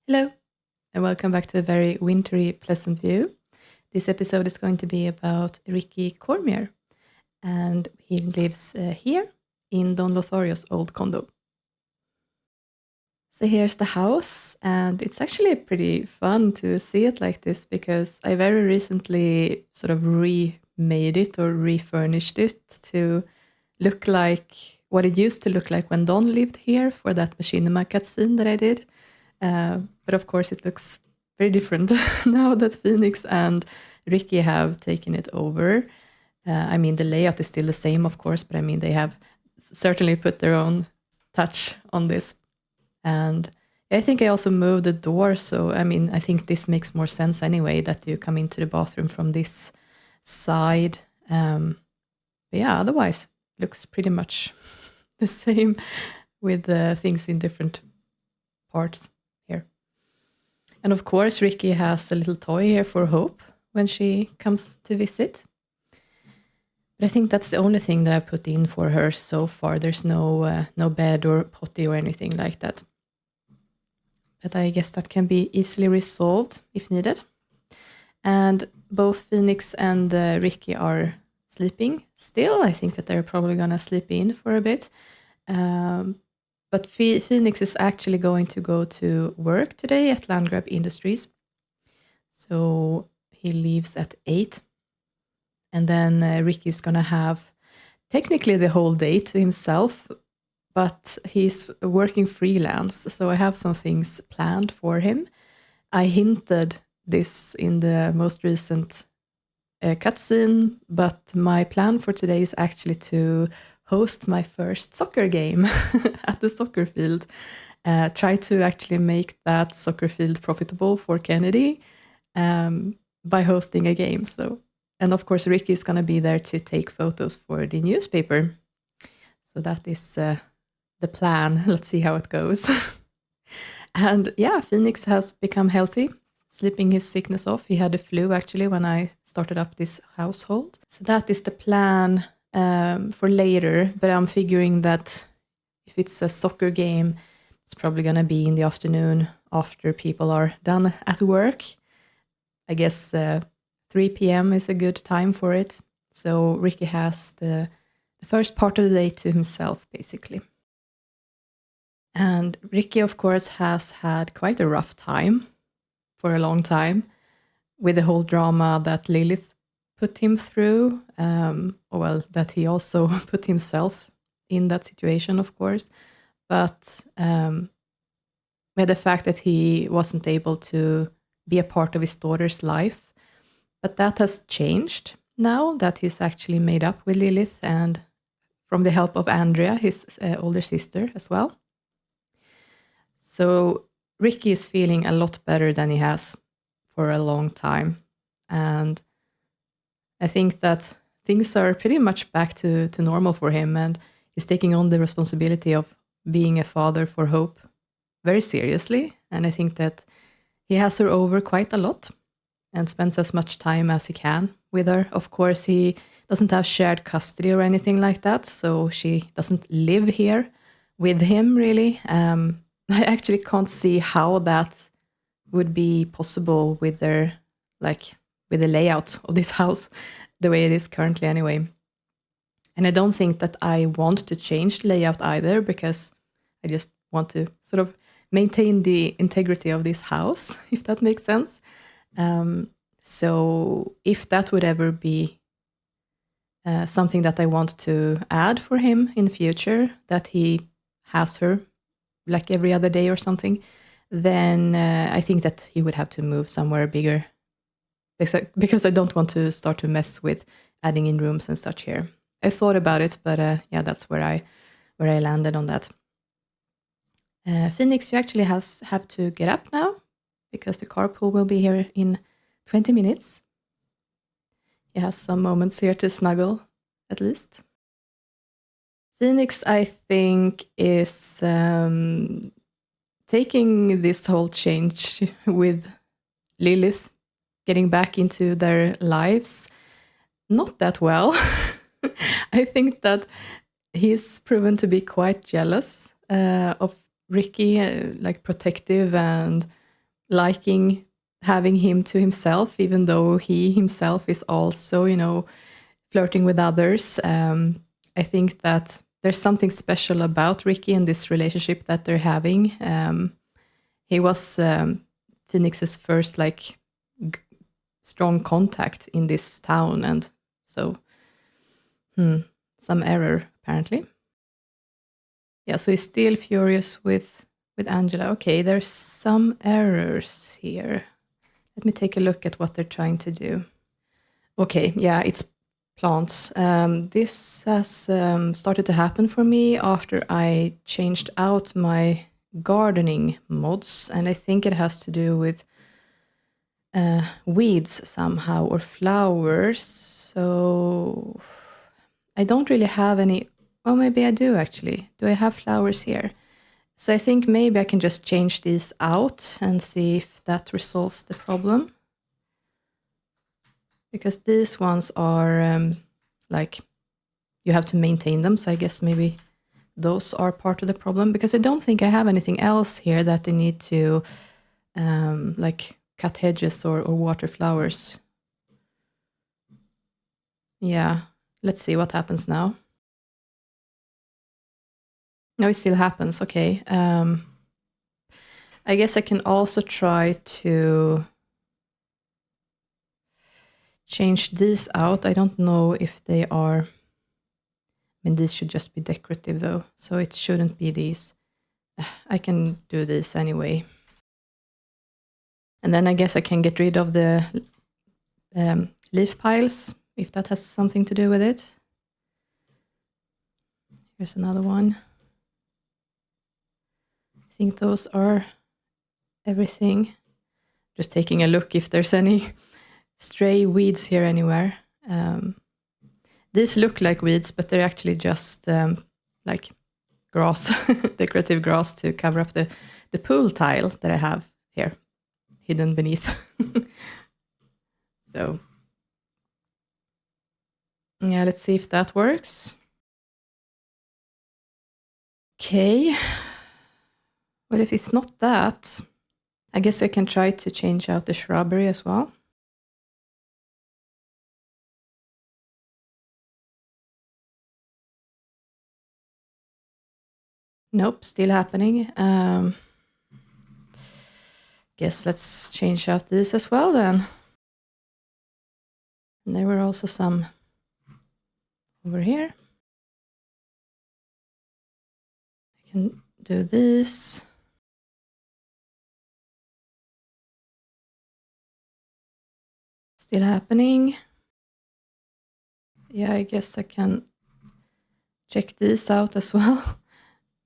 Hello, and welcome back to a very wintry Pleasantview. This episode is going to be about Ricky Cormier, and he lives here in Don Lothario's old condo. So here's the house, and it's actually pretty fun to see it like this because I very recently sort of remade it or refurnished it to look like what it used to look like when Don lived here for that Machinima cutscene that I did. But of course, it looks very different now that Phoenix and Ricky have taken it over. I mean, the layout is still the same, of course, but I mean, they have certainly put their own touch on this. And I think I also moved the door. So, I mean, I think this makes more sense anyway, that you come into the bathroom from this side. But yeah, otherwise, looks pretty much the same with things in different parts here. And of course, Ricky has a little toy here for Hope when she comes to visit. But I think that's the only thing that I put in for her so far. There's no bed or potty or anything like that. But I guess that can be easily resolved if needed. And both Phoenix and Ricky are sleeping still. I think that they're probably going to sleep in for a bit. But Phoenix is actually going to go to work today at Landgrab Industries. So he leaves at 8. And then Ricky's going to have technically the whole day to himself, but he's working freelance. So I have some things planned for him. I hinted this in the most recent cutscene, but my plan for today is actually to host my first soccer game at the soccer field. Try to actually make that soccer field profitable for Kennedy by hosting a game. And of course, Ricky is going to be there to take photos for the newspaper. So that is the plan. Let's see how it goes. And yeah, Phoenix has become healthy, sleeping his sickness off. He had a flu actually when I started up this household. So that is the plan for later. But I'm figuring that if it's a soccer game, it's probably going to be in the afternoon after people are done at work. I guess 3 p.m. is a good time for it. So Ricky has the first part of the day to himself, basically. And Ricky, of course, has had quite a rough time for a long time with the whole drama that Lilith put him through. Well, that he also put himself in that situation, of course. But with the fact that he wasn't able to be a part of his daughter's life. But that has changed now that he's actually made up with Lilith and from the help of Andrea, his older sister as well. So Ricky is feeling a lot better than he has for a long time. And I think that things are pretty much back to normal for him. And he's taking on the responsibility of being a father for Hope very seriously. And I think that he has her over quite a lot and spends as much time as he can with her. Of course, he doesn't have shared custody or anything like that, so she doesn't live here with him, really. I actually can't see how that would be possible with their, with the layout of this house, the way it is currently anyway. And I don't think that I want to change the layout either, because I just want to sort of maintain the integrity of this house, if that makes sense. So if that would ever be something that I want to add for him in the future, that he has her like every other day or something, then I think that he would have to move somewhere bigger, because I don't want to start to mess with adding in rooms and such here. I thought about it, but yeah, that's where I landed on that. Phoenix, you actually have to get up now, because the carpool will be here in 20 minutes. He has some moments here to snuggle, at least. Phoenix, I think, is taking this whole change with Lilith, getting back into their lives, not that well. I think that he's proven to be quite jealous of Ricky, like protective and liking having him to himself, even though he himself is also, you know, flirting with others. I think that there's something special about Ricky and this relationship that they're having. He was Phoenix's first like strong contact in this town, and so some error apparently. Yeah, so he's still furious with Angela. Okay, there's some errors here. Let me take a look at what they're trying to do. Okay, yeah, it's plants. This has started to happen for me after I changed out my gardening mods, and I think it has to do with weeds somehow, or flowers. So I don't really have any. Oh, maybe I do actually. Do I have flowers here? So I think maybe I can just change these out and see if that resolves the problem. Because these ones are like, you have to maintain them. So I guess maybe those are part of the problem, because I don't think I have anything else here that they need to like cut hedges or water flowers. Yeah, let's see what happens now. No, it still happens. Okay. I guess I can also try to change these out. I don't know if they are, I mean, these should just be decorative though, so it shouldn't be these. I can do this anyway. And then I guess I can get rid of the leaf piles, if that has something to do with it. Here's another one. I think those are everything. Just taking a look if there's any stray weeds here anywhere. These look like weeds, but they're actually just like grass, decorative grass to cover up the pool tile that I have here, hidden beneath. So, yeah, let's see if that works. Okay. Well, if it's not that, I guess I can try to change out the shrubbery as well. Nope, still happening. Guess let's change out this as well then. And there were also some over here. I can do this. Still happening. Yeah, I guess I can check these out as well.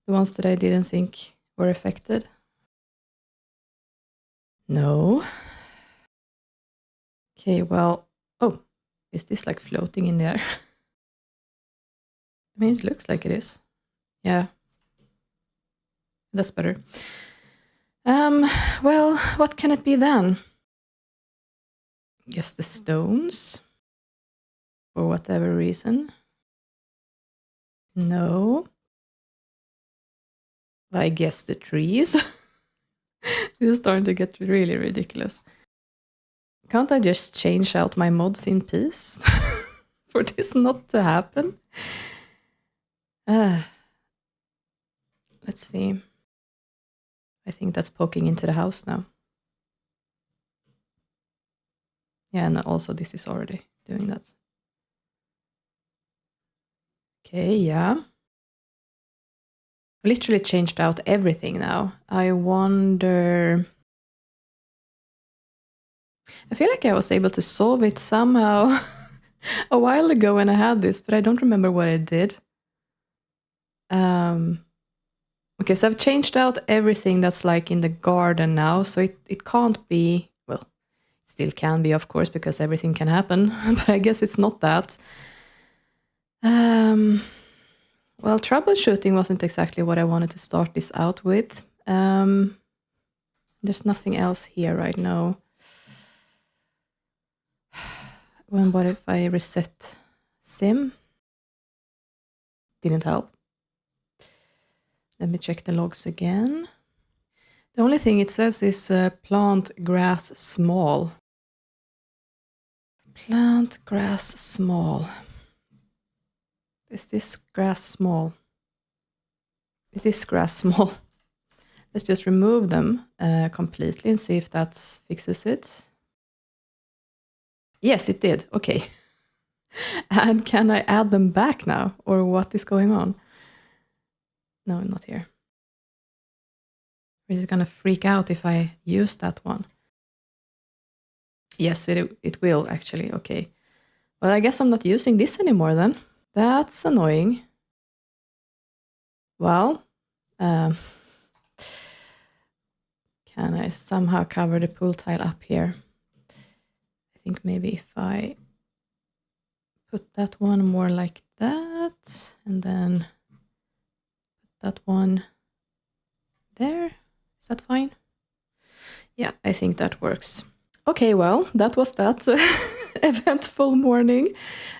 The ones that I didn't think were affected. No. Okay, well, oh, is this like floating in the air? I mean, it looks like it is. Yeah. That's better. Well, what can it be then? Guess the stones. For whatever reason. No. I guess the trees. This is starting to get really ridiculous. Can't I just change out my mods in peace for this not to happen? Let's see. I think that's poking into the house now. Yeah, and also this is already doing that. Okay, yeah. I literally changed out everything now. I wonder... I feel like I was able to solve it somehow a while ago when I had this, but I don't remember what I did. Okay, so I've changed out everything that's like in the garden now, so it can't be, well, it still can be, of course, because everything can happen, but I guess it's not that. Well, troubleshooting wasn't exactly what I wanted to start this out with. There's nothing else here right now. What if I reset sim? Didn't help. Let me check the logs again. The only thing it says is plant grass small. Plant grass small. Is this grass small? It is grass small. Let's just remove them completely and see if that fixes it. Yes, it did. Okay. And can I add them back now? Or what is going on? No, not here. Or is it going to freak out if I use that one? Yes, it will actually. Okay. Well, I guess I'm not using this anymore then. That's annoying. Well, can I somehow cover the pool tile up here? I think maybe if I put that one more like that, and then put that one there. Is that fine? Yeah, I think that works. Okay, well, that was that eventful morning.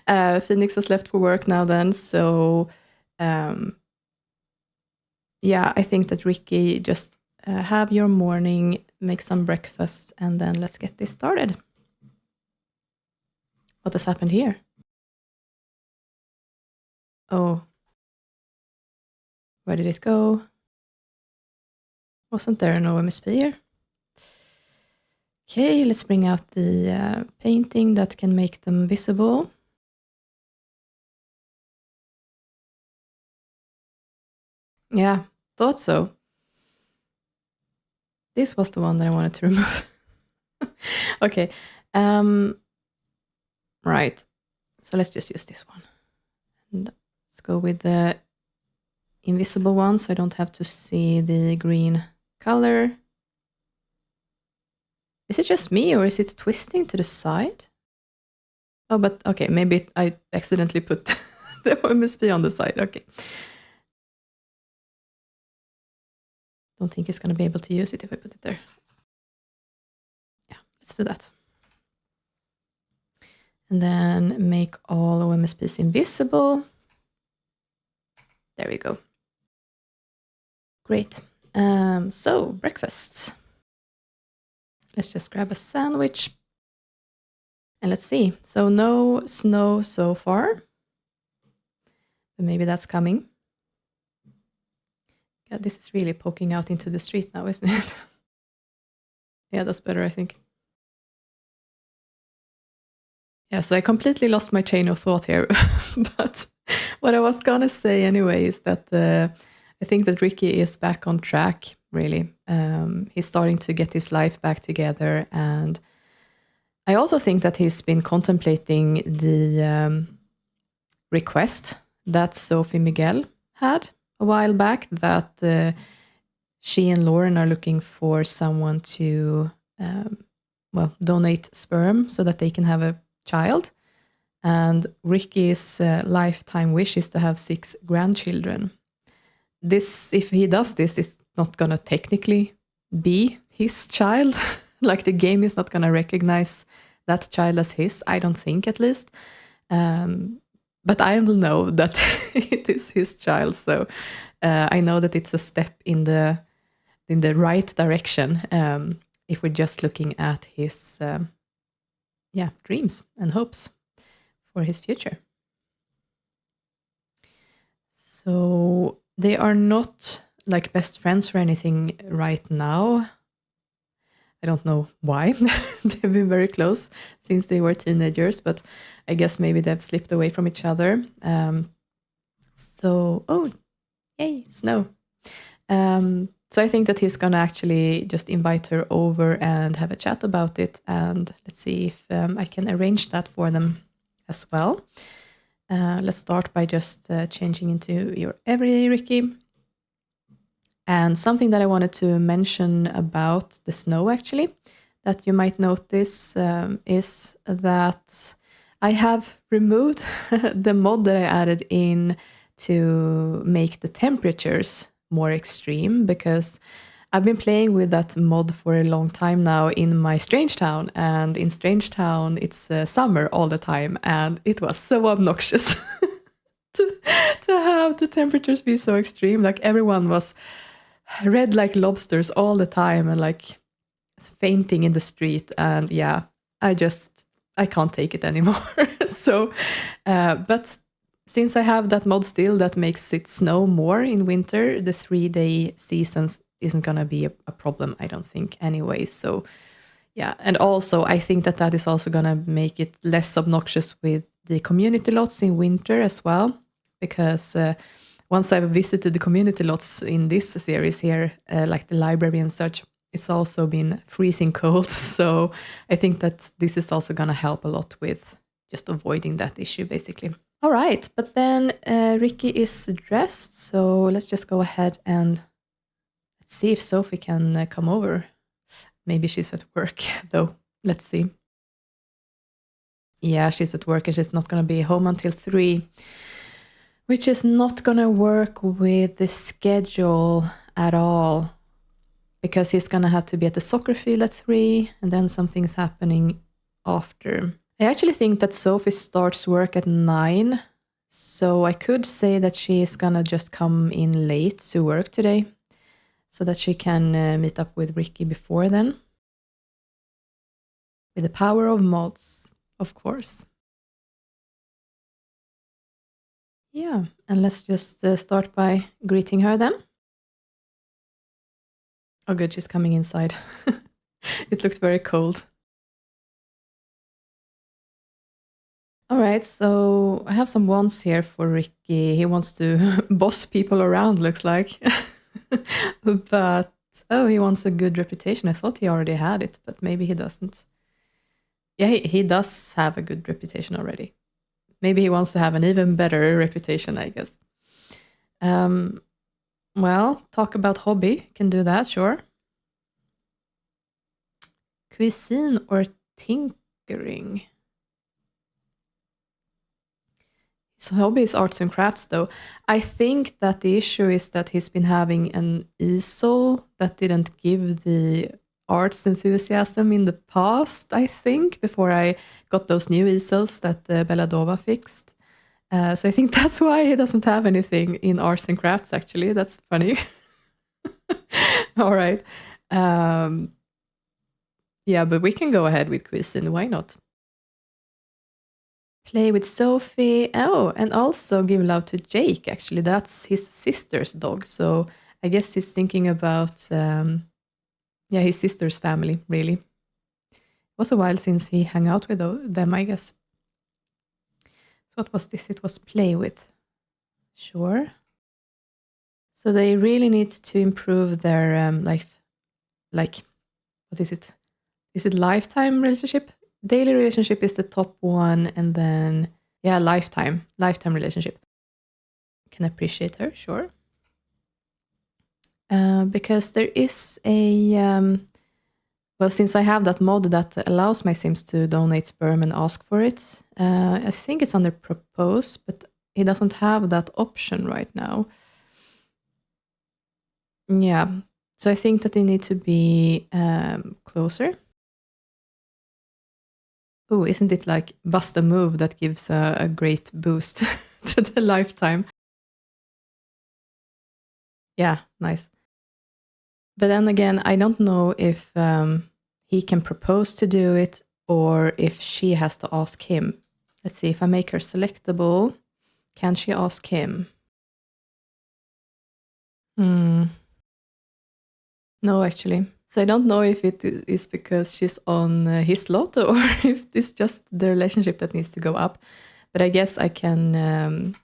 Phoenix has left for work now then, so yeah, I think that Ricky, just have your morning, make some breakfast, and then let's get this started. What has happened here? Oh, where did it go? Wasn't there an OMSP here? Okay, let's bring out the painting that can make them visible. Yeah, thought so. This was the one that I wanted to remove. Okay, right. So let's just use this one. And let's go with the invisible one so I don't have to see the green color. Is it just me or is it twisting to the side? Oh, but okay, maybe I accidentally put the OMSP on the side. Okay. Don't think it's going to be able to use it if I put it there. Yeah, let's do that. And then make all OMSPs invisible. There we go. Great. So, breakfast. Let's just grab a sandwich. And let's see. So, no snow so far. But maybe that's coming. Yeah, this is really poking out into the street now, isn't it? Yeah, that's better, I think. Yeah, so I completely lost my chain of thought here. But what I was going to say anyway is that I think that Ricky is back on track, really. He's starting to get his life back together. And I also think that he's been contemplating the request that Sophie Miguel had a while back, that she and Lauren are looking for someone to, donate sperm so that they can have a child. And Ricky's lifetime wish is to have 6 grandchildren. This, if he does this, is not going to technically be his child. Like the game is not going to recognize that child as his, I don't think, at least. But I will know that it is his child. So I know that it's a step in the right direction if we're just looking at his dreams and hopes for his future. So they are not like best friends or anything right now. I don't know why. They've been very close since they were teenagers, but I guess maybe they've slipped away from each other. Oh, yay, snow. So I think that he's going to actually just invite her over and have a chat about it. And let's see if I can arrange that for them as well. Let's start by just changing into your everyday Ricky. And something that I wanted to mention about the snow, actually, that you might notice is that I have removed the mod that I added in to make the temperatures more extreme, because I've been playing with that mod for a long time now in my Strange Town, and in Strange Town it's summer all the time, and it was so obnoxious to have the temperatures be so extreme. Like everyone was red like lobsters all the time and like fainting in the street. And yeah, I can't take it anymore. So, but since I have that mod still that makes it snow more in winter, the 3-day seasons isn't going to be a problem, I don't think, anyway. So, yeah. And also, I think that is also going to make it less obnoxious with the community lots in winter as well. Because once I've visited the community lots in this series here, like the library and such, it's also been freezing cold. So I think that this is also going to help a lot with just avoiding that issue, basically. All right, but then Ricky is dressed, so let's just go ahead and let's see if Sophie can come over. Maybe she's at work, though. Let's see. Yeah, she's at work and she's not going to be home until 3, which is not going to work with the schedule at all, because he's going to have to be at the soccer field at 3, and then something's happening after. I actually think that Sophie starts work at 9, so I could say that she is going to just come in late to work today, so that she can meet up with Ricky before then. With the power of mods, of course. Yeah, and let's just start by greeting her then. Oh good, she's coming inside. It looked very cold. All right, so I have some wants here for Ricky. He wants to boss people around, looks like. But, oh, he wants a good reputation. I thought he already had it, but maybe he doesn't. Yeah, he does have a good reputation already. Maybe he wants to have an even better reputation, I guess. Well, talk about hobby. Can do that, sure. Cuisine or tinkering? His hobby is arts and crafts, though. I think that the issue is that he's been having an easel that didn't give the arts enthusiasm in the past, I think, before I got those new easels that Belladova fixed. So I think that's why he doesn't have anything in arts and crafts, actually. That's funny. All right. Yeah, but we can go ahead with cuisine. Why not? Play with Sophie. Oh, and also give love to Jake, actually. That's his sister's dog. So I guess he's thinking about, his sister's family, really. It was a while since he hung out with them, I guess. So what was this? It was play with. Sure. So they really need to improve their life. Like, what is it? Is it lifetime relationship? Daily relationship is the top one, and then lifetime relationship. Can appreciate her, sure. Because there is a well, since I have that mod that allows my Sims to donate sperm and ask for it, I think it's under propose, but he doesn't have that option right now. Yeah, so I think that they need to be closer. Oh, isn't it like bust a move that gives a great boost to the lifetime? Yeah, nice. But then again, I don't know if he can propose to do it or if she has to ask him. Let's see, if I make her selectable, can she ask him? No, actually. So I don't know if it is because she's on his lot or if it's just the relationship that needs to go up. But I guess I can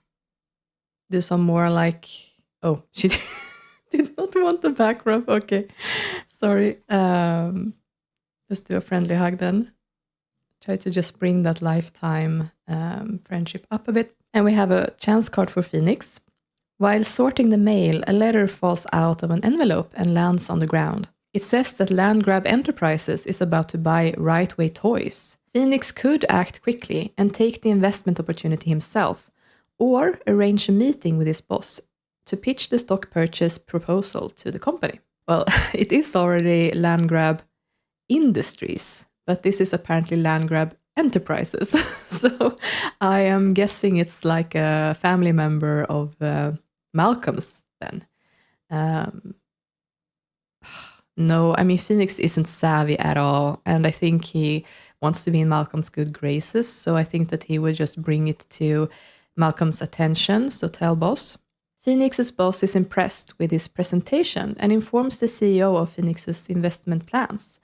do some more like... Oh, she did not want the back rub. Okay, sorry. Let's do a friendly hug then. Try to just bring that lifetime friendship up a bit. And we have a chance card for Phoenix. While sorting the mail, a letter falls out of an envelope and lands on the ground. It says that Landgrab Enterprises is about to buy Right Way Toys. Phoenix could act quickly and take the investment opportunity himself, or arrange a meeting with his boss to pitch the stock purchase proposal to the company. Well, it is already Landgrab Industries, but this is apparently Landgrab Enterprises. So I am guessing it's like a family member of Malcolm's then. No, I mean, Phoenix isn't savvy at all. And I think he wants to be in Malcolm's good graces. So I think that he would just bring it to Malcolm's attention. So tell boss. Phoenix's boss is impressed with his presentation and informs the CEO of Phoenix's investment plans.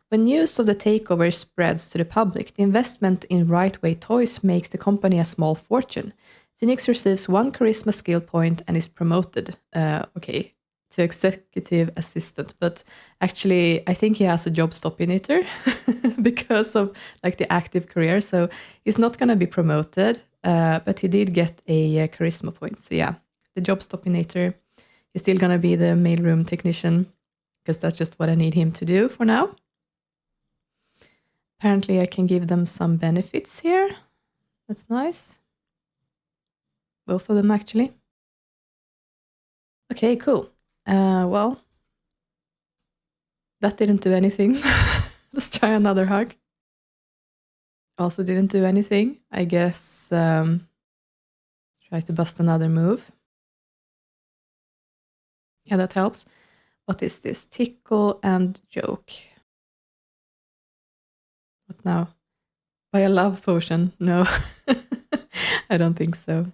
When news of the takeover spreads to the public, the investment in Rightway Toys makes the company a small fortune. Phoenix receives 1 charisma skill point and is promoted. To executive assistant, but actually I think he has a job stopinator because of like the active career, so he's not going to be promoted, but he did get a charisma point. So yeah, the job stopinator, he's still going to be the mailroom technician because that's just what I need him to do for now. Apparently I can give them some benefits here. That's nice. Both of them actually. Okay, cool. Well, that didn't do anything. Let's try another hug. Also didn't do anything. I guess try to bust another move. Yeah, that helps. What is this? Tickle and joke. What now? Buy a love potion? No, I don't think so.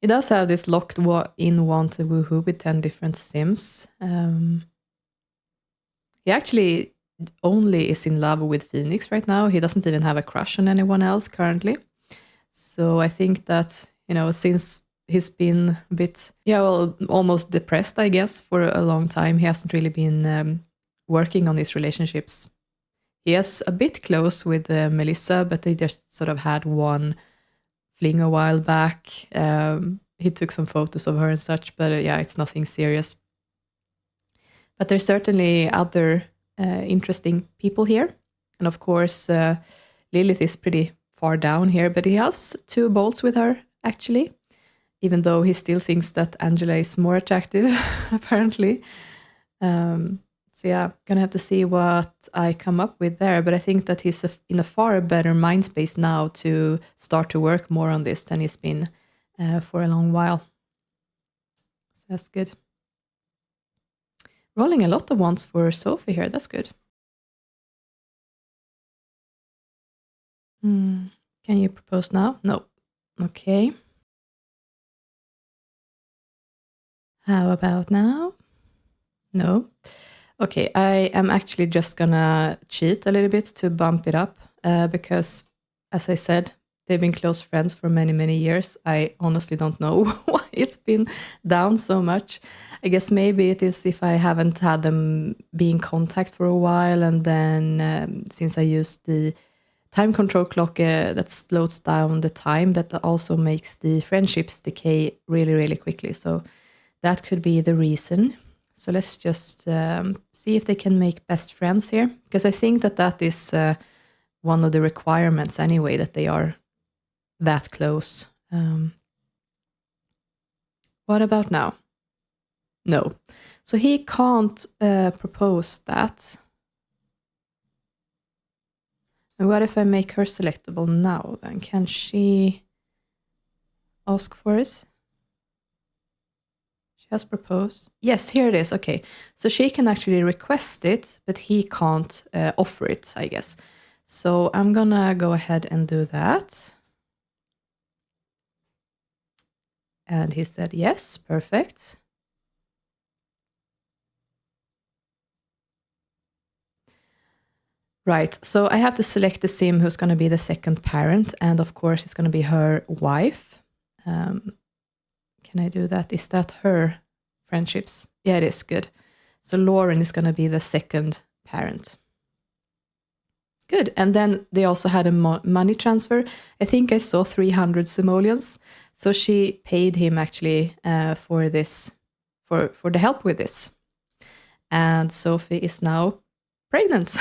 He does have this locked in want to woohoo with 10 different sims. He actually only is in love with Phoenix right now. He doesn't even have a crush on anyone else currently. So I think that, since he's been a bit, almost depressed, I guess, for a long time, he hasn't really been working on his relationships. He is a bit close with Melissa, but they just sort of had one fling a while back. He took some photos of her and such, but it's nothing serious. But there's certainly other interesting people here. And of course, Lilith is pretty far down here, but he has 2 bolts with her, actually, even though he still thinks that Angela is more attractive, apparently. So yeah, gonna have to see what I come up with there, but I think that he's in a far better mind space now to start to work more on this than he's been for a long while. So that's good. Rolling a lot of ones for Sophie here, that's good. Can you propose now? No. Okay. How about now? No. Okay, I am actually just gonna cheat a little bit to bump it up because, as I said, they've been close friends for many, many years. I honestly don't know why it's been down so much. I guess maybe it is if I haven't had them be in contact for a while, and then since I used the time control clock that slows down the time, that also makes the friendships decay really, really quickly. So that could be the reason. So let's just see if they can make best friends here, because I think that is one of the requirements anyway, that they are that close. What about now? No. So he can't propose that. And what if I make her selectable now then? Can she ask for it? She has proposed. Yes, here it is. Okay. So she can actually request it, but he can't offer it, I guess. So I'm gonna go ahead and do that. And he said yes, perfect. Right, so I have to select the sim who's going to be the second parent, and of course it's going to be her wife. Can I do that? Is that her friendships? Yeah, it is, good. So Lauren is going to be the second parent. Good, and then they also had a money transfer. I think I saw 300 simoleons. So she paid him actually for this, for the help with this. And Sophie is now pregnant.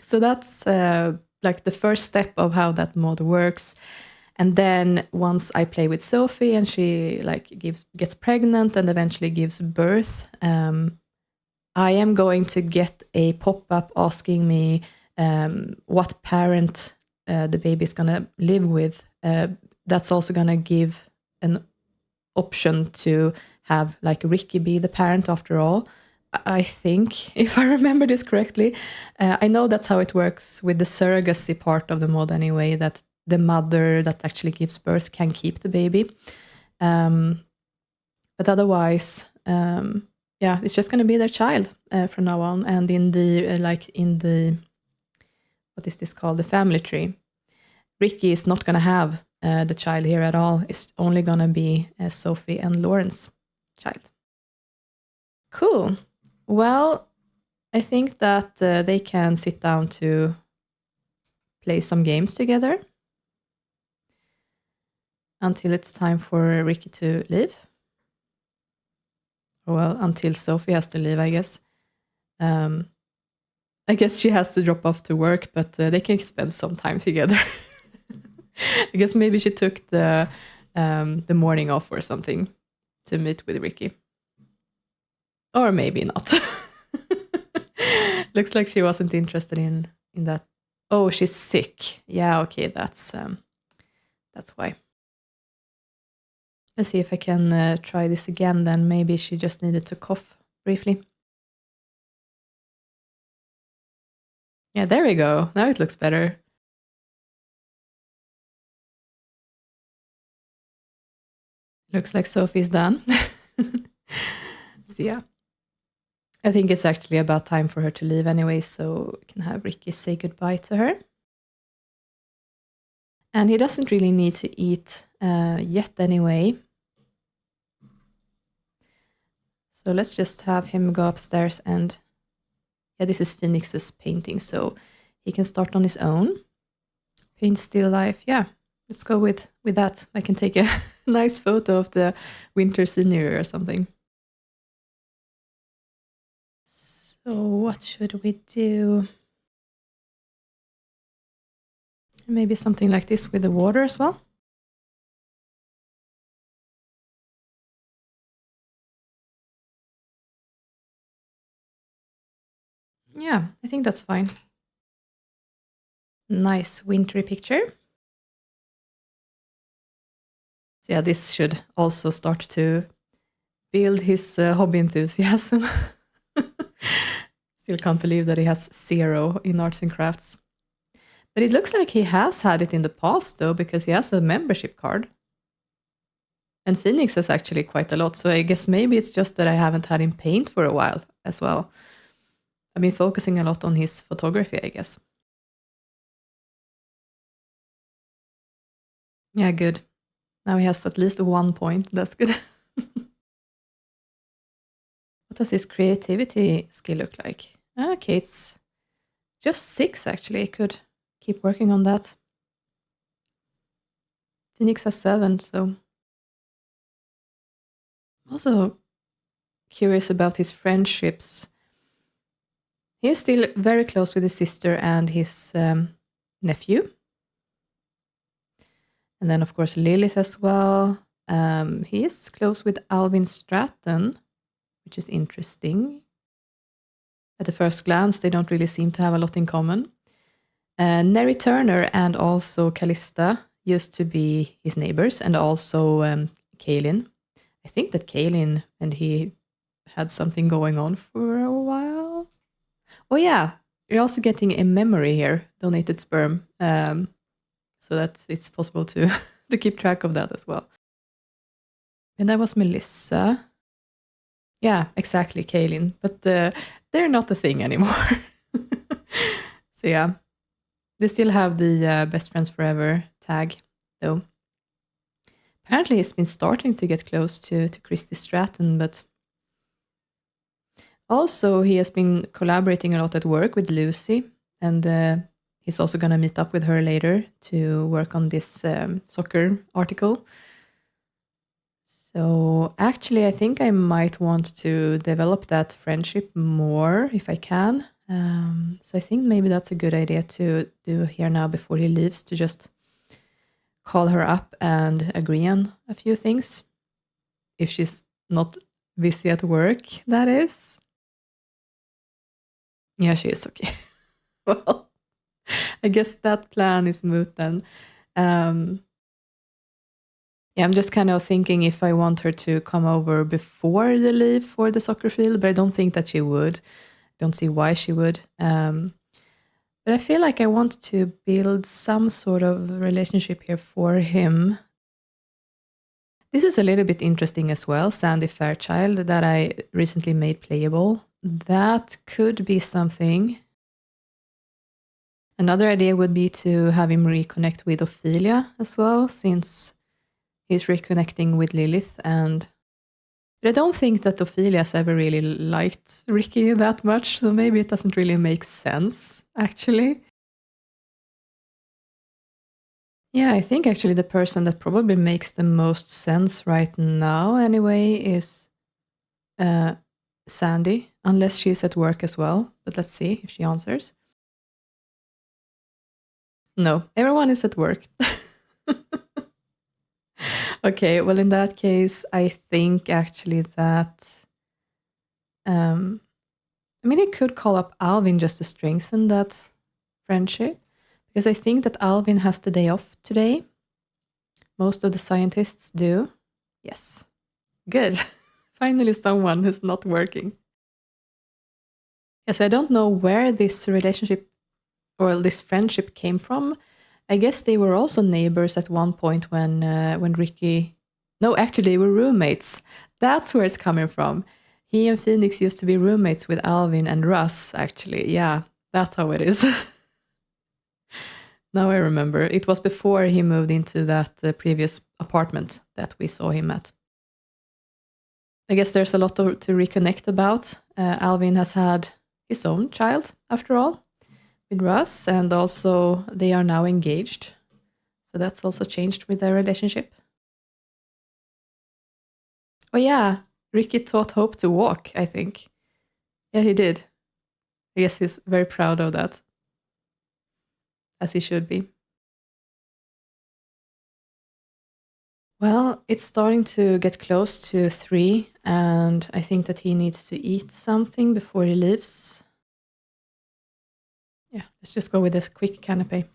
So that's like the first step of how that mod works. And then once I play with Sophie and she like gets pregnant and eventually gives birth, I am going to get a pop-up asking me what parent the baby is going to live with. That's also going to give an option to have like Ricky be the parent after all. I think, if I remember this correctly, I know that's how it works with the surrogacy part of the mod anyway, that the mother that actually gives birth can keep the baby. But otherwise, yeah, it's just going to be their child from now on. And in the what is this called? The family tree. Ricky is not going to have the child here at all. It's only going to be Sophie and Lauren's child. Cool. Well, I think that they can sit down to play some games together until it's time for Ricky to leave. Well, until Sophie has to leave, I guess. I guess she has to drop off to work, but they can spend some time together. I guess maybe she took the morning off or something to meet with Ricky. Or maybe not. Looks like she wasn't interested in that. Oh, she's sick. Yeah, okay, that's why. Let's see if I can try this again then. Maybe she just needed to cough briefly. Yeah, there we go. Now it looks better. Looks like Sophie's done. So yeah. I think it's actually about time for her to leave anyway, so we can have Ricky say goodbye to her. And he doesn't really need to eat yet anyway. So let's just have him go upstairs and... Yeah, this is Phoenix's painting, so he can start on his own. Paint still life, yeah. Let's go with that. I can take a nice photo of the winter scenery or something. So what should we do? Maybe something like this with the water as well. Yeah, I think that's fine. Nice wintry picture. So yeah, this should also start to build his hobby enthusiasm. Still can't believe that he has 0 in arts and crafts. But it looks like he has had it in the past though, because he has a membership card. And Phoenix has actually quite a lot, so I guess maybe it's just that I haven't had him paint for a while as well. I've been focusing a lot on his photography, I guess. Yeah, good. Now he has at least 1 point. That's good. What does his creativity skill look like? Okay, it's just 6 actually. I could keep working on that. Phoenix has 7, so... Also curious about his friendships. He's still very close with his sister and his nephew. And then, of course, Lilith as well. He is close with Alvin Stratton, which is interesting. At the first glance, they don't really seem to have a lot in common. Neri Turner and also Callista used to be his neighbors, and also Kaylynn. I think that Kaylynn and he had something going on for a while. Oh yeah, you're also getting a memory here, donated sperm, so that it's possible to to keep track of that as well. And that was Melissa. Yeah, exactly, Kaylynn. But they're not a thing anymore. So yeah, they still have the best friends forever tag, though. Apparently, he's been starting to get close to Christy Stratton, but also he has been collaborating a lot at work with Lucy, and he's also going to meet up with her later to work on this soccer article. So actually, I think I might want to develop that friendship more if I can. So I think maybe that's a good idea to do here now before he leaves, to just call her up and agree on a few things. If she's not busy at work, that is. Yeah, she is, okay. Well, I guess that plan is moot then. Yeah, I'm just kind of thinking if I want her to come over before the leave for the soccer field, but I don't think that she would. Don't see why she would. But I feel like I want to build some sort of relationship here for him. This is a little bit interesting as well, Sandy Fairchild, that I recently made playable. That could be something. Another idea would be to have him reconnect with Ophelia as well, since he's reconnecting with Lilith. But I don't think that Ophelia's ever really liked Ricky that much, so maybe it doesn't really make sense, actually. Yeah, I think actually the person that probably makes the most sense right now, anyway, is Sandy, unless she's at work as well. But let's see if she answers. No, everyone is at work. Okay, well, in that case, I think actually that. I mean, he could call up Alvin just to strengthen that friendship, because I think that Alvin has the day off today. Most of the scientists do. Yes. Good. Finally, someone who's not working. Yes, I don't know where this relationship or this friendship came from. I guess they were also neighbors at one point when Ricky. No, actually, they were roommates. That's where it's coming from. He and Phoenix used to be roommates with Alvin and Russ, actually. Yeah, that's how it is. Now I remember. It was before he moved into that previous apartment that we saw him at. I guess there's a lot to reconnect about. Alvin has had his own child, after all, with Russ, and also they are now engaged. So that's also changed with their relationship. Oh yeah, Ricky taught Hope to walk, I think. Yeah, he did. I guess he's very proud of that. As he should be. Well, it's starting to get close to 3, and I think that he needs to eat something before he leaves. Yeah, let's just go with this quick canapé.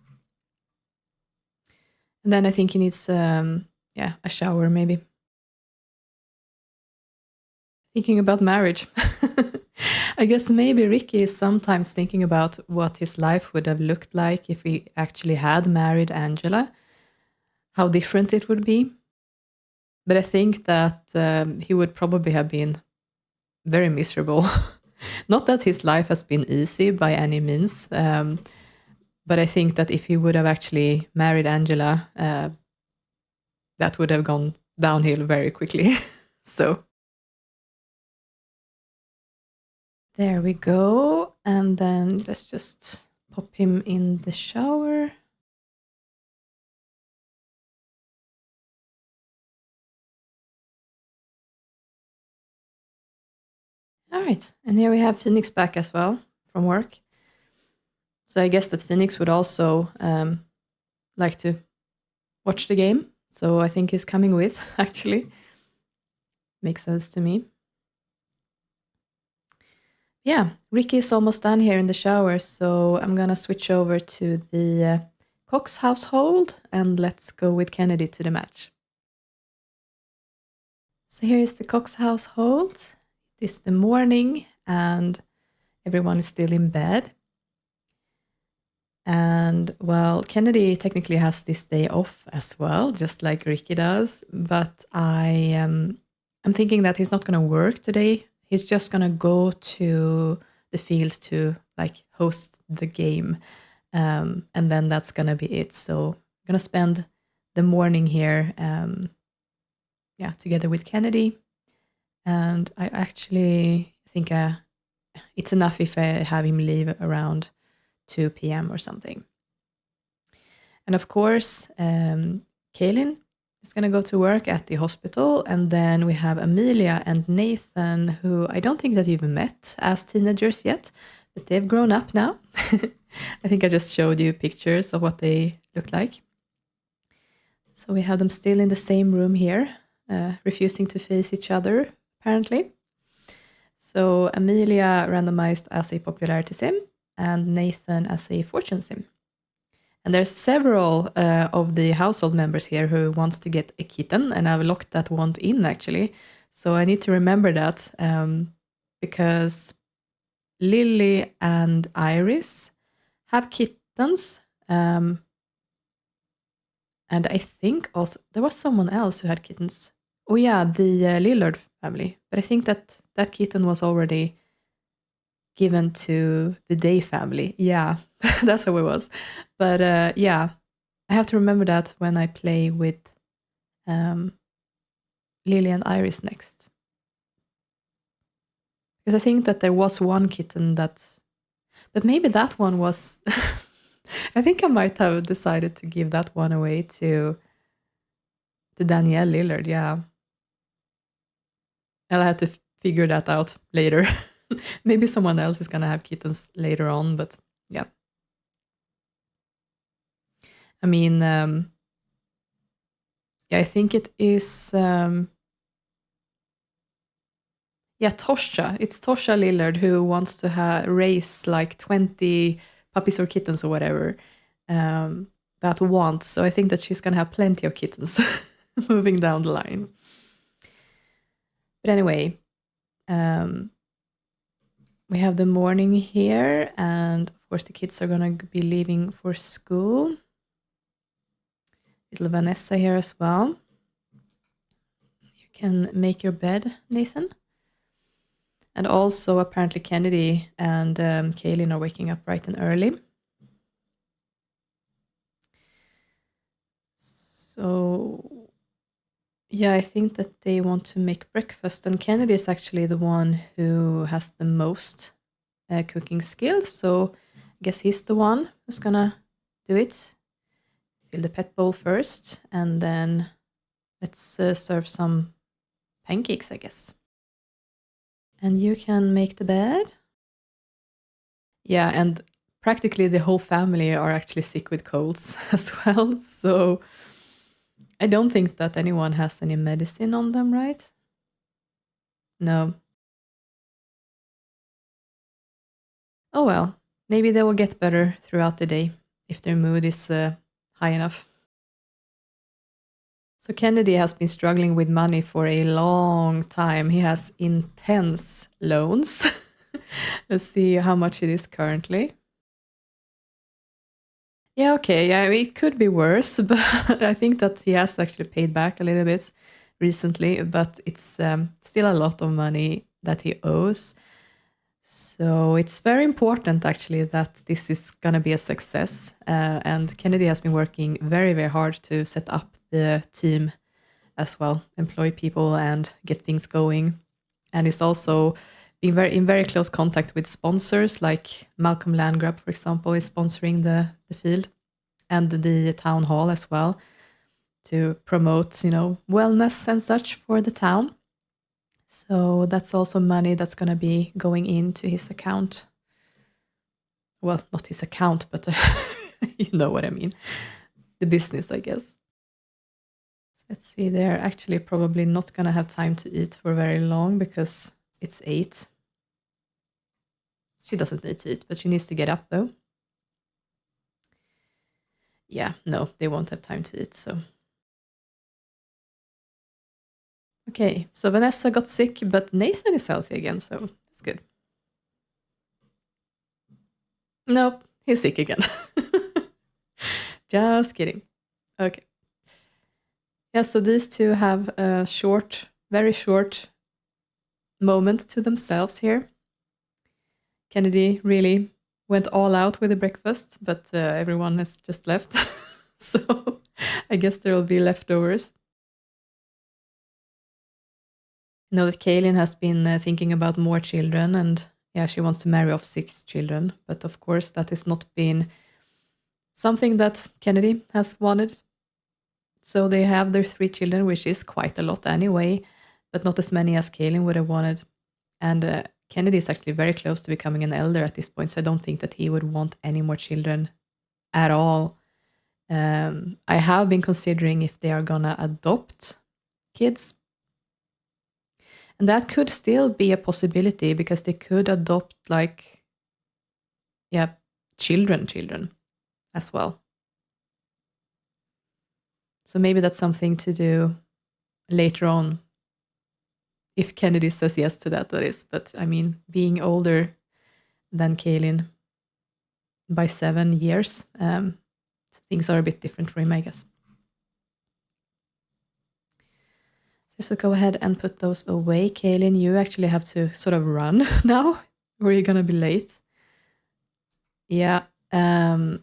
And then I think he needs, a shower maybe. Thinking about marriage. I guess maybe Ricky is sometimes thinking about what his life would have looked like if he actually had married Angela, how different it would be. But I think that he would probably have been very miserable. Not that his life has been easy by any means, but I think that if he would have actually married Angela, that would have gone downhill very quickly. So there we go. And then let's just pop him in the shower. All right. And here we have Phoenix back as well from work. So I guess that Phoenix would also like to watch the game. So I think he's coming with, actually. Makes sense to me. Yeah, Ricky is almost done here in the shower, so I'm gonna switch over to the Cox household and let's go with Kennedy to the match. So here is the Cox household. It is the morning and everyone is still in bed. And well, Kennedy technically has this day off as well, just like Ricky does. But I'm thinking that he's not going to work today. He's just going to go to the field to like host the game, and then that's going to be it. So I'm going to spend the morning here, together with Kennedy. And I actually think it's enough if I have him leave around 2 p.m. or something. And of course, Kaylynn is going to go to work at the hospital. And then we have Amelia and Nathan, who I don't think that you've met as teenagers yet, but they've grown up now. I think I just showed you pictures of what they look like. So we have them still in the same room here, refusing to face each other, apparently. So Amelia randomized as a popularity sim, and Nathan as a fortune sim. And there's several of the household members here who wants to get a kitten, and I've locked that one in actually. So I need to remember that because Lily and Iris have kittens. And I think also there was someone else who had kittens. Oh yeah, the Lillard family. But I think that that kitten was already given to the Day family. Yeah, that's how it was. But yeah, I have to remember that when I play with Lily and Iris next. Because I think that there was one kitten that, but maybe that one was, I think I might have decided to give that one away to Danielle Lillard. Yeah. I'll have to figure that out later. Maybe someone else is going to have kittens later on, but yeah. I mean, yeah, I think it is, yeah, Tosha. It's Tosha Lillard who wants to raise like 20 puppies or kittens or whatever that wants. So I think that she's going to have plenty of kittens moving down the line. But anyway, we have the morning here, and of course the kids are going to be leaving for school. Little Vanessa here as well. You can make your bed, Nathan. And also apparently Kennedy and Kaylynn are waking up bright and early. So yeah, I think that they want to make breakfast, and Kennedy is actually the one who has the most cooking skills. So I guess he's the one who's gonna do it. Fill the pet bowl first, and then let's serve some pancakes, I guess. And you can make the bed. Yeah, and practically the whole family are actually sick with colds as well. So I don't think that anyone has any medicine on them, right? No. Oh well, maybe they will get better throughout the day if their mood is high enough. So Kennedy has been struggling with money for a long time. He has intense loans. Let's see how much it is currently. Yeah, okay. Yeah, it could be worse, but I think that he has actually paid back a little bit recently, but it's still a lot of money that he owes. So it's very important actually that this is going to be a success. And Kennedy has been working very, very hard to set up the team as well, employ people and get things going. And it's also been in very close contact with sponsors, like Malcolm Landgrab, for example, is sponsoring the field and the town hall as well to promote, wellness and such for the town. So that's also money that's going to be going into his account. Well, not his account, but you know what I mean. The business, I guess. Let's see, they're actually probably not going to have time to eat for very long because it's 8. She doesn't need to eat, but she needs to get up though. Yeah, no, they won't have time to eat, so. Okay, so Vanessa got sick, but Nathan is healthy again, so that's good. Nope, he's sick again. Just kidding. Okay. Yeah, so these two have a short, very short moment to themselves here. Kennedy really went all out with the breakfast, but everyone has just left. So I guess there will be leftovers. I know that Kaylynn has been thinking about more children, and yeah, she wants to marry off 6 children. But of course, that has not been something that Kennedy has wanted. So they have their 3 children, which is quite a lot anyway, but not as many as Kaylynn would have wanted. And Kennedy is actually very close to becoming an elder at this point, so I don't think that he would want any more children at all. I have been considering if they are gonna adopt kids. And that could still be a possibility because they could adopt children as well. So maybe that's something to do later on. If Kennedy says yes to that, that is. But I mean, being older than Kaylynn by 7 years, things are a bit different for him, I guess. So go ahead and put those away. Kaylynn, you actually have to sort of run now, or you're going to be late. Yeah. The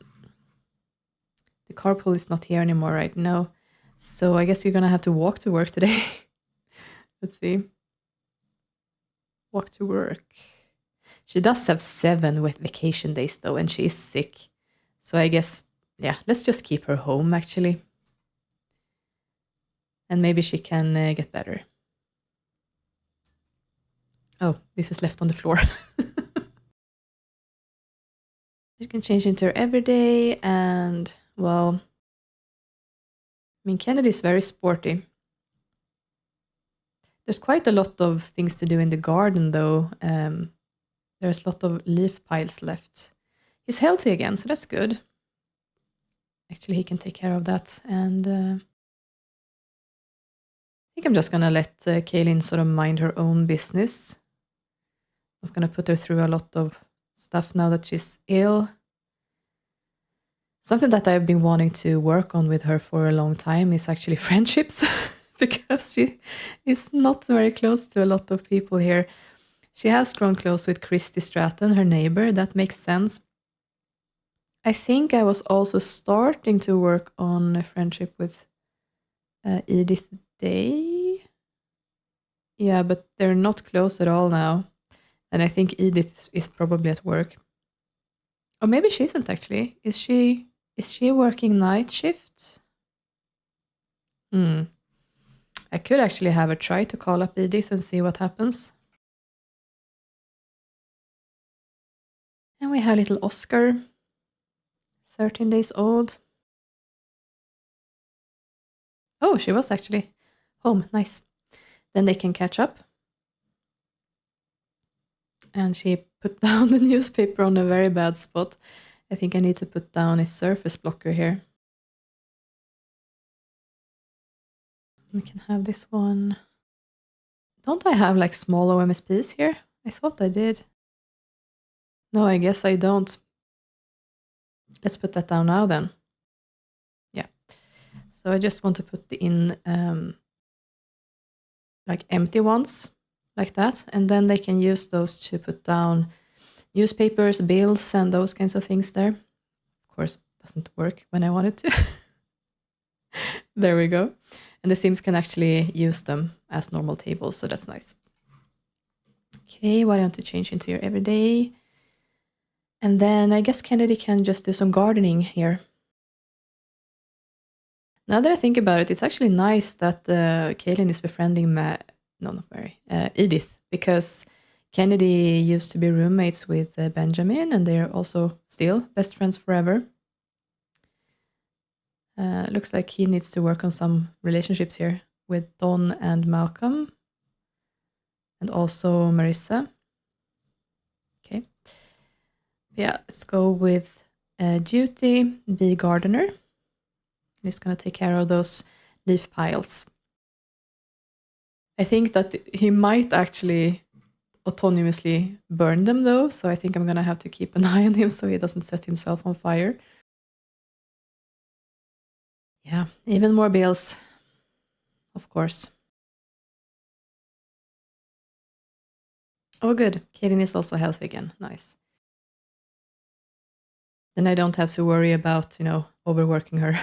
carpool is not here anymore right now. So I guess you're going to have to walk to work today. Let's see. Walk to work. She does have 7 with vacation days, though, and she is sick. So I guess, yeah, let's just keep her home, actually. And maybe she can get better. Oh, this is left on the floor. You can change into her everyday, and, well, I mean, Kennedy is very sporty. There's quite a lot of things to do in the garden, though. There's a lot of leaf piles left. He's healthy again, so that's good. Actually, he can take care of that. And I think I'm just going to let Kaylynn sort of mind her own business. Not going to put her through a lot of stuff now that she's ill. Something that I've been wanting to work on with her for a long time is actually friendships, because she is not very close to a lot of people here. She has grown close with Christy Stratton, her neighbor. That makes sense. I think I was also starting to work on a friendship with Edith Day. Yeah, but they're not close at all now. And I think Edith is probably at work. Or maybe she isn't actually. Is she working night shift? I could actually have her try to call up Edith and see what happens. And we have little Oscar, 13 days old. Oh, she was actually home. Nice. Then they can catch up. And she put down the newspaper on a very bad spot. I think I need to put down a surface blocker here. We can have this one. Don't I have like small OMSPs here? I thought I did. No, I guess I don't. Let's put that down now then. Yeah. So I just want to put in like empty ones like that. And then they can use those to put down newspapers, bills, and those kinds of things there. Of course, it doesn't work when I want it to. There we go. And the Sims can actually use them as normal tables, so that's nice. Okay, why don't you change into your everyday? And then I guess Kennedy can just do some gardening here. Now that I think about it, it's actually nice that Kaylynn is befriending Edith, because Kennedy used to be roommates with Benjamin, and they're also still best friends forever. Looks like he needs to work on some relationships here with Don and Malcolm, and also Marissa. Okay. Yeah, let's go with duty, be gardener. He's going to take care of those leaf piles. I think that he might actually autonomously burn them, though, so I think I'm going to have to keep an eye on him so he doesn't set himself on fire. Yeah, even more bills, of course. Oh, good. Kaylynn is also healthy again. Nice. Then I don't have to worry about, overworking her.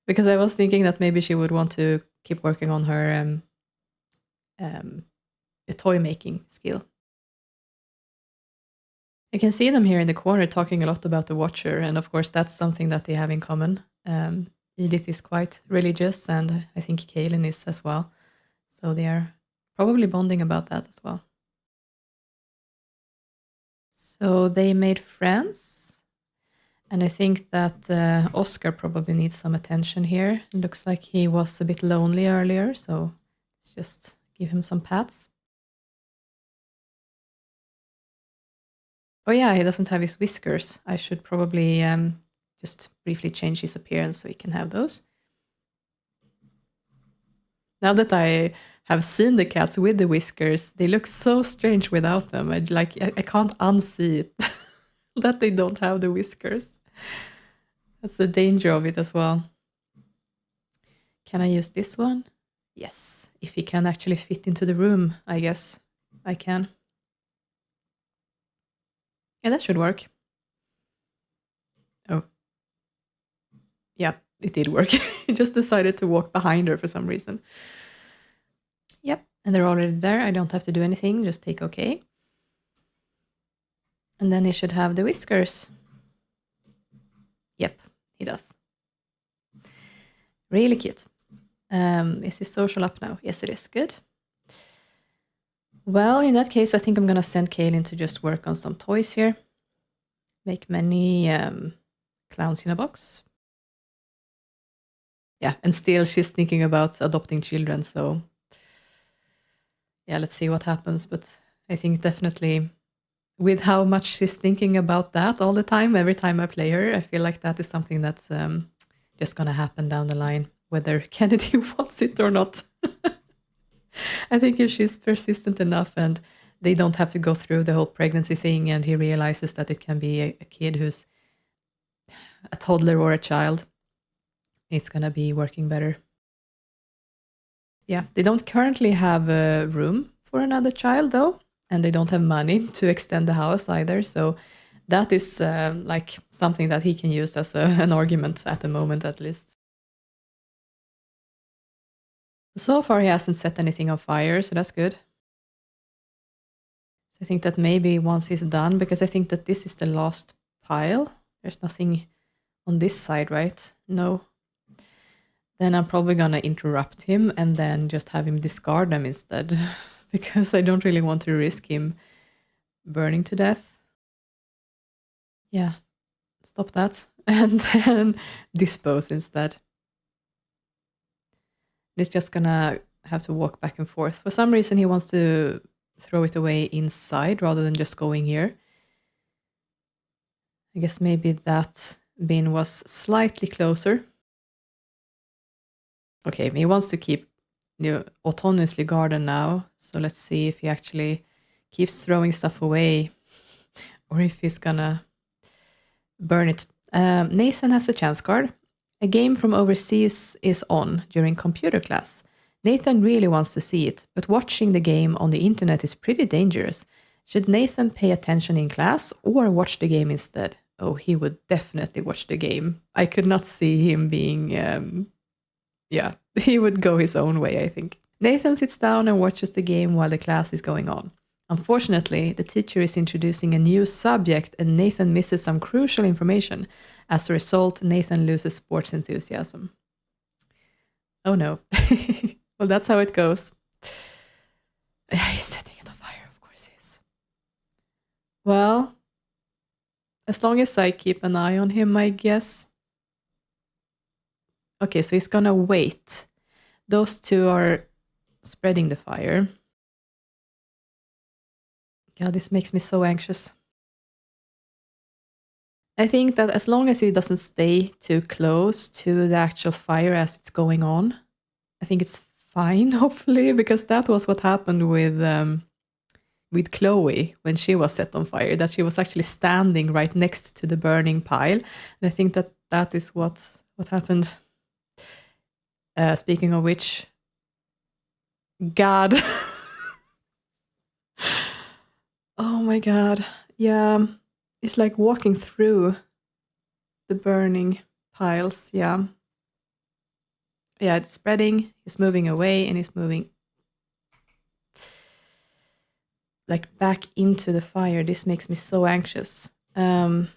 Because I was thinking that maybe she would want to keep working on her toy making skill. You can see them here in the corner talking a lot about the Watcher, and of course that's something that they have in common. Edith is quite religious, and I think Kaylynn is as well. So they are probably bonding about that as well. So they made friends, and I think that Oscar probably needs some attention here. It looks like he was a bit lonely earlier, so let's just give him some pats. Oh yeah, he doesn't have his whiskers. I should probably just briefly change his appearance so he can have those. Now that I have seen the cats with the whiskers, they look so strange without them. I can't unsee it that they don't have the whiskers. That's the danger of it as well. Can I use this one? Yes, if he can actually fit into the room, I guess I can. Yeah, that should work. Oh. Yeah, it did work. He just decided to walk behind her for some reason. Yep, and they're already there. I don't have to do anything, just take OK. And then he should have the whiskers. Yep, he does. Really cute. Is his social up now? Yes, it is. Good. Well, in that case, I think I'm going to send Kaylynn to just work on some toys here. Make many clowns in a box. Yeah, and still she's thinking about adopting children, so yeah, let's see what happens. But I think definitely with how much she's thinking about that all the time, every time I play her, I feel like that is something that's just going to happen down the line, whether Kennedy wants it or not. I think if she's persistent enough and they don't have to go through the whole pregnancy thing and he realizes that it can be a kid who's a toddler or a child, it's going to be working better. Yeah, they don't currently have a room for another child though, and they don't have money to extend the house either. So that is like something that he can use as an argument at the moment, at least. So far, he hasn't set anything on fire, so that's good. So I think that maybe once he's done, because I think that this is the last pile. There's nothing on this side, right? No. Then I'm probably going to interrupt him and then just have him discard them instead, because I don't really want to risk him burning to death. Yeah, stop that. And then dispose instead. He's just going to have to walk back and forth. For some reason, he wants to throw it away inside rather than just going here. I guess maybe that bin was slightly closer. Okay, he wants to keep the autonomously garden now. So let's see if he actually keeps throwing stuff away or if he's gonna burn it. Nathan has a chance card. A game from overseas is on during computer class. Nathan really wants to see it, but watching the game on the internet is pretty dangerous. Should Nathan pay attention in class or watch the game instead? Oh, he would definitely watch the game. I could not see him being... yeah, he would go his own way, I think. Nathan sits down and watches the game while the class is going on. Unfortunately, the teacher is introducing a new subject and Nathan misses some crucial information. As a result, Nathan loses sports enthusiasm. Oh no. Well, that's how it goes. He's setting it on fire, of course he is. Well, as long as I keep an eye on him, I guess. Okay, so he's gonna wait. Those two are spreading the fire. God, this makes me so anxious. I think that as long as he doesn't stay too close to the actual fire as it's going on, I think it's fine, hopefully, because that was what happened with Chloe when she was set on fire, that she was actually standing right next to the burning pile. And I think that that is what happened. Speaking of which, God. Oh my God. Yeah. It's like walking through the burning piles. Yeah. Yeah, it's spreading. It's moving away and it's moving like back into the fire. This makes me so anxious. Can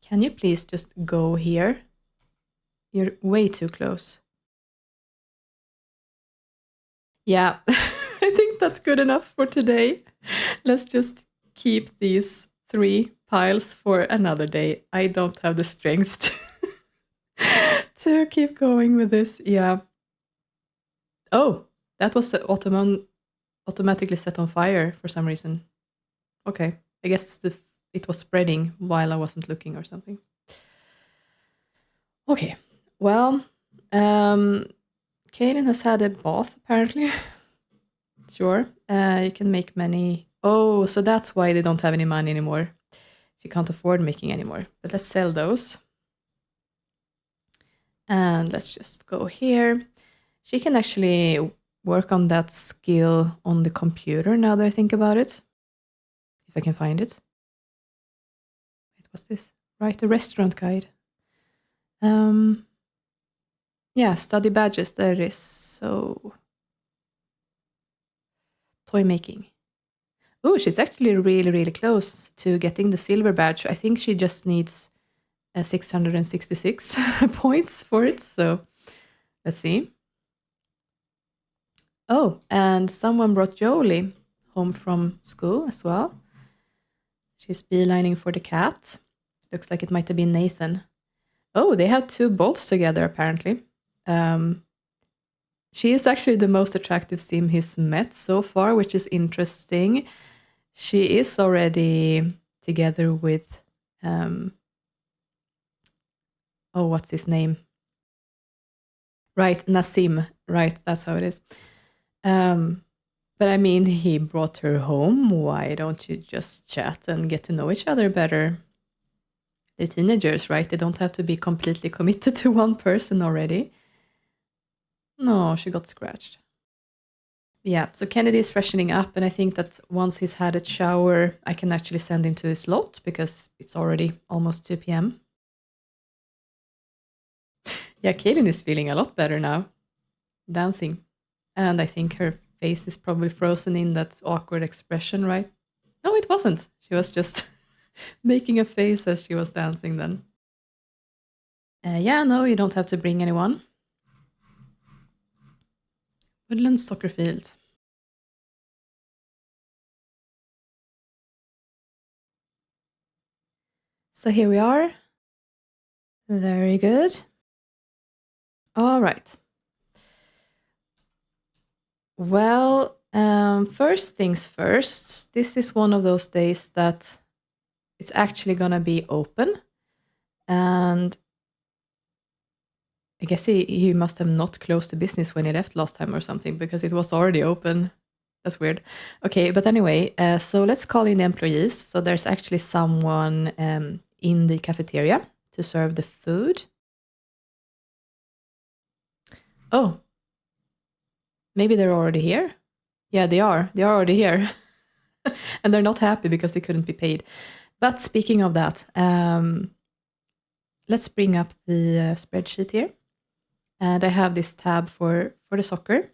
you please just go here? You're way too close. Yeah, I think that's good enough for today. Let's just keep these 3 piles for another day. I don't have the strength to keep going with this. Yeah. Oh, that was automatically set on fire for some reason. Okay, I guess it was spreading while I wasn't looking or something. Okay, well, Kaylynn has had a bath, apparently. Sure. You can make many. Oh, so that's why they don't have any money anymore. She can't afford making anymore. But let's sell those. And let's just go here. She can actually work on that skill on the computer now that I think about it. If I can find it. Wait, what's this? Write a restaurant guide. Yeah, study badges, there it is. So, toy making. Oh, she's actually really, really close to getting the silver badge. I think she just needs 666 points for it. So, let's see. Oh, and someone brought Jolie home from school as well. She's beelining for the cat. Looks like it might have been Nathan. Oh, they have 2 bolts together, apparently. She is actually the most attractive sim he's met so far, which is interesting. She is already together with, oh, what's his name? Right, Nassim. Right, that's how it is. But I mean, he brought her home. Why don't you just chat and get to know each other better? They're teenagers, right? They don't have to be completely committed to one person already. No, she got scratched. Yeah, so Kennedy is freshening up, and I think that once he's had a shower, I can actually send him to his lot because it's already almost 2 p.m. Yeah, Kaylynn is feeling a lot better now, dancing. And I think her face is probably frozen in that awkward expression, right? No, it wasn't. She was just making a face as she was dancing then. Yeah, no, you don't have to bring anyone. Woodland soccer field. So here we are. Very good. All right. Well, first things first, this is one of those days that it's actually going to be open. And I guess he must have not closed the business when he left last time or something because it was already open. That's weird. Okay, but anyway, so let's call in the employees. So there's actually someone in the cafeteria to serve the food. Oh, maybe they're already here. Yeah, they are. They are already here. And they're not happy because they couldn't be paid. But speaking of that, let's bring up the spreadsheet here. And I have this tab for the soccer.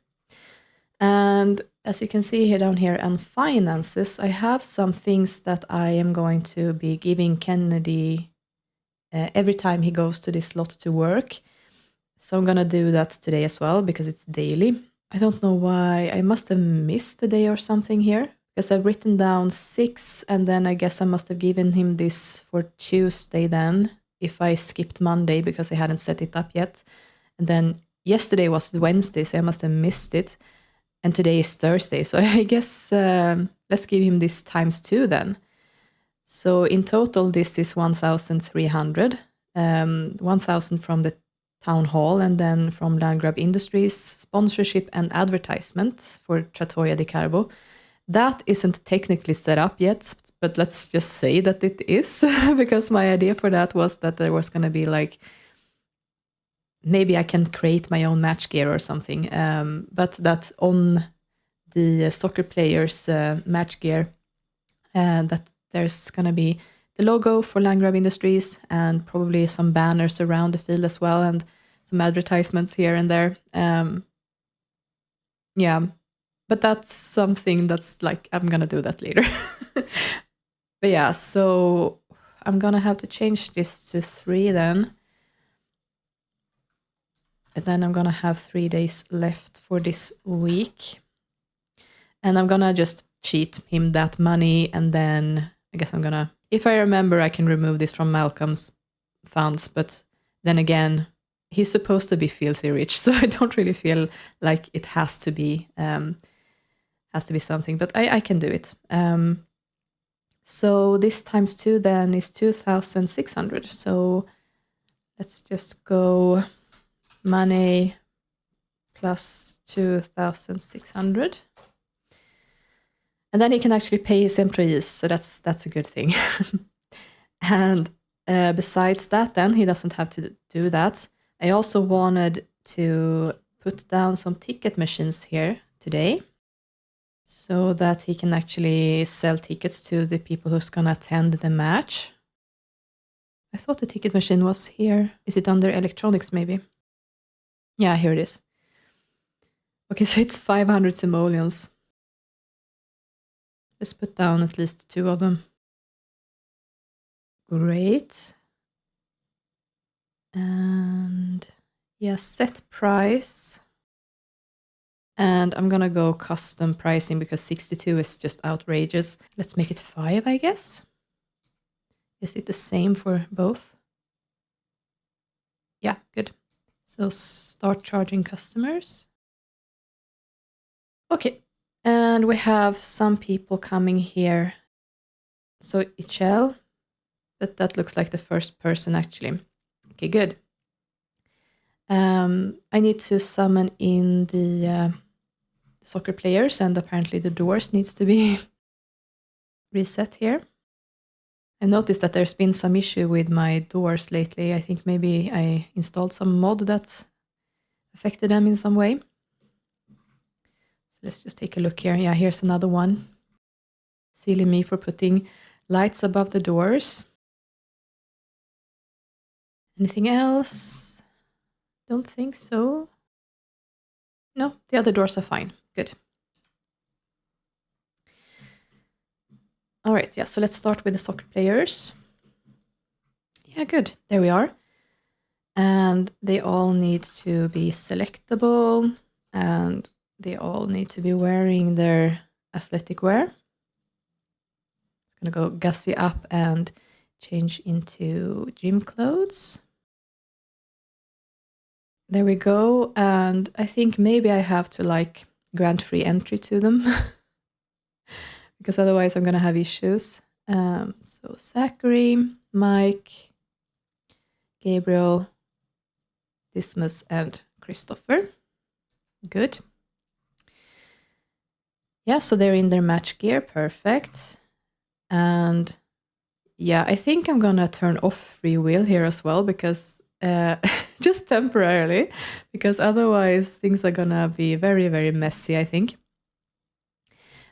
And as you can see here down here on finances, I have some things that I am going to be giving Kennedy every time he goes to this lot to work. So I'm going to do that today as well because it's daily. I don't know why. I must have missed a day or something here because I've written down 6 and then I guess I must have given him this for Tuesday then if I skipped Monday because I hadn't set it up yet. And then yesterday was Wednesday, so I must have missed it. And today is Thursday, so I guess let's give him this times 2 then. So in total, this is 1,300. 1,000 from the town hall and then from Landgrab Industries, sponsorship and advertisement for Trattoria di Carbo. That isn't technically set up yet, but let's just say that it is because my idea for that was that there was going to be like, maybe I can create my own match gear or something, but that on the soccer players' match gear, that there's going to be the logo for Landgrab Industries and probably some banners around the field as well and some advertisements here and there. Yeah, but that's something that's like, I'm going to do that later. But yeah, so I'm going to have to change this to 3 then. And then I'm going to have 3 days left for this week. And I'm going to just cheat him that money. And then I guess I'm going to, if I remember, I can remove this from Malcolm's funds. But then again, he's supposed to be filthy rich. So I don't really feel like it has to be something. But I can do it. So this times 2 then is 2,600. So let's just go money plus 2,600. And then he can actually pay his employees, so that's a good thing. And besides that, then he doesn't have to do that. I also wanted to put down some ticket machines here today so that he can actually sell tickets to the people who's gonna attend the match. I thought the ticket machine was here. Is it under electronics maybe? Yeah, here it is. Okay, so it's 500 simoleons. Let's put down at least 2 of them. Great. And yeah, set price. And I'm gonna go custom pricing because 62 is just outrageous. Let's make it 5, I guess. Is it the same for both? Yeah, good. So start charging customers. Okay, and we have some people coming here. So Ichel, but that looks like the first person actually. Okay, good. I need to summon in the soccer players, and apparently the doors needs to be reset here. I noticed that there's been some issue with my doors lately. I think maybe I installed some mod that affected them in some way. Let's just take a look here. Yeah, here's another one. Silly me for putting lights above the doors. Anything else? Don't think so. No, the other doors are fine. Good. All right, yeah, so let's start with the soccer players. Yeah, good. There we are. And they all need to be selectable, and they all need to be wearing their athletic wear. I'm gonna go gussy up and change into gym clothes. There we go. And I think maybe I have to like grant free entry to them because otherwise I'm gonna have issues. So Zackery, Mike, Gabriel, Dismas, and Cristofer. Good. Yeah, so they're in their match gear. Perfect. And yeah, I think I'm gonna turn off free will here as well because just temporarily, because otherwise things are gonna be very, very messy, I think.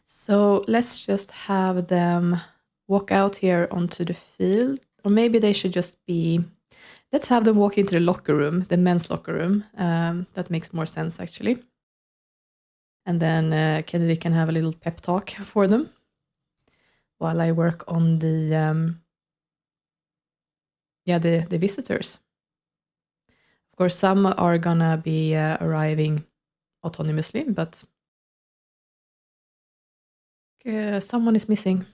So let's just have them walk out here onto the field, or maybe they should just be, let's have them walk into the locker room, the men's locker room. That makes more sense actually. And then Kennedy can have a little pep talk for them while I work on the visitors. Of course, some are gonna be arriving autonomously, but someone is missing.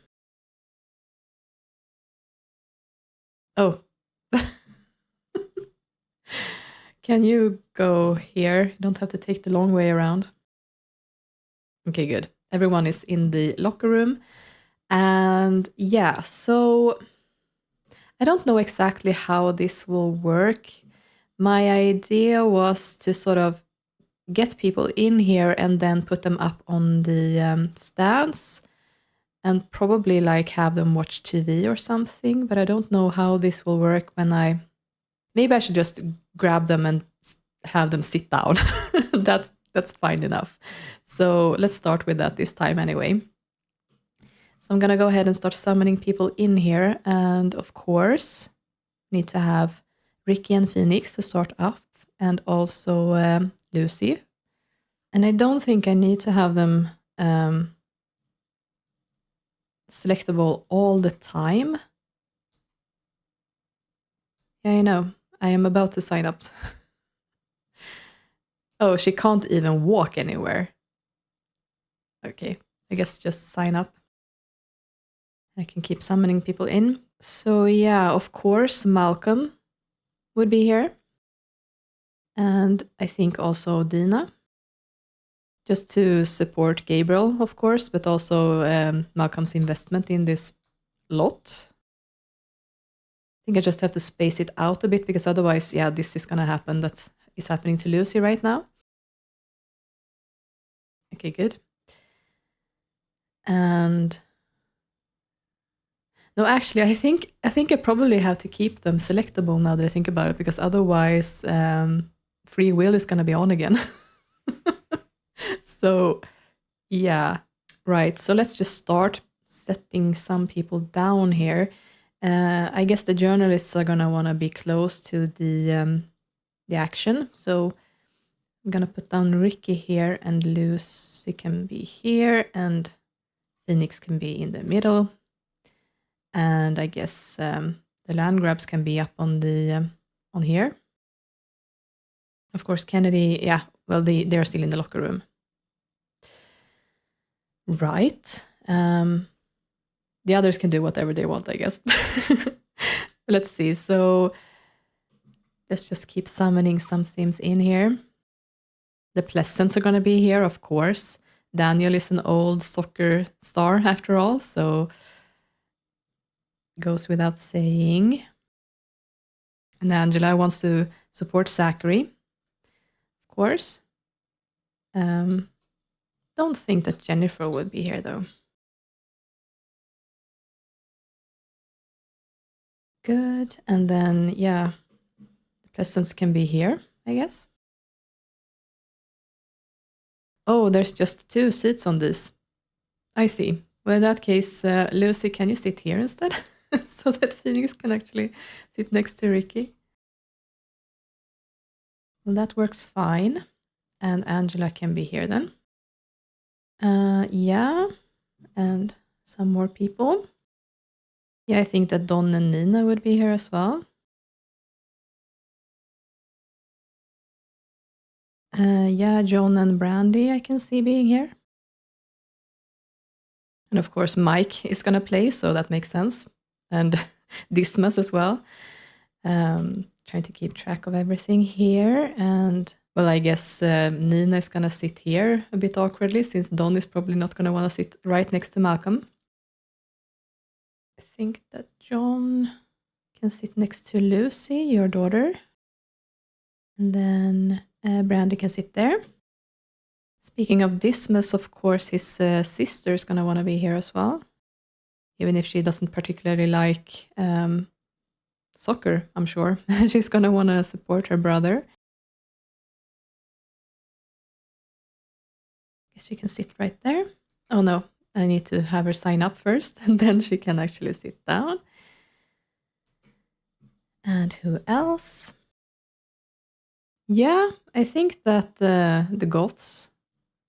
Oh. Can you go here? You don't have to take the long way around. Okay, good. Everyone is in the locker room. And yeah, so I don't know exactly how this will work. My idea was to sort of get people in here and then put them up on the stands and probably like have them watch TV or something, but I don't know how this will work when maybe I should just grab them and have them sit down. That's fine enough. So let's start with that this time anyway. So I'm gonna go ahead and start summoning people in here, and of course need to have Ricky and Phoenix to start up, and also Lucy. And I don't think I need to have them selectable all the time. Yeah, I know. I am about to sign up. Oh, she can't even walk anywhere. Okay, I guess just sign up. I can keep summoning people in. So yeah, of course, Malcolm would be here. And I think also Dina. Just to support Gabriel, of course, but also Malcolm's investment in this lot. I think I just have to space it out a bit because otherwise, yeah, this is going to happen. That is happening to Lucy right now. Okay, good. And no, actually, I think I probably have to keep them selectable now that I think about it, because otherwise, free will is gonna be on again. So, yeah, right. So let's just start setting some people down here. I guess the journalists are gonna want to be close to the action. So I'm gonna put down Ricky here, and Lucy can be here, and Phoenix can be in the middle. And I guess the land grabs can be up on the on here. Of course, Kennedy. Yeah, well, they're still in the locker room. Right. The others can do whatever they want, I guess. Let's see. So let's just keep summoning some sims in here. The Pleasants are going to be here, of course. Daniel is an old soccer star after all, so goes without saying. And Angela wants to support Zackery, of course. Don't think that Jennifer would be here, though. Good. And then, yeah, the Pleasants can be here, I guess. Oh, there's just 2 seats on this. I see. Well, in that case, Lucy, can you sit here instead? So that Phoenix can actually sit next to Ricky. Well, that works fine. And Angela can be here then. Yeah, and some more people. Yeah, I think that Don and Nina would be here as well. Yeah, John and Brandi I can see being here. And of course, Mike is going to play, so that makes sense. And Dismas as well. Trying to keep track of everything here. And, well, I guess Nina is going to sit here a bit awkwardly, since Don is probably not going to want to sit right next to Malcolm. I think that John can sit next to Lucy, your daughter. And then Brandi can sit there. Speaking of Dismas, of course, his sister is going to want to be here as well. Even if she doesn't particularly like soccer, I'm sure. She's going to want to support her brother. Guess she can sit right there. Oh no, I need to have her sign up first, and then she can actually sit down. And who else? Yeah, I think that the Goths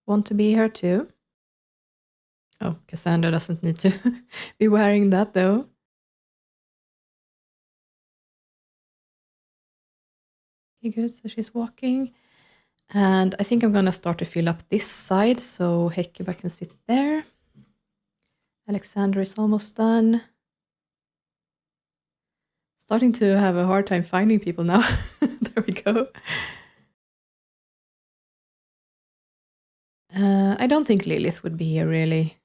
want to be here too. Oh, Cassandra doesn't need to be wearing that though. Okay, good. So she's walking. And I think I'm going to start to fill up this side. So Hekeba can sit there. Alexander is almost done. Starting to have a hard time finding people now. There we go. I don't think Lilith would be here, really.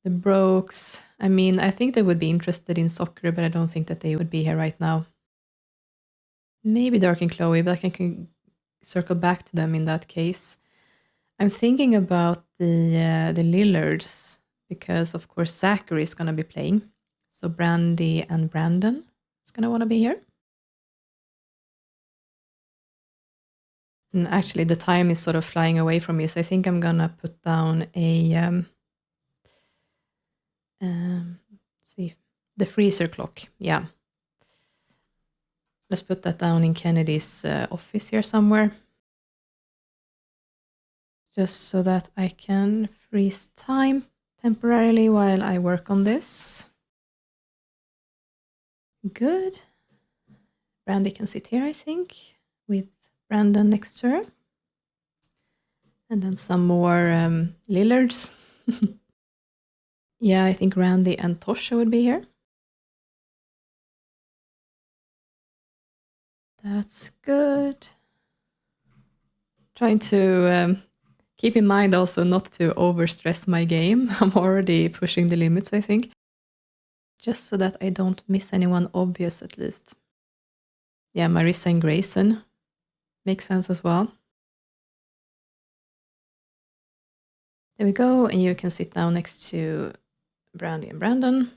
The Brokes, I mean, I think they would be interested in soccer, but I don't think that they would be here right now. Maybe Dark and Chloe, but I can circle back to them in that case. I'm thinking about the Lillards, because, of course, Zackery is going to be playing. So Brandi and Brandon is going to want to be here. And actually, the time is sort of flying away from me, so I think I'm going to put down a... see, the freezer clock. Yeah. Let's put that down in Kennedy's office here somewhere. Just so that I can freeze time temporarily while I work on this. Good. Brandi can sit here, I think, with Brandon next to her. And then some more Lillards. Yeah, I think Randy and Tosha would be here. That's good. Trying to keep in mind also not to overstress my game. I'm already pushing the limits, I think. Just so that I don't miss anyone obvious, at least. Yeah, Marissa and Grayson makes sense as well. There we go, and you can sit down next to Brandi and Brandon.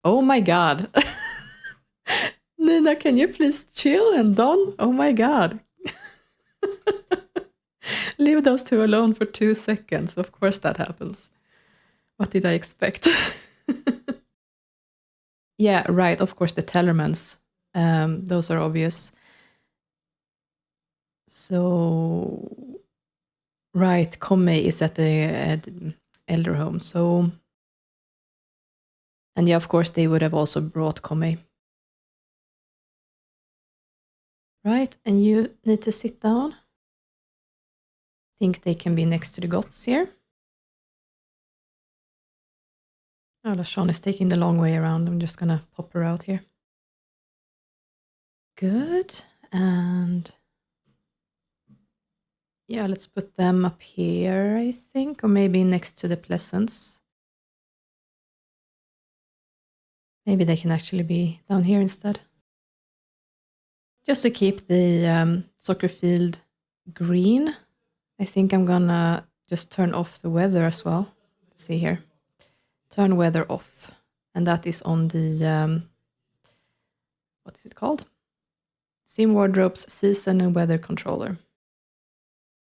Oh my god! Nina, can you please chill? And Don, oh my god! Leave those two alone for 2 seconds. Of course that happens. What did I expect? Yeah, right, of course the Tellermans. Those are obvious. So, right, Komei is at the elder home, so... And yeah, of course, they would have also brought Komei. Right, and you need to sit down. Think they can be next to the goths here. Oh, LaShawn is taking the long way around. I'm just gonna pop her out here. Good, and... Yeah, let's put them up here, I think, or maybe next to the Pleasants. Maybe they can actually be down here instead. Just to keep the soccer field green, I think I'm gonna just turn off the weather as well. Let's see here. Turn weather off. And that is on the, what is it called? Sim Wardrobe's season and weather controller.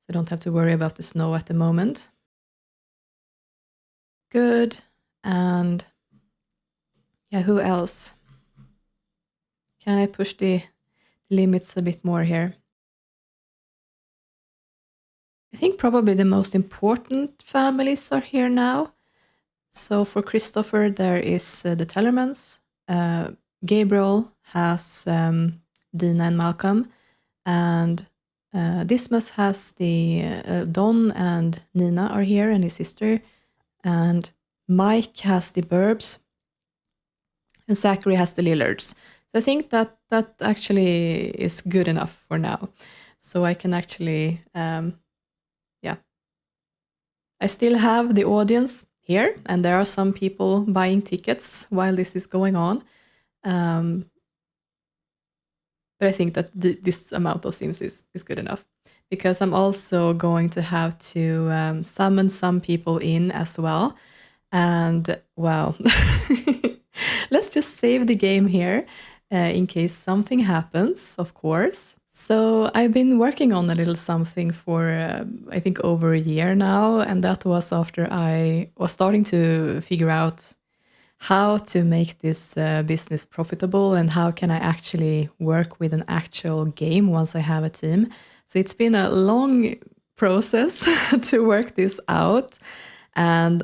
So don't have to worry about the snow at the moment. Good. And yeah, who else? Can I push the limits a bit more here? I think probably the most important families are here now. So for Cristofer, there is the Tellermans. Gabriel has Dina and Malcolm. And Dismas has the Don and Nina are here, and his sister. And Mike has the Burbs. And Zackery has the Lillards. So I think that actually is good enough for now. So I can actually, yeah. I still have the audience here, and there are some people buying tickets while this is going on. But I think that this amount of Sims is good enough, because I'm also going to have to summon some people in as well. And well, let's just save the game here in case something happens, of course. So I've been working on a little something for, I think, over a year now. And that was after I was starting to figure out how to make this business profitable and how can I actually work with an actual game once I have a team. So it's been a long process to work this out. And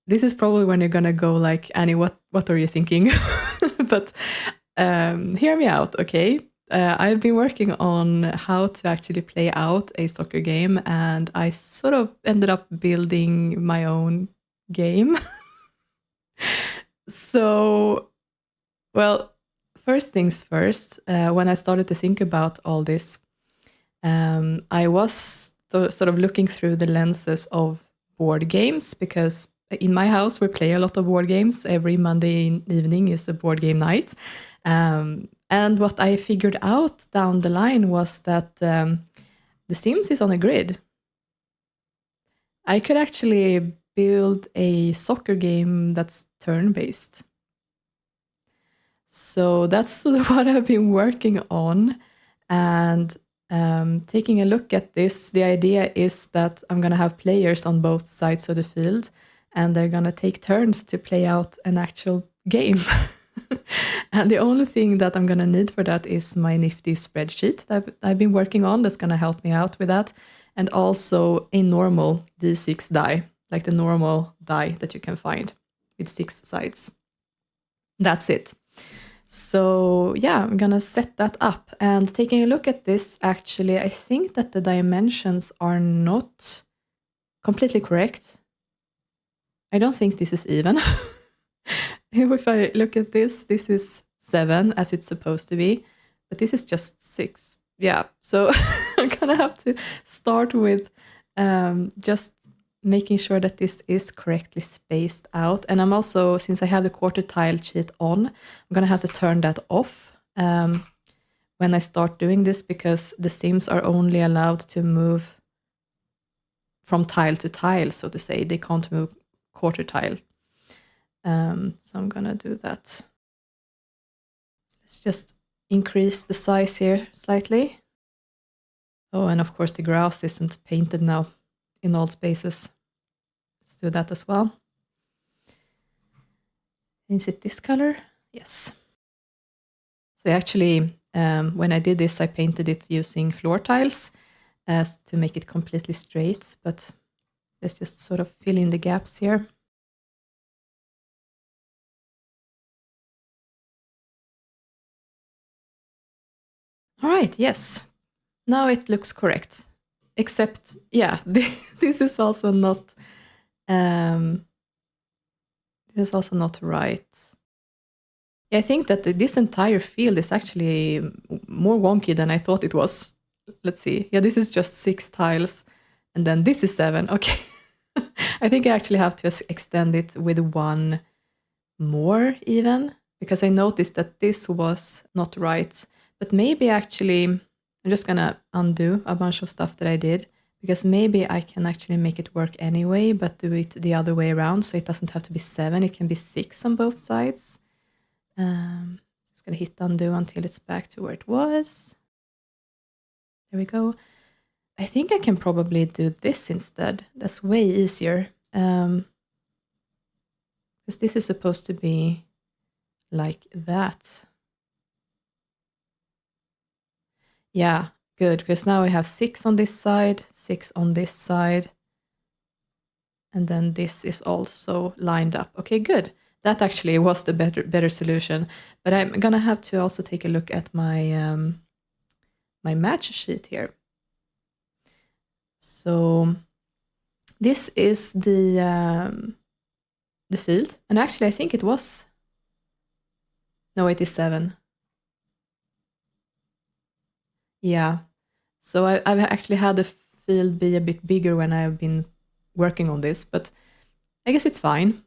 this is probably when you're going to go like, Annie, what are you thinking? But hear me out, okay? I've been working on how to actually play out a soccer game, and I sort of ended up building my own game. So, well, first things first, when I started to think about all this, I was sort of looking through the lenses of board games, because in my house we play a lot of board games. Every Monday evening is a board game night. And what I figured out down the line was that The Sims is on a grid. I could actually build a soccer game that's turn-based. So that's what I've been working on. And taking a look at this, the idea is that I'm going to have players on both sides of the field, and they're going to take turns to play out an actual game. And the only thing that I'm going to need for that is my nifty spreadsheet that I've been working on that's going to help me out with that. And also a normal D6 die, like the normal die that you can find with 6 sides. That's it. So yeah, I'm going to set that up. And taking a look at this, actually, I think that the dimensions are not completely correct. I don't think this is even. If I look at this is 7 as it's supposed to be, but this is just 6. Yeah, so I'm gonna have to start with just making sure that this is correctly spaced out. And I'm also, since I have the quarter tile cheat on, I'm gonna have to turn that off when I start doing this, because the Sims are only allowed to move from tile to tile, so to say. They can't move quarter tile. So I'm gonna do that. Let's just increase the size here slightly. Oh, and of course the grass isn't painted now in all spaces. Let's do that as well. Is it this color? Yes. So actually, when I did this, I painted it using floor tiles to make it completely straight, but let's just sort of fill in the gaps here. All right, yes. Now it looks correct. Except, yeah, this is also not right. Yeah, I think that this entire field is actually more wonky than I thought it was. Let's see. Yeah, this is just 6 tiles, and then this is 7. Okay. I think I actually have to extend it with 1 more even, because I noticed that this was not right. But maybe actually, I'm just gonna undo a bunch of stuff that I did, because maybe I can actually make it work anyway, but do it the other way around, so it doesn't have to be 7, it can be 6 on both sides. Just gonna hit undo until it's back to where it was. There we go. I think I can probably do this instead. That's way easier. Because this is supposed to be like that. Yeah, good, because now I have 6 on this side, 6 on this side, and then this is also lined up. Okay, good. That actually was the better solution. But I'm gonna have to also take a look at my my match sheet here. So this is the field, and actually I think it was, no, it is 7. Yeah, so I've actually had the field be a bit bigger when I've been working on this, but I guess it's fine.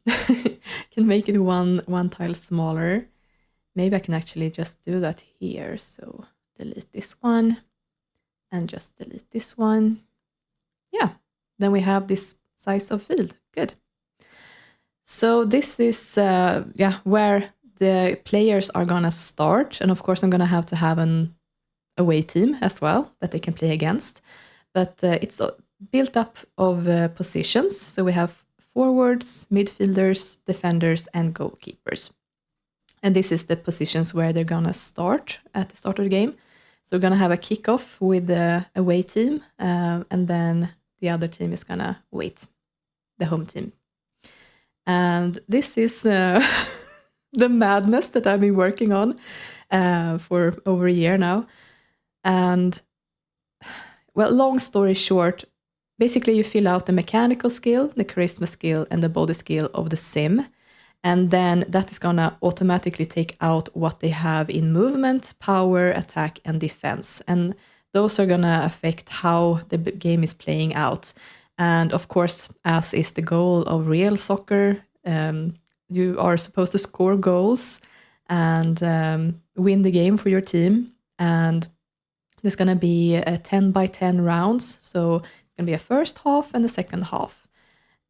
Can make it one tile smaller. Maybe I can actually just do that here. So delete this one and just delete this one. Yeah, then we have this size of field. Good. So this is where the players are gonna start, and of course I'm gonna have to have an away team as well that they can play against. But it's built up of positions. So we have forwards, midfielders, defenders, and goalkeepers. And this is the positions where they're gonna start at the start of the game. So we're gonna have a kickoff with the away team, and then the other team is gonna wait, the home team. And this is the madness that I've been working on for over a year now. And, well, long story short, basically you fill out the mechanical skill, the charisma skill, and the body skill of the sim. And then that is gonna automatically take out what they have in movement, power, attack, and defense. And those are gonna affect how the game is playing out. And of course, as is the goal of real soccer, you are supposed to score goals and win the game for your team. And there's going to be 10 by 10 rounds. So it's going to be a first half and a second half.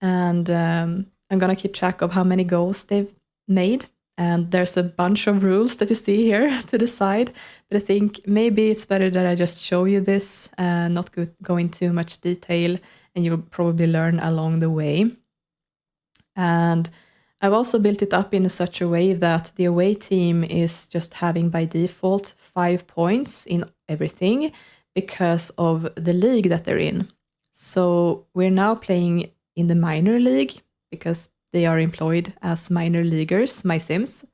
And I'm going to keep track of how many goals they've made. And there's a bunch of rules that you see here to the side. But I think maybe it's better that I just show you this and not go into too much detail. And you'll probably learn along the way. And I've also built it up in such a way that the away team is just having by default 5 points in everything because of the league that they're in. So we're now playing in the minor league because they are employed as minor leaguers, my sims.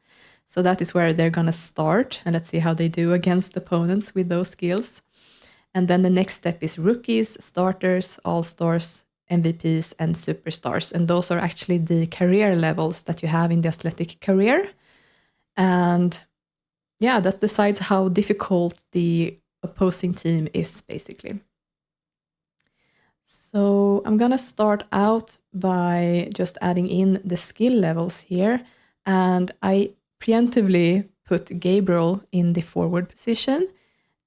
So that is where they're gonna start, and let's see how they do against opponents with those skills. And then the next step is rookies, starters, all-stars, MVPs, and superstars. And those are actually the career levels that you have in the athletic career. And yeah, that decides how difficult the opposing team is, basically. So I'm gonna start out by just adding in the skill levels here. And I preemptively put Gabriel in the forward position,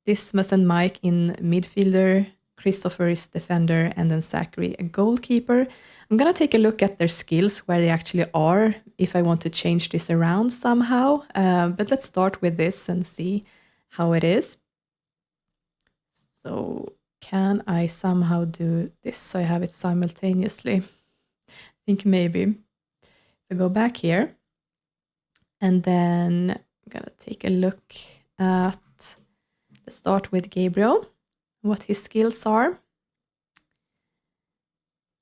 Dismas and Mike in midfielder, Cristofer is defender, and then Zackery a goalkeeper. I'm going to take a look at their skills, where they actually are, if I want to change this around somehow. But let's start with this and see how it is. So can I somehow do this so I have it simultaneously? I think maybe. If I go back here, and then I'm going to take a look at, let's start with Gabriel, what his skills are.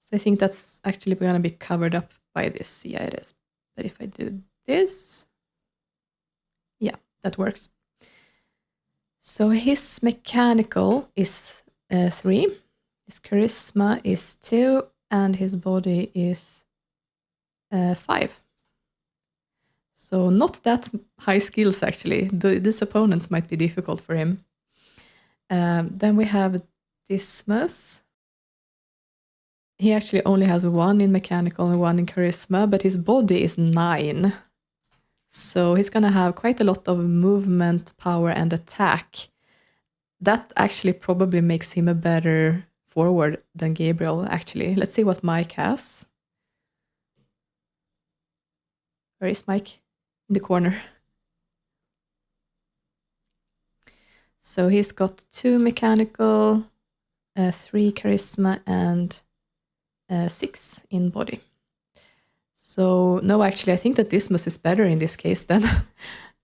So I think that's actually going to be covered up by this. Yeah, it is. But if I do this, yeah, that works. So his mechanical is 3, his charisma is 2, and his body is 5. So not that high skills, actually. These opponents might be difficult for him. Then we have Dismas. He actually only has 1 in mechanical and 1 in charisma, but his body is 9. So he's going to have quite a lot of movement, power, and attack. That actually probably makes him a better forward than Gabriel, actually. Let's see what Mike has. Where is Mike? In the corner. So he's got 2 mechanical, 3 charisma, and 6 in body. So no, actually, I think that Dismas is better in this case then.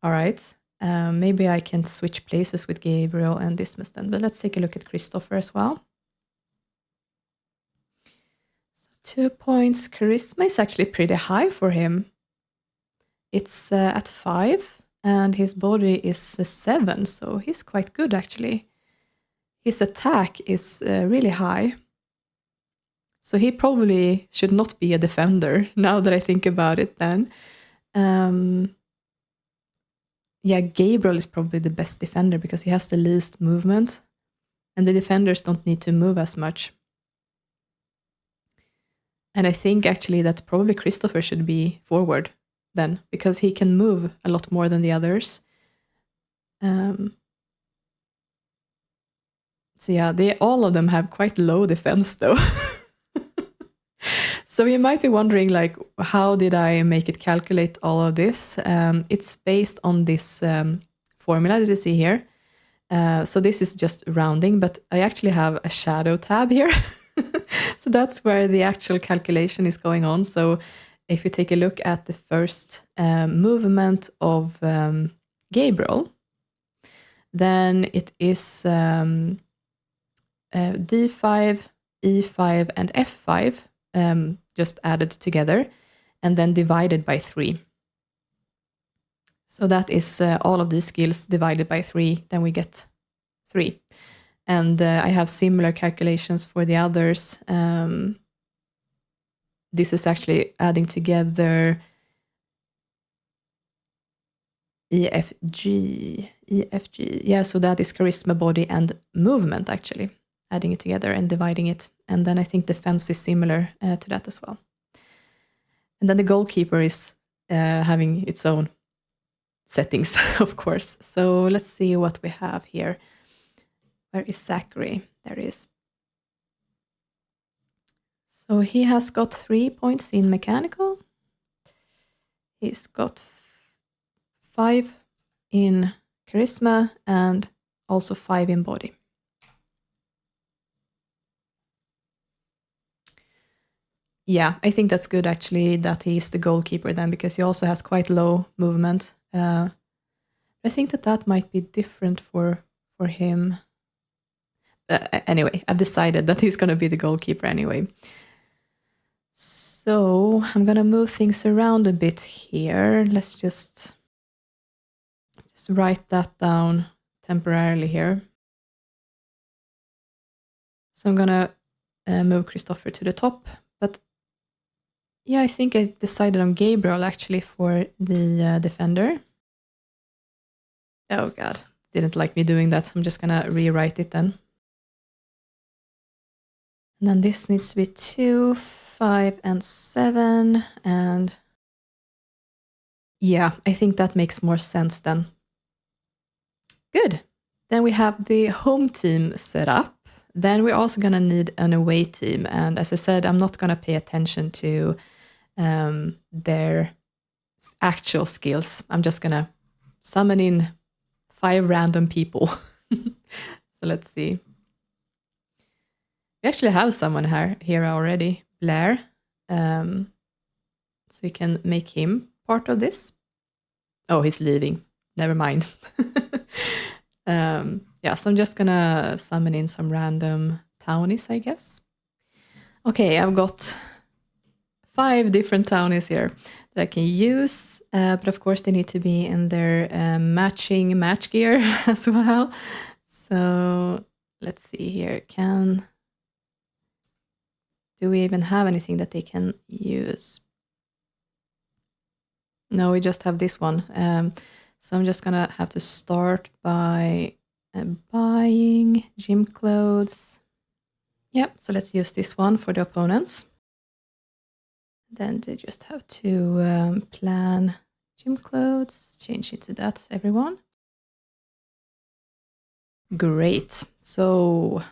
All right. Maybe I can switch places with Gabriel and Dismas then. But let's take a look at Cristofer as well. So 2 points. Charisma is actually pretty high for him. It's at 5, and his body is 7, so he's quite good actually. His attack is really high. So he probably should not be a defender, now that I think about it then. Yeah, Gabriel is probably the best defender because he has the least movement, and the defenders don't need to move as much. And I think actually that probably Cristofer should be forward then, because he can move a lot more than the others. So yeah, all of them have quite low defense though. So you might be wondering, like, how did I make it calculate all of this? It's based on this formula that you see here. So this is just rounding, but I actually have a shadow tab here. So that's where the actual calculation is going on. So if you take a look at the first movement of Gabriel, then it is D5, E5, and F5 just added together and then divided by 3. So that is all of these skills divided by 3, then we get 3. And I have similar calculations for the others. This is actually adding together EFG. Yeah, so that is charisma, body, and movement, actually. Adding it together and dividing it. And then I think defense is similar to that as well. And then the goalkeeper is having its own settings, of course. So let's see what we have here. Where is Zackery? There he is. So he has got 3 points in mechanical. He's got 5 in charisma and also 5 in body. Yeah, I think that's good actually that he's the goalkeeper then, because he also has quite low movement. I think that might be different for him. Anyway, I've decided that he's going to be the goalkeeper anyway. So I'm going to move things around a bit here. Let's just write that down temporarily here. So I'm going to move Cristofer to the top. But yeah, I think I decided on Gabriel actually for the defender. Oh God, didn't like me doing that. I'm just going to rewrite it then. And then this needs to be 2, 5, and 7. And yeah, I think that makes more sense then. Good. Then we have the home team set up. Then we're also going to need an away team. And as I said, I'm not going to pay attention to their actual skills. I'm just going to summon in 5 random people. So let's see. We actually have someone here already, Blair. So we can make him part of this. Oh, he's leaving. Never mind. Yeah, so I'm just gonna summon in some random townies, I guess. Okay, I've got 5 different townies here that I can use, but of course they need to be in their matching match gear as well. So let's see here. Do we even have anything that they can use? No, we just have this one. So I'm just gonna have to start by buying gym clothes. Yep, so let's use this one for the opponents. Then they just have to plan gym clothes, change it to that, everyone. Great. So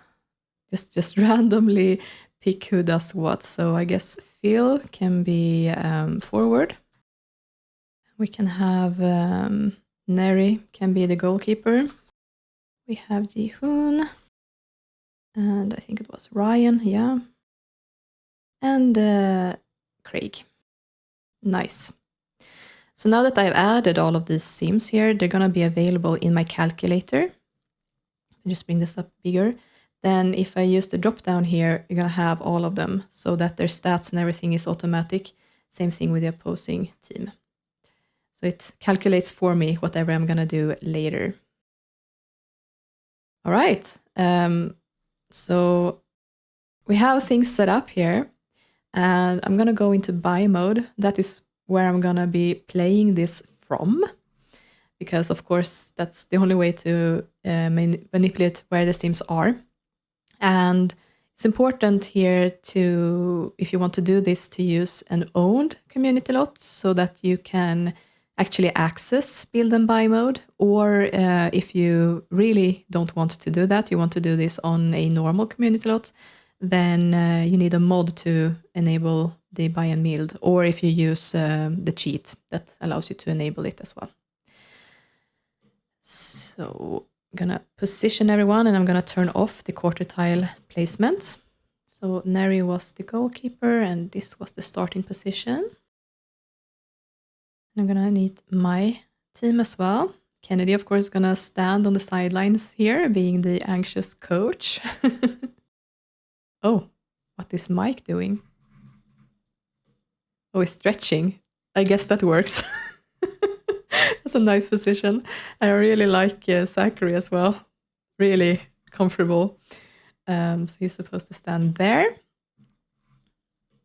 just randomly pick who does what. So I guess Phil can be forward. We can have Neri can be the goalkeeper. We have Ji-hoon. And I think it was Ryan, yeah. And Craig. Nice. So now that I've added all of these sims here, they're going to be available in my calculator. I'll just bring this up bigger. Then if I use the drop down here, you're going to have all of them so that their stats and everything is automatic. Same thing with the opposing team. So it calculates for me whatever I'm going to do later. All right. So we have things set up here. And I'm going to go into buy mode. That is where I'm going to be playing this from. Because, of course, that's the only way to manipulate where the sims are. And it's important here to, if you want to do this, to use an owned community lot so that you can actually access build and buy mode. Or if you really don't want to do that, you want to do this on a normal community lot, then you need a mod to enable the buy and build, or if you use the cheat that allows you to enable it as well. So I'm gonna position everyone and I'm gonna turn off the quarter tile placement. So Neri was the goalkeeper and this was the starting position. I'm gonna need my team as well. Kennedy, of course, is gonna stand on the sidelines here, being the anxious coach. Oh, what is Mike doing? Oh, he's stretching. I guess that works. That's a nice position. I really like Zackery as well. Really comfortable. So he's supposed to stand there.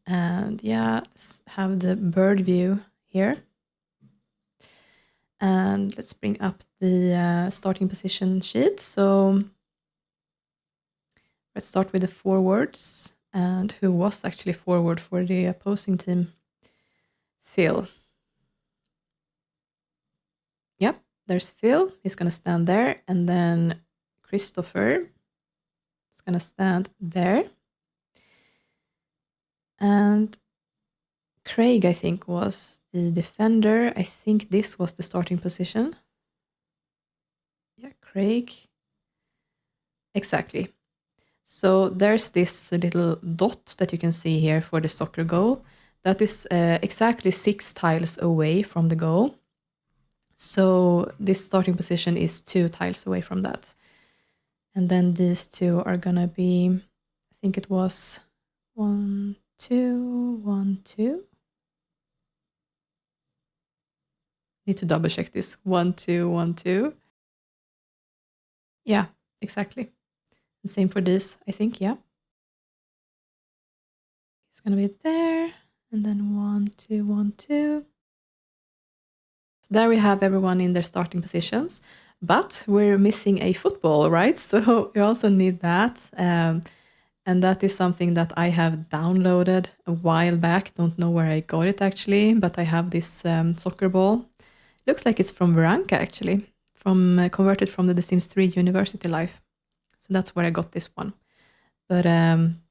And yeah, let's have the bird view here. And let's bring up the starting position sheet. So let's start with the forwards. And who was actually forward for the opposing team? Phil. Yep, there's Phil. He's going to stand there. And then Cristofer is going to stand there. And Craig, I think, was the defender. I think this was the starting position. Yeah, Craig. Exactly. So there's this little dot that you can see here for the soccer goal. That is exactly 6 tiles away from the goal. So this starting position is 2 tiles away from that. And then these 2 are going to be, I think it was 1, 2, 1, 2. Need to double check this. 1, 2, 1, 2. Yeah, exactly. And same for this, I think, yeah. It's going to be there. And then 1, 2, 1, 2. So there we have everyone in their starting positions. But we're missing a football, right? So we also need that. And that is something that I have downloaded a while back. Don't know where I got it actually, but I have this soccer ball. Looks like it's from Veranka actually, converted from the Sims 3 University Life. So that's where I got this one. But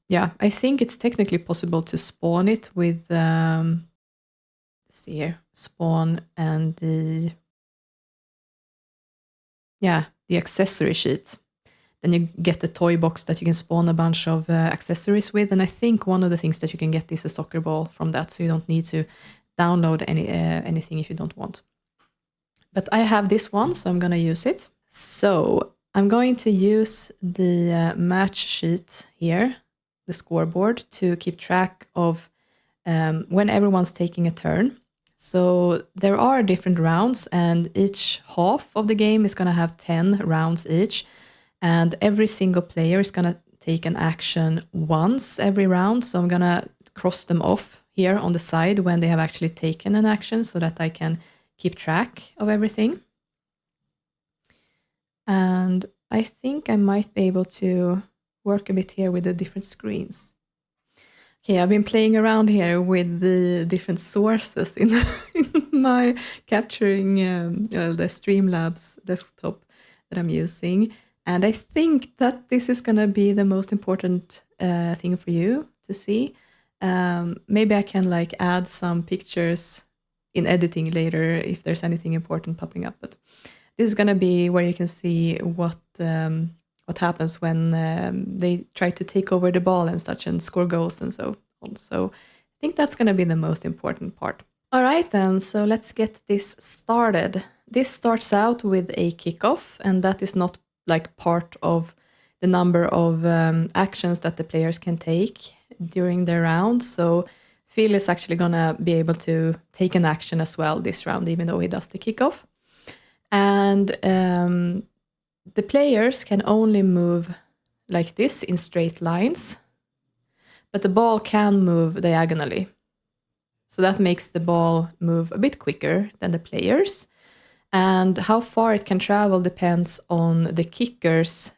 yeah, I think it's technically possible to spawn it with, let's see here, spawn and the accessory sheet. Then you get the toy box that you can spawn a bunch of accessories with. And I think one of the things that you can get is a soccer ball from that. So you don't need to download anything if you don't want. But I have this one, so I'm going to use it. So I'm going to use the match sheet here, the scoreboard, to keep track of when everyone's taking a turn. So there are different rounds, and each half of the game is going to have 10 rounds each. And every single player is going to take an action once every round. So I'm going to cross them off here on the side when they have actually taken an action so that I can keep track of everything. And I think I might be able to work a bit here with the different screens. Okay, I've been playing around here with the different sources in my capturing the Streamlabs desktop that I'm using. And I think that this is going to be the most important thing for you to see. Maybe I can like add some pictures in editing later if there's anything important popping up. But this is going to be where you can see what happens when they try to take over the ball and such and score goals and so on. So I think that's going to be the most important part. All right then, so let's get this started. This starts out with a kickoff, and that is not like part of the number of actions that the players can take during their round. So Phil is actually going to be able to take an action as well this round, even though he does the kickoff. And the players can only move like this in straight lines, but the ball can move diagonally. So that makes the ball move a bit quicker than the players. And how far it can travel depends on the kicker's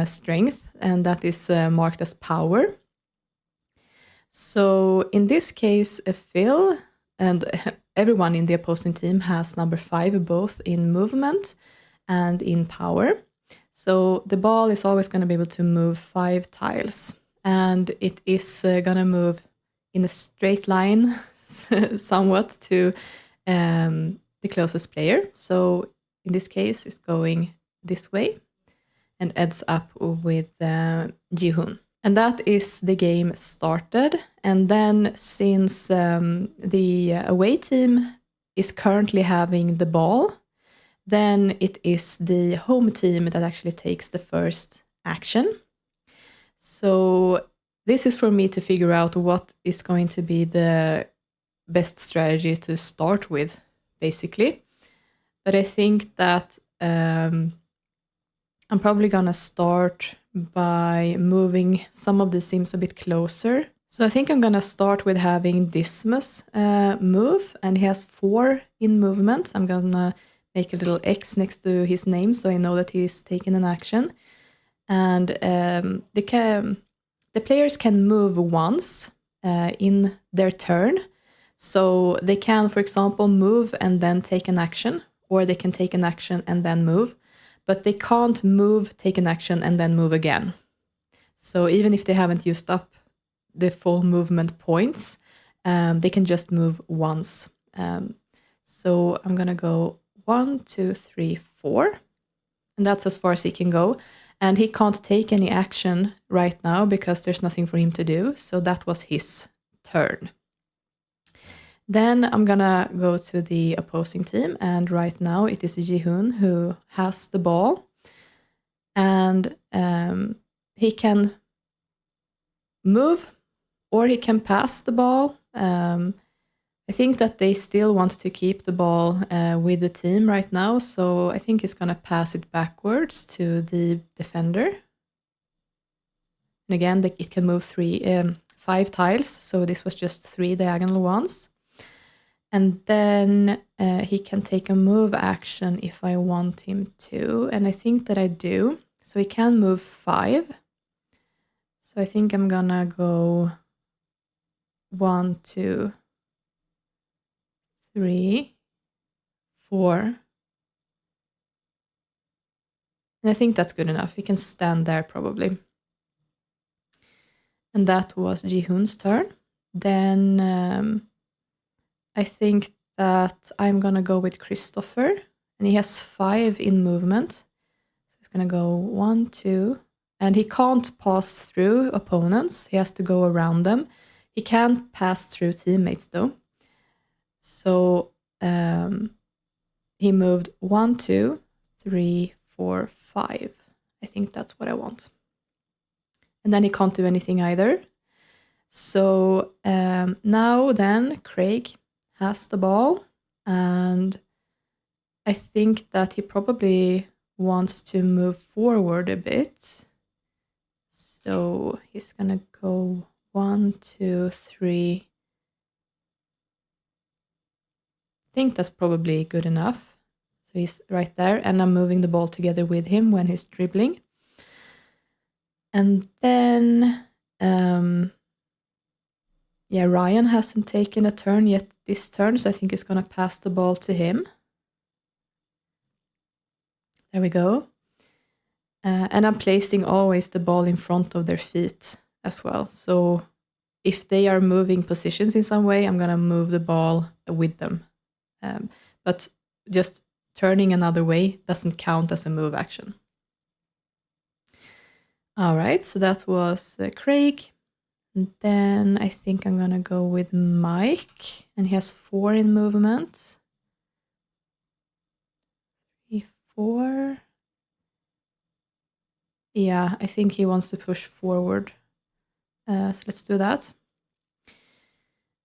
strength, and that is marked as power. So in this case, Phil and everyone in the opposing team has number 5, both in movement and in power. So the ball is always going to be able to move 5 tiles, and it is going to move in a straight line somewhat to the closest player. So in this case, it's going this way and ends up with Ji-hoon. And that is the game started. And then since the away team is currently having the ball, then it is the home team that actually takes the first action. So this is for me to figure out what is going to be the best strategy to start with, basically. But I think that I'm probably gonna start by moving some of the sims a bit closer. So I think I'm gonna start with having Dismas move, and he has 4 in movement. I'm gonna make a little X next to his name so I know that he's taken an action. And the players can move once in their turn. So they can, for example, move and then take an action, or they can take an action and then move, but they can't move, take an action, and then move again. So even if they haven't used up the full movement points, they can just move once. So I'm going to go 1, 2, 3, 4, and that's as far as he can go. And he can't take any action right now because there's nothing for him to do. So that was his turn. Then I'm gonna go to the opposing team, and right now it is Ji-hoon who has the ball, and he can move or he can pass the ball. I think that they still want to keep the ball with the team right now, so I think he's gonna pass it backwards to the defender. And again, it can move 5 tiles, so this was just 3 diagonal ones. And then he can take a move action if I want him to. And I think that I do. So he can move 5. So I think I'm gonna go 1, 2, 3, 4. And I think that's good enough. He can stand there probably. And that was Ji-hoon's turn. Then I think that I'm going to go with Cristofer. And he has 5 in movement. So he's going to go 1, 2. And he can't pass through opponents. He has to go around them. He can't pass through teammates, though. So he moved 1, 2, 3, 4, 5. I think that's what I want. And then he can't do anything either. So now then Craig has the ball, and I think that he probably wants to move forward a bit. So he's gonna go 1, 2, 3. I think that's probably good enough. So he's right there, and I'm moving the ball together with him when he's dribbling. And then, yeah, Ryan hasn't taken a turn yet this turn, so I think he's going to pass the ball to him. There we go. And I'm placing always the ball in front of their feet as well. So if they are moving positions in some way, I'm going to move the ball with them. But just turning another way doesn't count as a move action. All right, so that was Craig. And then I think I'm going to go with Mike, and he has 4 in movement. 3, 4. Yeah, I think he wants to push forward. So let's do that.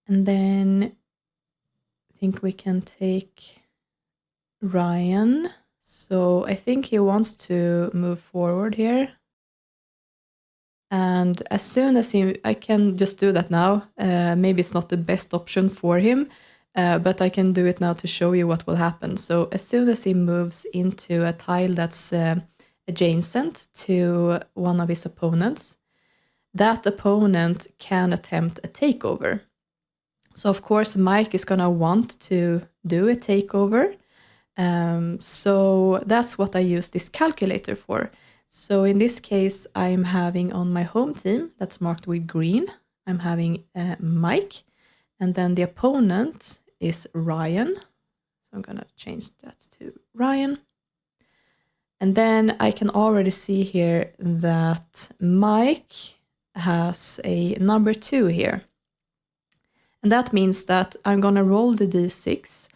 And then I think we can take Ryan. So I think he wants to move forward here. And as soon as I can just do that now. Maybe it's not the best option for him, but I can do it now to show you what will happen. So as soon as he moves into a tile that's adjacent to one of his opponents, that opponent can attempt a takeover. So of course Mike is going to want to do a takeover. So that's what I use this calculator for. So in this case, I'm having on my home team that's marked with green, I'm having Mike, and then the opponent is Ryan. So I'm going to change that to Ryan. And then I can already see here that Mike has a number 2 here. And that means that I'm going to roll the d6,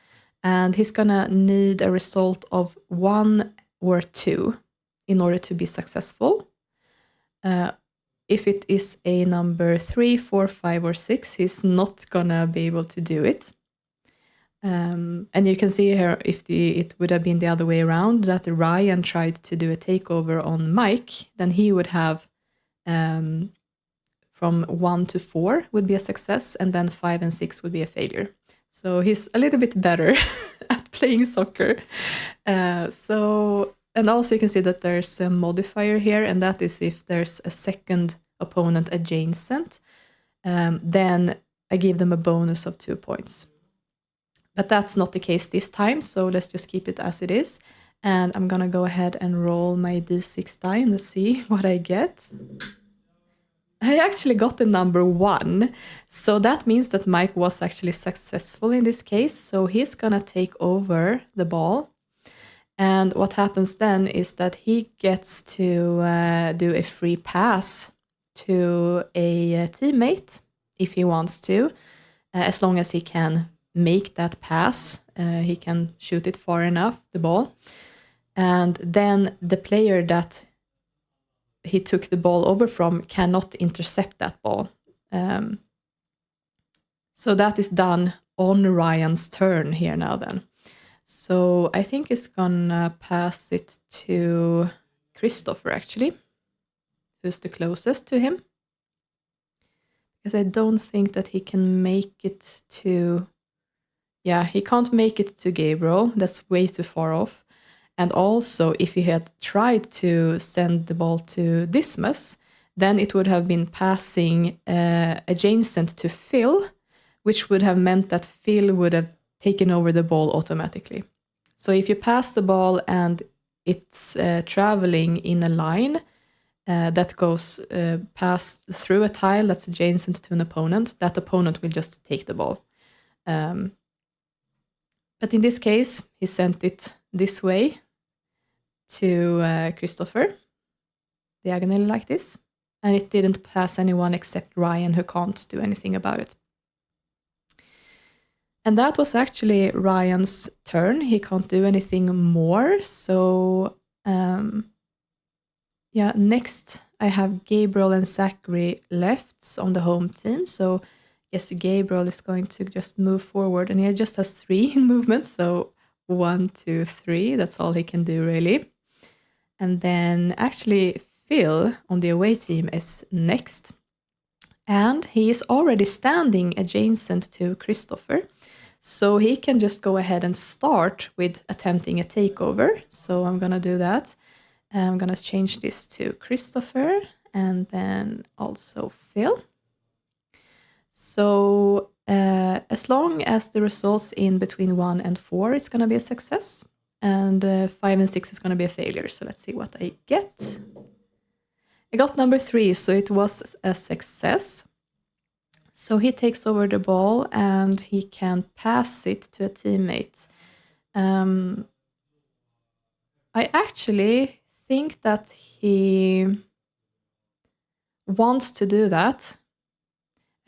and he's going to need a result of 1 or 2 in order to be successful. If it is a number 3, 4, 5, or 6, he's not gonna be able to do it. And you can see here, if it would have been the other way around, that Ryan tried to do a takeover on Mike, then he would have from 1 to 4 would be a success, and then 5 and 6 would be a failure. So he's a little bit better at playing soccer. And also you can see that there's a modifier here, and that is if there's a second opponent adjacent, then I give them a bonus of 2 points. But that's not the case this time, so let's just keep it as it is. And I'm gonna go ahead and roll my d6 die and let's see what I get. I actually got the number 1, so that means that Mike was actually successful in this case, so he's gonna take over the ball. And what happens then is that he gets to do a free pass to a teammate if he wants to, as long as he can make that pass. He can shoot it far enough, the ball. And then the player that he took the ball over from cannot intercept that ball. So that is done on Ryan's turn here now then. So I think he's gonna pass it to Cristofer, actually, who's the closest to him. Because I don't think that he can make it to... Yeah, he can't make it to Gabriel. That's way too far off. And also, if he had tried to send the ball to Dismas, then it would have been passing adjacent to Phil, which would have meant that Phil would have taken over the ball automatically. So if you pass the ball and it's traveling in a line, that goes past through a tile that's adjacent to an opponent, that opponent will just take the ball. But in this case, he sent it this way to Cristofer, diagonally like this, and it didn't pass anyone except Ryan, who can't do anything about it. And that was actually Ryan's turn. He can't do anything more. So, yeah, next I have Gabriel and Zackery left on the home team. So, yes, Gabriel is going to just move forward, and he just has 3 in movement. So, 1, 2, 3. That's all he can do, really. And then actually Phil on the away team is next. And he is already standing adjacent to Cristofer. So he can just go ahead and start with attempting a takeover. So I'm going to do that. I'm going to change this to Cristofer and then also Phil. So as long as the results in between 1 and 4, it's going to be a success. And 5 and 6 is going to be a failure. So let's see what I get. I got number 3, so it was a success. So he takes over the ball and he can pass it to a teammate. I actually think that he wants to do that.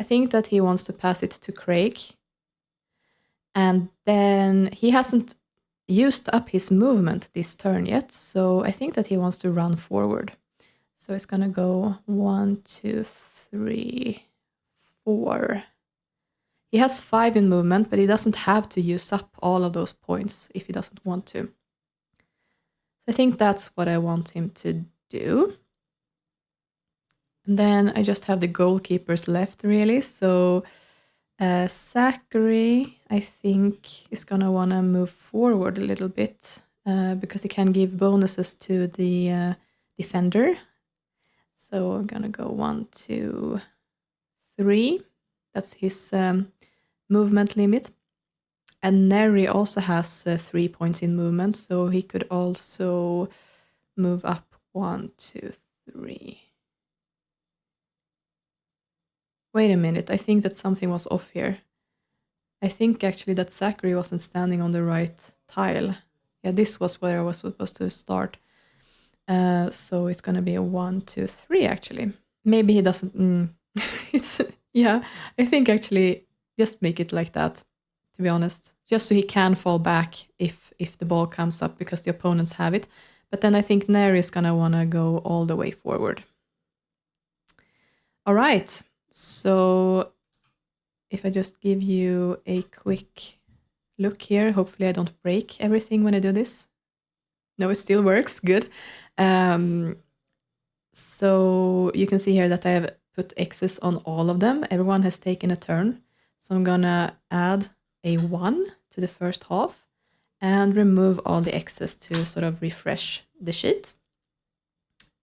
I think that he wants to pass it to Craig. And then he hasn't used up his movement this turn yet. So I think that he wants to run forward. So it's going to go 1, 2, 3, 4. He has 5 in movement, but he doesn't have to use up all of those points if he doesn't want to. So I think that's what I want him to do. And then I just have the goalkeepers left, really. So Zackery, I think, is going to want to move forward a little bit because he can give bonuses to the defender. So I'm going to go 1, 2, 3. That's his movement limit. And Neri also has 3 points in movement, so he could also move up 1, 2, 3. Wait a minute, I think that something was off here. I think actually that Zackery wasn't standing on the right tile. Yeah, this was where I was supposed to start. So it's going to be a 1, 2, 3 actually. Maybe he doesn't... it's yeah, I think actually just make it like that, to be honest. Just so he can fall back if the ball comes up because the opponents have it. But then I think Neri is going to want to go all the way forward. All right. So if I just give you a quick look here, hopefully I don't break everything when I do this. No, it still works. Good. So you can see here that I have put X's on all of them. Everyone has taken a turn. So I'm going to add a 1 to the first half and remove all the X's to sort of refresh the sheet.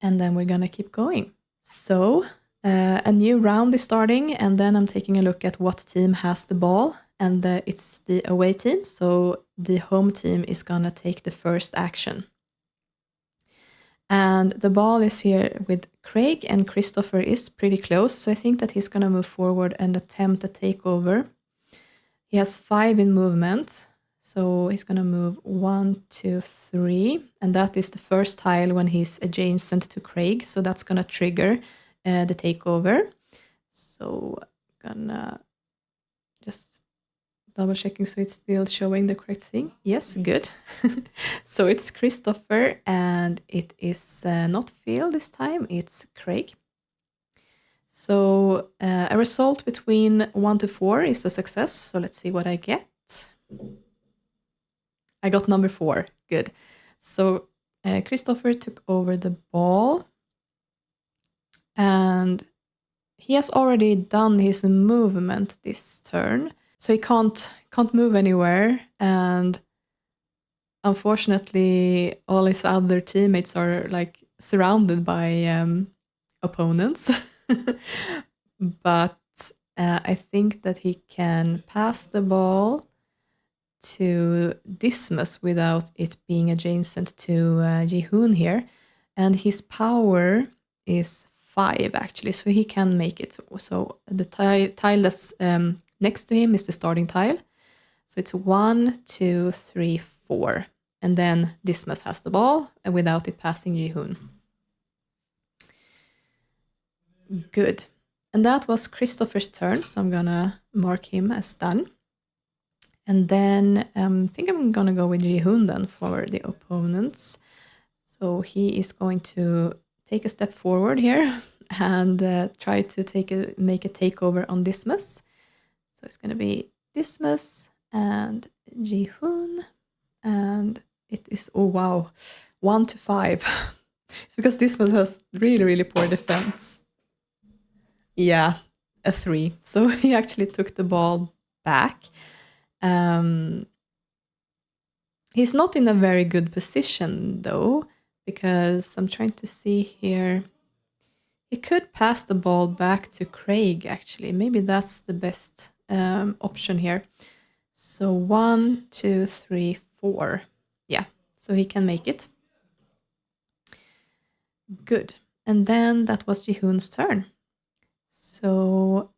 And then we're going to keep going. So a new round is starting, and then I'm taking a look at what team has the ball, and it's the away team. So the home team is going to take the first action. And the ball is here with Craig, and Cristofer is pretty close. So I think that he's going to move forward and attempt a takeover. He has 5 in movement. So he's going to move 1, 2, 3. And that is the first tile when he's adjacent to Craig. So that's going to trigger the takeover. So I'm going to just double checking so it's still showing the correct thing. Yes, good. So it's Cristofer, and it is not Phil this time, it's Craig. So a result between 1 to 4 is a success. So let's see what I get. I got number 4. Good. So Cristofer took over the ball, and he has already done his movement this turn. So he can't move anywhere, and unfortunately all his other teammates are like surrounded by opponents. But I think that he can pass the ball to Dismas without it being adjacent to Jihoon here. And his power is 5 actually, so he can make it. So the tile that's next to him is the starting tile. So it's 1, 2, 3, 4. And then Dismas has the ball without it passing Jihoon. Good. And that was Cristofer's turn, so I'm gonna mark him as done. And then I think I'm gonna go with Jihoon then for the opponents. So he is going to take a step forward here and try to make a takeover on Dismas. So it's gonna be Dismas and Jihoon, and it is, oh wow, 1 to 5. It's because Dismas has really, really poor defense. Yeah, a 3. So he actually took the ball back. He's not in a very good position though, because I'm trying to see here. He could pass the ball back to Craig actually. Maybe that's the best option here. So 1, 2, 3, 4. Yeah, so he can make it. Good. And then that was Jihoon's turn. So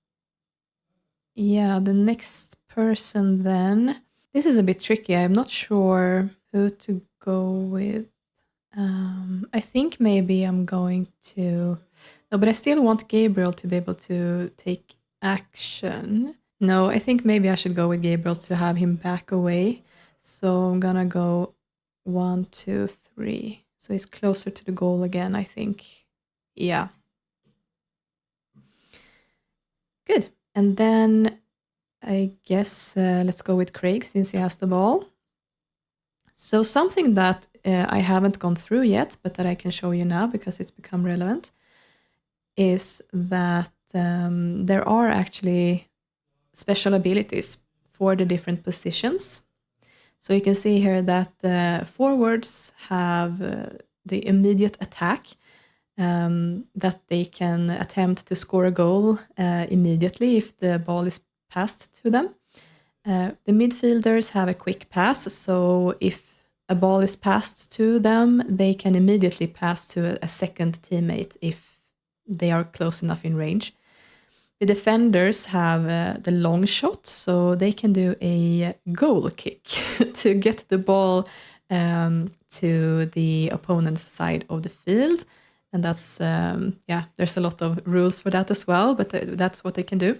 yeah, the next person then. This is a bit tricky. I'm not sure who to go with. I think maybe I'm going to... No, but I still want Gabriel to be able to take action. No, I think maybe I should go with Gabriel to have him back away. So I'm gonna go 1, 2, 3. So he's closer to the goal again, I think. Yeah. Good. And then I guess let's go with Craig since he has the ball. So something that I haven't gone through yet, but that I can show you now because it's become relevant, is that there are actually special abilities for the different positions. So you can see here that the forwards have the immediate attack, that they can attempt to score a goal immediately if the ball is passed to them. The midfielders have a quick pass, so if a ball is passed to them, they can immediately pass to a second teammate if they are close enough in range. The defenders have the long shot, so they can do a goal kick to get the ball to the opponent's side of the field. And that's, there's a lot of rules for that as well, but that's what they can do.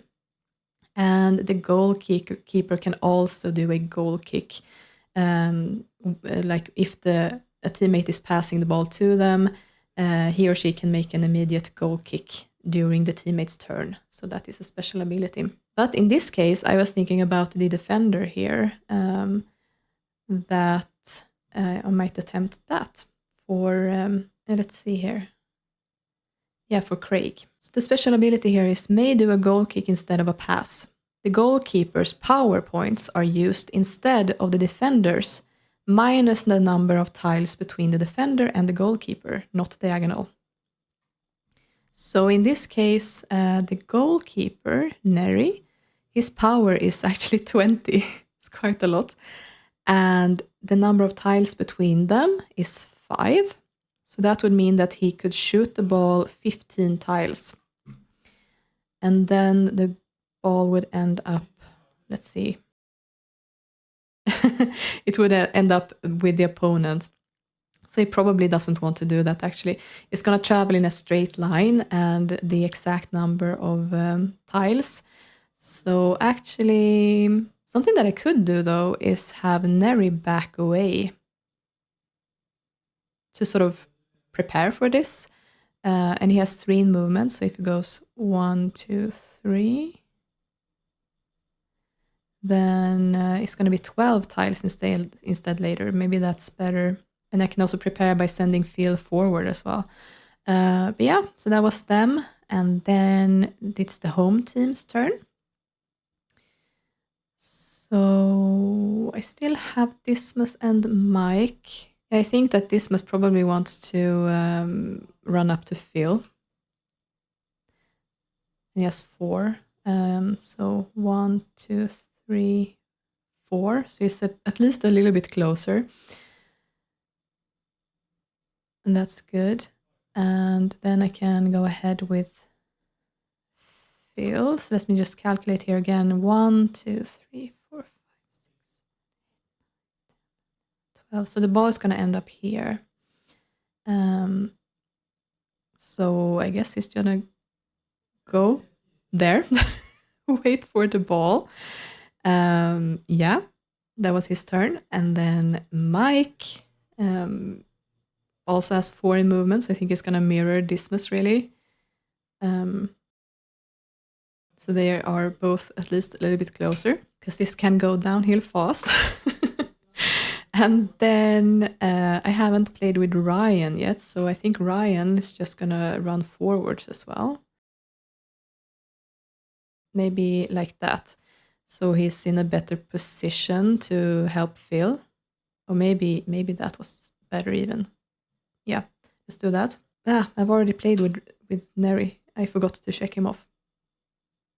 And the goalkeeper can also do a goal kick. Like if a teammate is passing the ball to them, he or she can make an immediate goal kick during the teammate's turn. So that is a special ability. But in this case, I was thinking about the defender here, that I might attempt that for, let's see here. Yeah, for Craig. So the special ability here is may do a goal kick instead of a pass. The goalkeeper's power points are used instead of the defender's, minus the number of tiles between the defender and the goalkeeper, not diagonal. So in this case, the goalkeeper, Neri, his power is actually 20. It's quite a lot. And the number of tiles between them is 5. So that would mean that he could shoot the ball 15 tiles. And then the ball would end up, let's see. It would end up with the opponent. So he probably doesn't want to do that actually. It's going to travel in a straight line and the exact number of tiles. So actually, something that I could do though is have Neri back away to sort of prepare for this. And he has 3 in movement. So if he goes 1, 2, 3, then it's going to be 12 tiles instead later. Maybe that's better. And I can also prepare by sending Phil forward as well. But yeah, so that was them. And then it's the home team's turn. So I still have Dismas and Mike. I think that Dismas probably wants to run up to Phil. He has 4. So 1, 2, 3, 4. So he's at least a little bit closer. And that's good. And then I can go ahead with Phil. So let me just calculate here again. 1, 2, 3, 4, 5, 6, 12. So the ball is going to end up here. So I guess he's going to go there. Wait for the ball. Yeah, that was his turn. And then Mike also has 4 movements. I think he's going to mirror Dismas, really. So they are both at least a little bit closer, because this can go downhill fast. And then I haven't played with Ryan yet, so I think Ryan is just going to run forwards as well. Maybe like that. So he's in a better position to help Phil. Or maybe that was better even. Yeah, let's do that. I've already played with Neri. I forgot to check him off.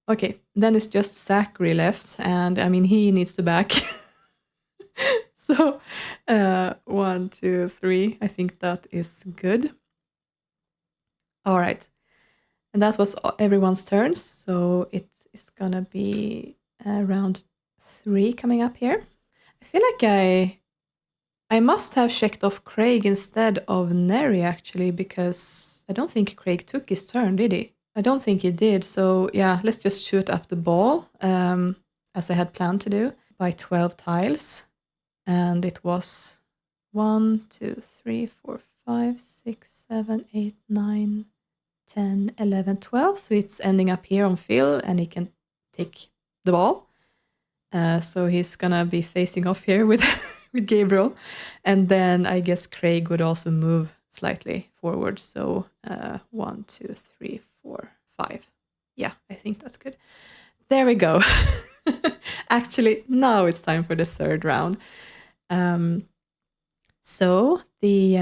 Okay, then it's just Zackery left, and I mean, he needs to back. So 1, 2, 3. I think that is good. All right. And that was everyone's turns. So it is going to be round 3 coming up here. I feel like I must have checked off Craig instead of Neri, actually, because I don't think Craig took his turn, did he? I don't think he did. So yeah, let's just shoot up the ball, as I had planned to do, by 12 tiles. And it was 1, 2, 3, 4, 5, 6, 7, 8, 9, 10, 11, 12. So it's ending up here on Phil, and he can take the ball. So he's gonna be facing off here with with Gabriel. And then I guess Craig would also move slightly forward. So 1, 2, 3, 4, 5. Yeah, I think that's good. There we go. Actually, now it's time for the third round. So the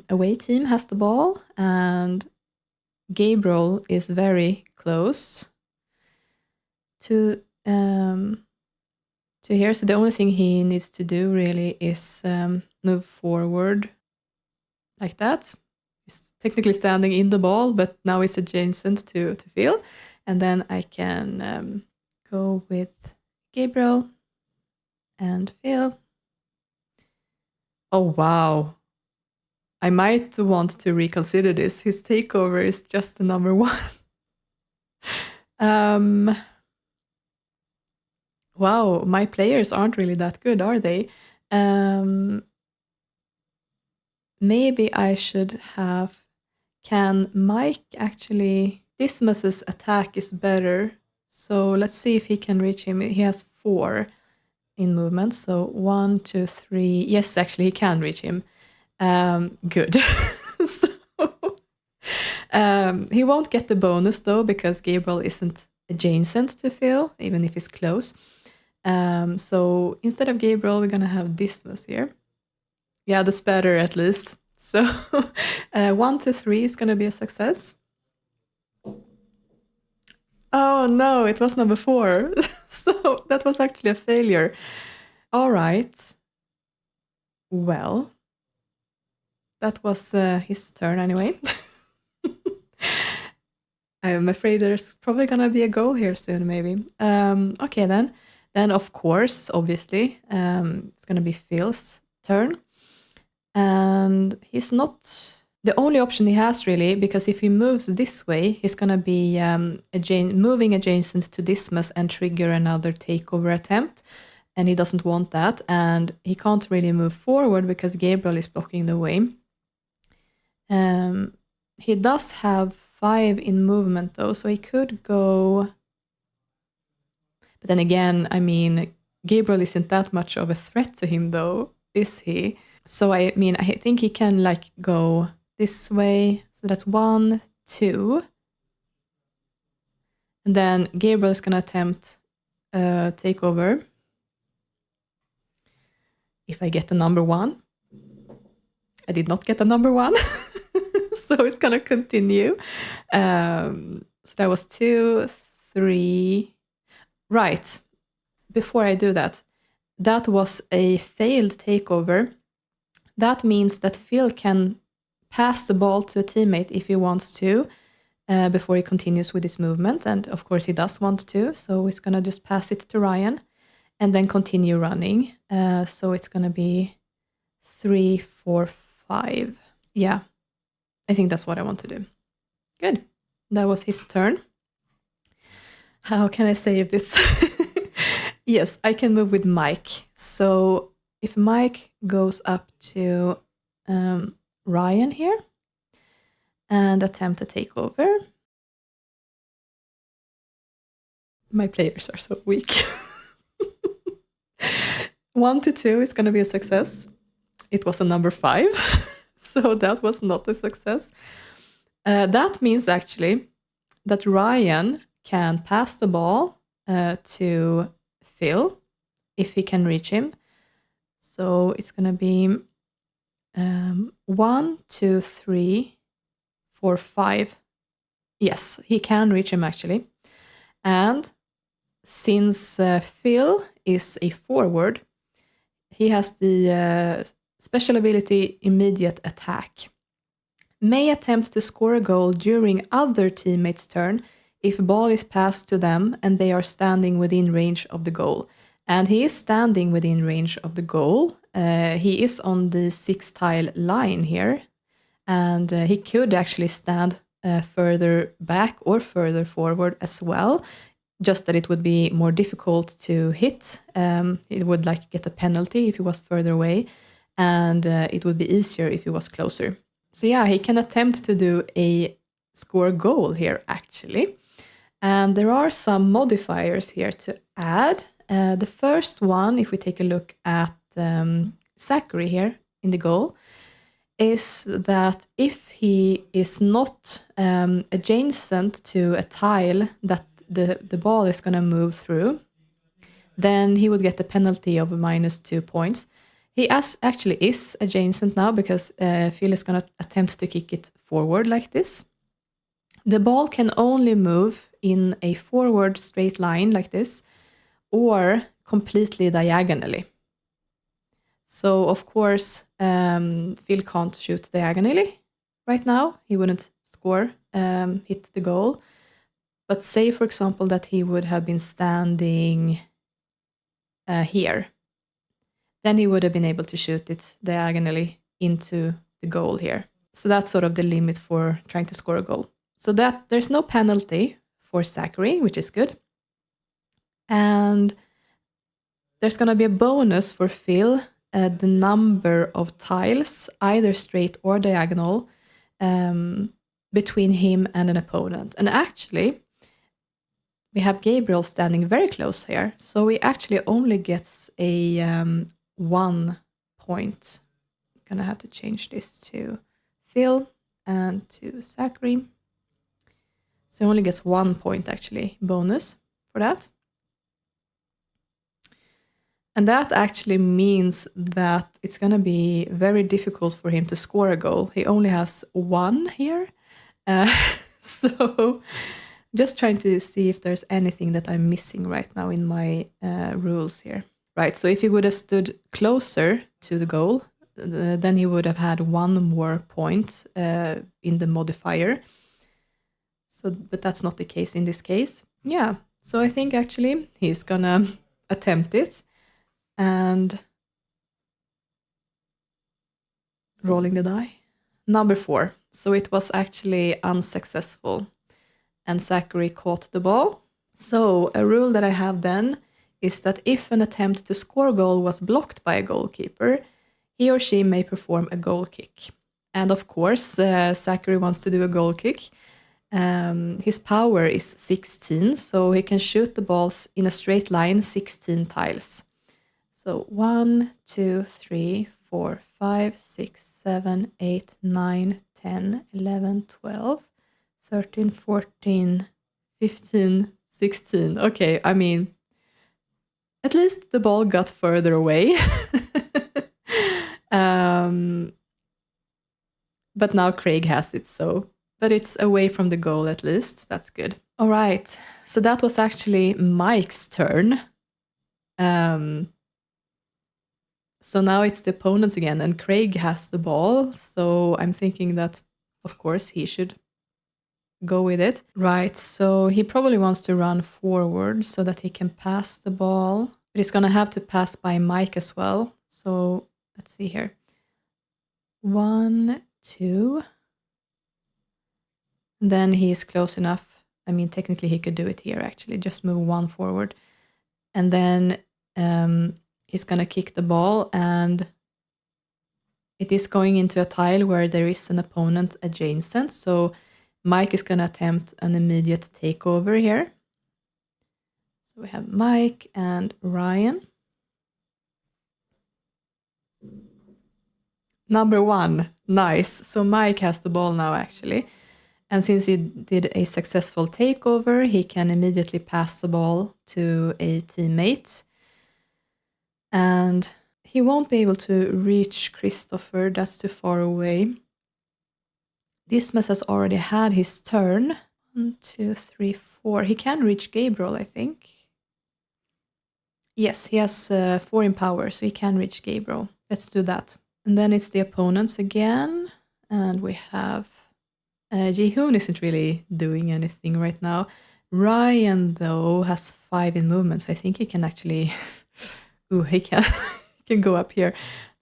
away team has the ball, and Gabriel is very close to here. So the only thing he needs to do really is move forward like that. He's technically standing in the ball, but now he's adjacent to Phil. And then I can go with Gabriel and Phil. Oh, wow. I might want to reconsider this. His takeover is just the number 1. Wow, my players aren't really that good, are they? Maybe I should have... Can Mike actually... Dismas's attack is better. So let's see if he can reach him. He has 4 in movement. So 1, 2, 3. Yes, actually, he can reach him. Good. So, he won't get the bonus, though, because Gabriel isn't adjacent to Phil, even if he's close. So instead of Gabriel, we're going to have Dismas here. Yeah, that's better, at least. So 1, 2, 3 is going to be a success. Oh, no, it was number 4. So that was actually a failure. All right. Well, that was his turn anyway. I'm afraid there's probably going to be a goal here soon, maybe. Okay, then. Then, of course, obviously, it's going to be Phil's turn. And he's not the only option he has, really, because if he moves this way, he's going to be moving adjacent to Dismas and trigger another takeover attempt. And he doesn't want that. And he can't really move forward because Gabriel is blocking the way. He does have 5 in movement, though, so he could go... But then again, I mean, Gabriel isn't that much of a threat to him, though, is he? So I mean, I think he can like go this way. So that's 1, 2. And then Gabriel is going to attempt takeover. If I get the number 1. I did not get the number 1. So it's going to continue. So that was 2, 3. Right. Before I do that, that was a failed takeover. That means that Phil can pass the ball to a teammate if he wants to before he continues with his movement. And of course he does want to, so he's going to just pass it to Ryan and then continue running. So it's going to be 3, 4, 5. Yeah, I think that's what I want to do. Good. That was his turn. How can I save this? Yes, I can move with Mike. So if Mike goes up to Ryan here and attempt to take over. My players are so weak. 1 to 2 is going to be a success. It was a number 5, so that was not a success. That means actually that Ryan can pass the ball to Phil if he can reach him. So it's going to be 1, 2, 3, 4, 5. Yes, he can reach him actually. And since Phil is a forward, he has the special ability immediate attack. May attempt to score a goal during other teammates' turn if ball is passed to them and they are standing within range of the goal. And he is standing within range of the goal. He is on the 6-tile line here. And he could actually stand further back or further forward as well. Just that it would be more difficult to hit. It would like get a penalty if he was further away. And it would be easier if he was closer. So yeah, he can attempt to do a score goal here actually. And there are some modifiers here to add. The first one, if we take a look at Zackery here in the goal, is that if he is not adjacent to a tile that the ball is going to move through, then he would get a penalty of -2 points. He actually is adjacent now because Phil is going to attempt to kick it forward like this. The ball can only move in a forward straight line like this or completely diagonally. So of course, Phil can't shoot diagonally right now. He wouldn't score, hit the goal. But say, for example, that he would have been standing here. Then he would have been able to shoot it diagonally into the goal here. So that's sort of the limit for trying to score a goal. So that there's no penalty for Zackery, which is good. And there's going to be a bonus for Phil, the number of tiles, either straight or diagonal, between him and an opponent. And actually, we have Gabriel standing very close here. So he actually only gets a 1 point. I'm going to have to change this to Phil and to Zackery. So he only gets 1 point actually, bonus for that. And that actually means that it's going to be very difficult for him to score a goal. He only has 1 here. So just trying to see if there's anything that I'm missing right now in my rules here. Right, so if he would have stood closer to the goal, then he would have had 1 more point in the modifier. So, but that's not the case in this case. Yeah, so I think actually he's gonna attempt it. And rolling the die. Number 4. So it was actually unsuccessful. And Zackery caught the ball. So a rule that I have then is that if an attempt to score a goal was blocked by a goalkeeper, he or she may perform a goal kick. And of course, Zackery wants to do a goal kick. His power is 16, so he can shoot the balls in a straight line 16 tiles. So 1, 2, 3, 4, 5, 6, 7, 8, 9, 10, 11, 12, 13, 14, 15, 16. Okay, I mean, at least the ball got further away. But now Craig has it, so... But it's away from the goal at least. That's good. All right, so that was actually Mike's turn. So now it's the opponents again, and Craig has the ball. So I'm thinking that, of course, he should go with it. Right, so he probably wants to run forward so that he can pass the ball. But he's going to have to pass by Mike as well. So let's see here. 1, 2. And then he's close enough. I mean, technically he could do it here, actually. Just move 1 forward. And then he's going to kick the ball, and it is going into a tile where there is an opponent adjacent. So Mike is going to attempt an immediate takeover here. So we have Mike and Ryan. Number 1. Nice. So Mike has the ball now, actually. And since he did a successful takeover, he can immediately pass the ball to a teammate. And he won't be able to reach Cristofer. That's too far away. Dismas has already had his turn. 1, 2, 3, 4. He can reach Gabriel, I think. Yes, he has 4 in power, so he can reach Gabriel. Let's do that. And then it's the opponents again. And we have... Jihoon isn't really doing anything right now. Ryan, though, has 5 in movement, so I think he can actually... Ooh, he can, he can go up here.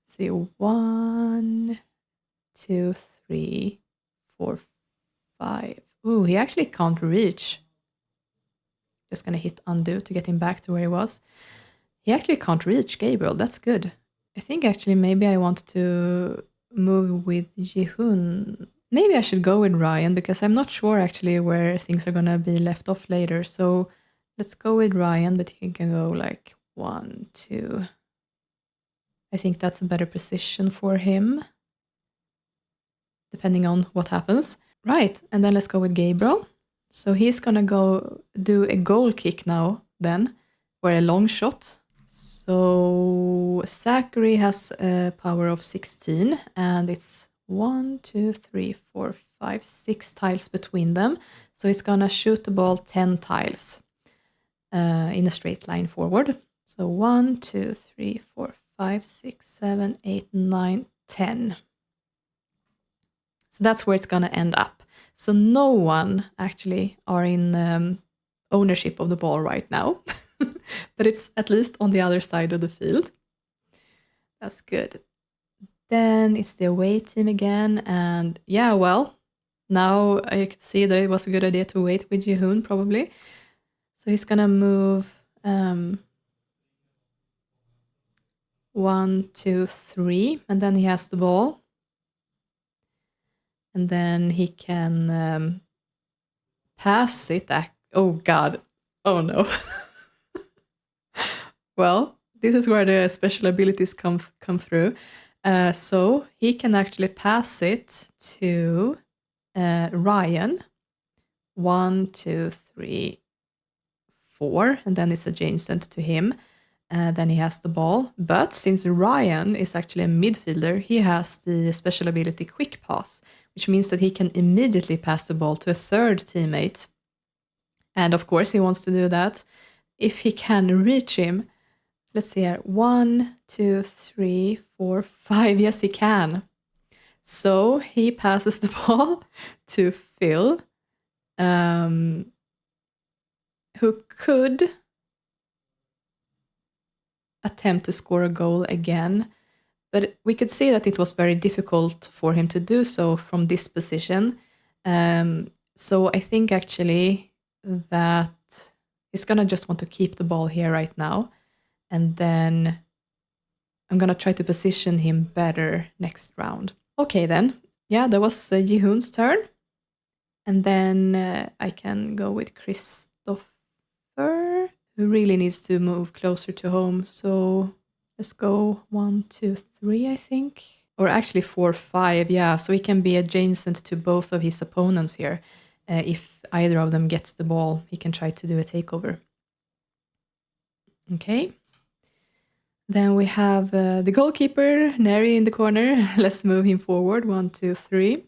Let's see, 1, 2, 3, 4, 5. Ooh, he actually can't reach. Just gonna hit undo to get him back to where he was. He actually can't reach Gabriel. That's good. I think actually maybe I want to move with Jihoon. Maybe I should go with Ryan because I'm not sure actually where things are gonna be left off later. So let's go with Ryan, but he can go like 1, 2. I think that's a better position for him, depending on what happens. Right, and then let's go with Gabriel. So he's gonna go do a goal kick now then, or a long shot. So Zackery has a power of 16, and it's 1, 2, 3, 4, 5, 6 tiles between them. So he's gonna shoot the ball 10 tiles in a straight line forward. So 1, 2, 3, 4, 5, 6, 7, 8, 9, 10. So that's where it's gonna end up. So no one actually are in ownership of the ball right now. But it's at least on the other side of the field. That's good. Then it's the away team again. And yeah, well, now I can see that it was a good idea to wait with Jihoon probably. So he's gonna move 1, 2, 3, and then he has the ball. And then he can pass it. Oh God. Oh no. Well, this is where the special abilities come through. So he can actually pass it to Ryan. 1, 2, 3, 4, and then it's adjacent to him. Then he has the ball. But since Ryan is actually a midfielder, he has the special ability Quick Pass, which means that he can immediately pass the ball to a third teammate. And of course, he wants to do that. If he can reach him, let's see here, 1, 2, 3, 4, 5. Yes, he can. So he passes the ball to Phil, who could attempt to score a goal again. But we could see that it was very difficult for him to do so from this position. So I think actually that he's going to just want to keep the ball here right now. And then I'm going to try to position him better next round. Okay, then. Yeah, that was Jihoon's turn. And then I can go with Cristofer, who really needs to move closer to home. So let's go 1, 2, 3, I think. Or actually 4, 5, yeah. So he can be adjacent to both of his opponents here. If either of them gets the ball, he can try to do a takeover. Okay. Then we have the goalkeeper, Neri, in the corner. Let's move him forward. 1, 2, 3.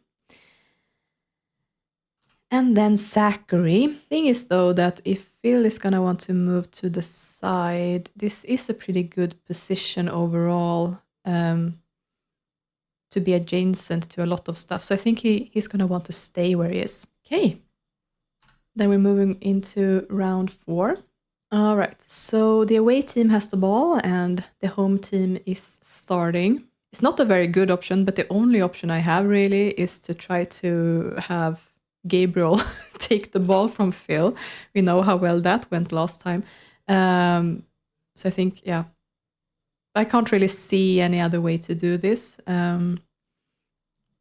And then Zackery. Thing is, though, that if Phil is going to want to move to the side, this is a pretty good position overall. to be adjacent to a lot of stuff. So I think he's going to want to stay where he is. Okay. Then we're moving into round 4. All right. So the away team has the ball and the home team is starting. It's not a very good option, but the only option I have really is to try to have Gabriel take the ball from Phil. We know how well that went last time. So I think, yeah, I can't really see any other way to do this.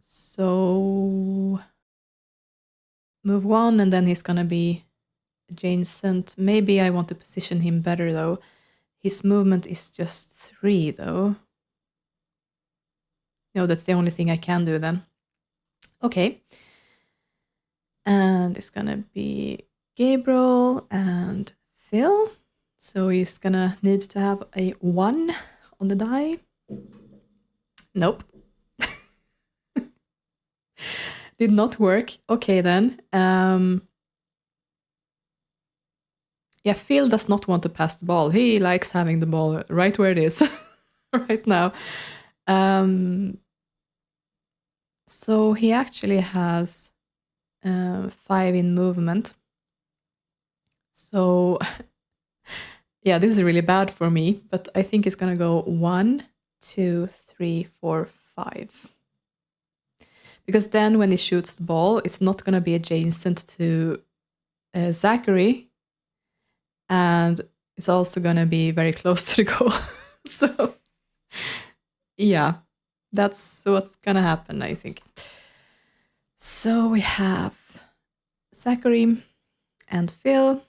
So move 1, and then he's going to be adjacent. Maybe I want to position him better, though. His movement is just 3, though. No, that's the only thing I can do then. Okay. And it's going to be Gabriel and Phil. So he's going to need to have a 1 on the die. Nope. Did not work. Okay, then. Yeah, Phil does not want to pass the ball. He likes having the ball right where it is right now. So he actually has 5 in movement. So yeah, this is really bad for me, but I think it's going to go 1, 2, 3, 4, 5. Because then when he shoots the ball, it's not going to be adjacent to Zackery. And it's also going to be very close to the goal. So yeah, that's what's going to happen, I think. So we have Zackery and Phil.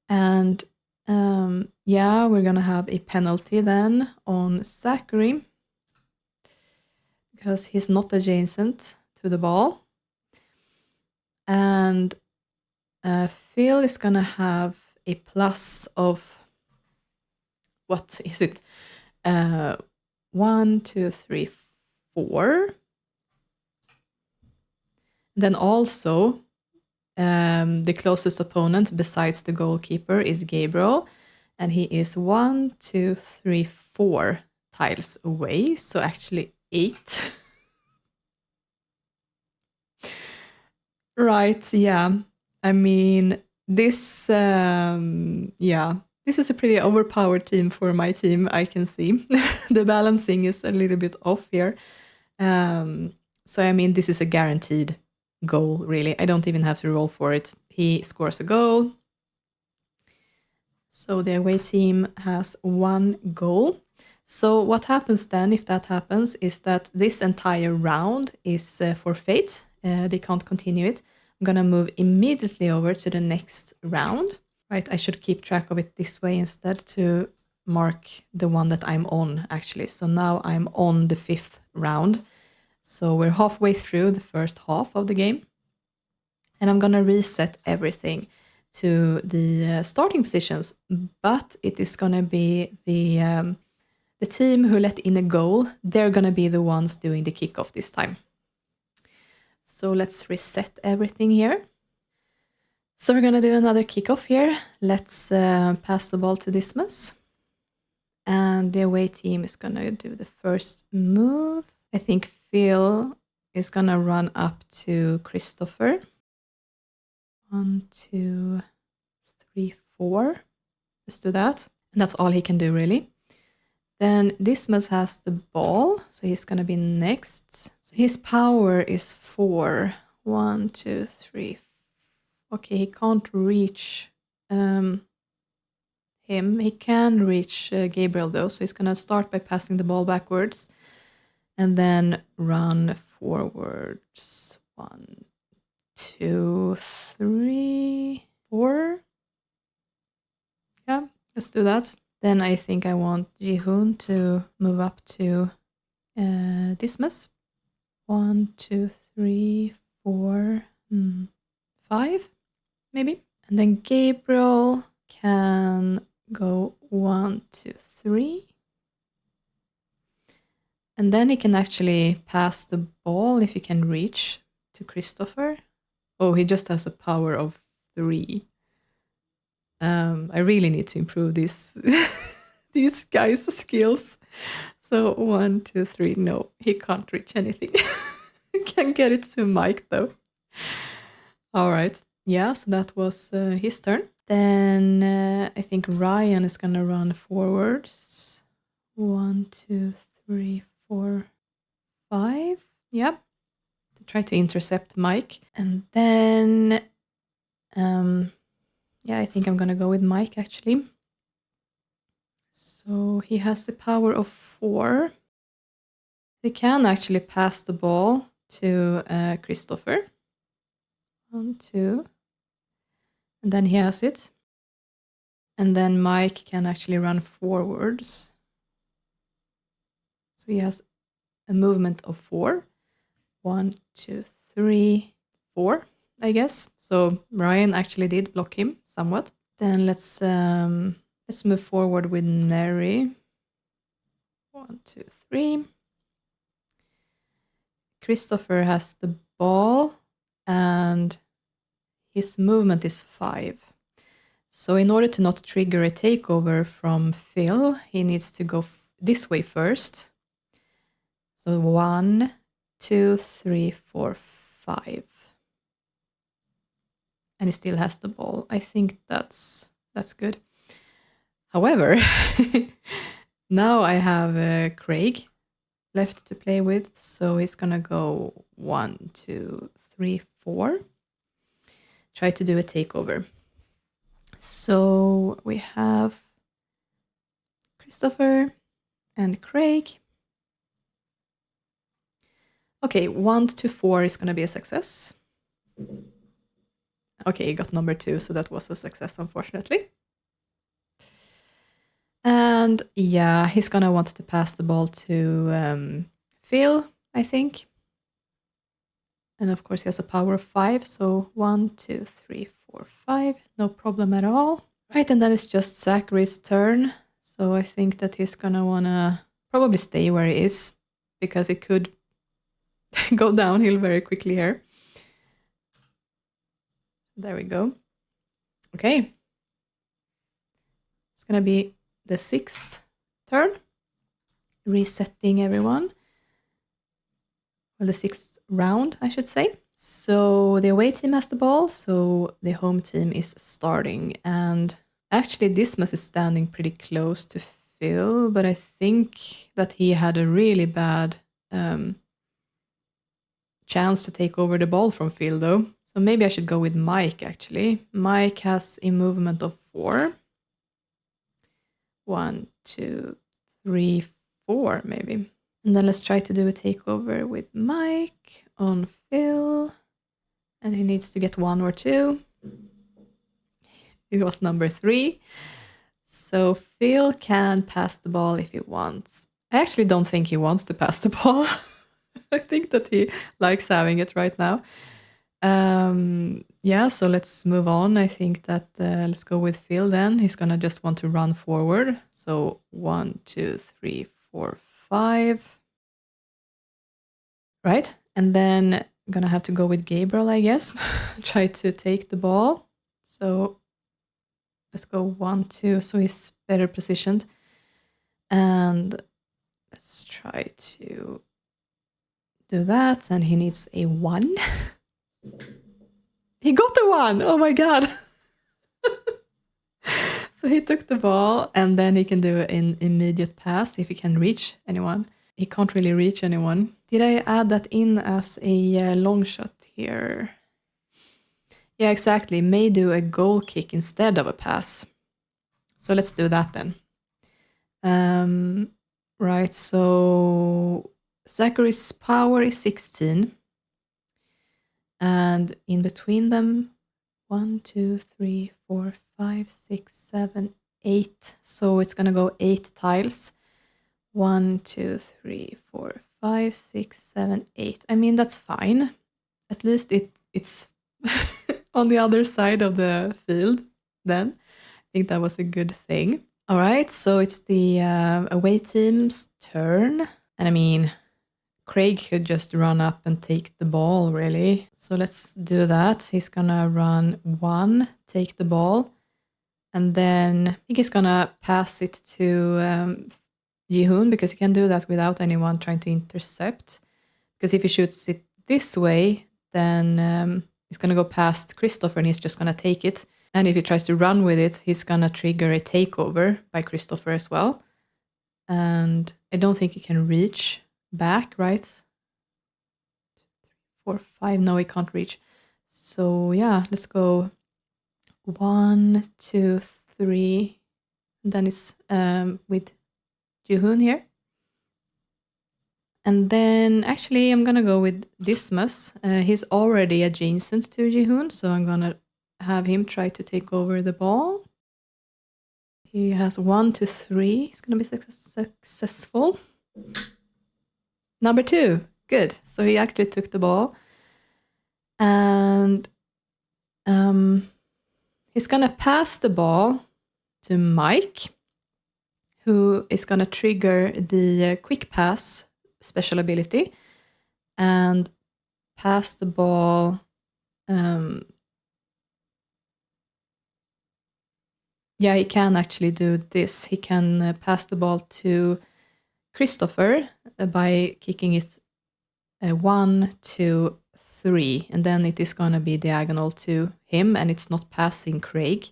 And yeah, we're going to have a penalty then on Zackery because he's not adjacent to the ball. And Phil is going to have a plus of, what is it? 1, 2, 3, 4. Then also, the closest opponent besides the goalkeeper is Gabriel, and he is 1, 2, 3, 4 tiles away, so actually 8. Right, yeah. I mean, this, yeah, this is a pretty overpowered team for my team, I can see. The balancing is a little bit off here. So, I mean, this is a guaranteed goal, really. I don't even have to roll for it. He scores a goal. So the away team has 1 goal. So what happens then, if that happens, is that this entire round is forfeit. They can't continue it. I'm going to move immediately over to the next round. Right, I should keep track of it this way instead to mark the one that I'm on, actually. So now I'm on the 5th round. So we're halfway through the first half of the game. And I'm going to reset everything to the starting positions. But it is going to be the team who let in a goal. They're going to be the ones doing the kickoff this time. So let's reset everything here. So we're going to do another kickoff here. Let's pass the ball to Dismas. And the away team is going to do the first move. I think Phil is going to run up to Cristofer. 1, 2, 3, 4. Let's do that. And that's all he can do, really. Then Dismas has the ball, so he's going to be next. So his power is 4. 1, 2, 3. Okay, he can't reach him. He can reach Gabriel, though, so he's going to start by passing the ball backwards and then run forwards. 1, 2, 3, 4. Yeah, let's do that. Then I think I want Jihoon to move up to Dismas. 1, 2, 3, 4, 5, maybe. And then Gabriel can go 1, 2, 3. And then he can actually pass the ball if he can reach to Cristofer. Oh, he just has a power of 3. I really need to improve these guys' skills. So 1, 2, 3. No, he can't reach anything. Can get it to Mike though. All right. Yeah, so that was his turn. Then I think Ryan is gonna run forwards. 1, 2, 3, 4, 5. Yep. To try to intercept Mike. And then yeah, I think I'm gonna go with Mike actually. So he has the power of 4. He can actually pass the ball to Cristofer. 1, 2. And then he has it. And then Mike can actually run forwards. So he has a movement of 4. 1, 2, 3, 4, I guess. So Ryan actually did block him somewhat. Then let's move forward with Neri. 1, 2, 3. Cristofer has the ball and his movement is 5. So in order to not trigger a takeover from Phil, he needs to go this way first. So 1, 2, 3, 4, 5. And he still has the ball. I think that's good. However, now I have Craig left to play with, so he's gonna go 1, 2, 3, 4. Try to do a takeover. So we have Cristofer and Craig. Okay, 1 to 4 is gonna be a success. Okay, he got number 2, so that was a success, unfortunately. And yeah, he's gonna want to pass the ball to Phil, I think. And of course, he has a power of 5, so 1, 2, 3, 4, 5. No problem at all. Right, and then it's just Zackery's turn. So I think that he's gonna wanna probably stay where he is, because it could go downhill very quickly here. There we go. Okay. It's gonna be the 6th turn. Resetting everyone. Well, the 6th round, I should say. So the away team has the ball, so the home team is starting. And actually, Dismas is standing pretty close to Phil, but I think that he had a really bad chance to take over the ball from Phil, though. So maybe I should go with Mike, actually. Mike has a movement of 4. 1, 2, 3, 4, maybe. And then let's try to do a takeover with Mike on Phil. And he needs to get 1 or 2. It was number 3. So Phil can pass the ball if he wants. I actually don't think he wants to pass the ball. I think that he likes having it right now. Yeah, so let's move on. I think that let's go with Phil then. He's gonna just want to run forward. So 1, 2, 3, 4, 5. Right, and then I'm gonna have to go with Gabriel, I guess. Try to take the ball. So let's go 1, 2, so he's better positioned. And let's try to do that. And he needs a 1. He got the 1! Oh my god! So he took the ball, and then he can do an immediate pass if he can reach anyone. He can't really reach anyone. Did I add that in as a long shot here? Yeah, exactly. May do a goal kick instead of a pass. So let's do that then. Right, so Zackery's power is 16. And in between them, 1, 2, 3, 4, 5, 6, 7, 8. So it's gonna go 8 tiles. 1, 2, 3, 4, 5, 6, 7, 8. I mean, that's fine. At least it's on the other side of the field then. I think that was a good thing. All right, so it's the away team's turn. And I mean, Craig could just run up and take the ball, really. So let's do that. He's gonna run 1, take the ball. And then I think he's gonna pass it to Jihoon, because he can do that without anyone trying to intercept. Because if he shoots it this way, then it's going to go past Cristofer and he's just going to take it. And if he tries to run with it, he's going to trigger a takeover by Cristofer as well. And I don't think he can reach back, right? 4, 5, no, he can't reach. So yeah, let's go 1, 2, 3. And then it's with Jihoon here. And then actually I'm gonna go with Dismas. He's already adjacent to Jihoon, so I'm gonna have him try to take over the ball. He has 1, 2, 3. He's gonna be successful. Number 2, good. So he actually took the ball. And he's gonna pass the ball to Mike, who is gonna trigger the quick pass special ability and pass the ball. Yeah, he can actually do this. He can pass the ball to Cristofer by kicking it 1, 2, 3, and then it is gonna be diagonal to him, and it's not passing Craig,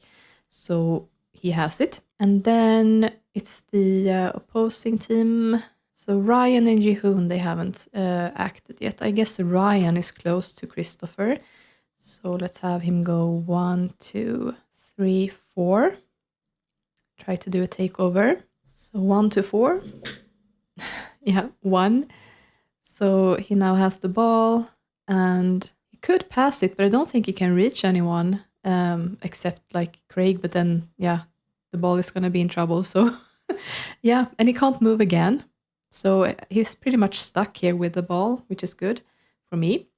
so he has it. And then it's the opposing team. So Ryan and Jihoon, they haven't acted yet. I guess Ryan is close to Cristofer. So let's have him go 1, 2, 3, 4. Try to do a takeover. So 1, 2, 4. Yeah, 1. So he now has the ball and he could pass it, but I don't think he can reach anyone except like Craig. But then, yeah, the ball is going to be in trouble. So yeah, and he can't move again. So he's pretty much stuck here with the ball, which is good for me.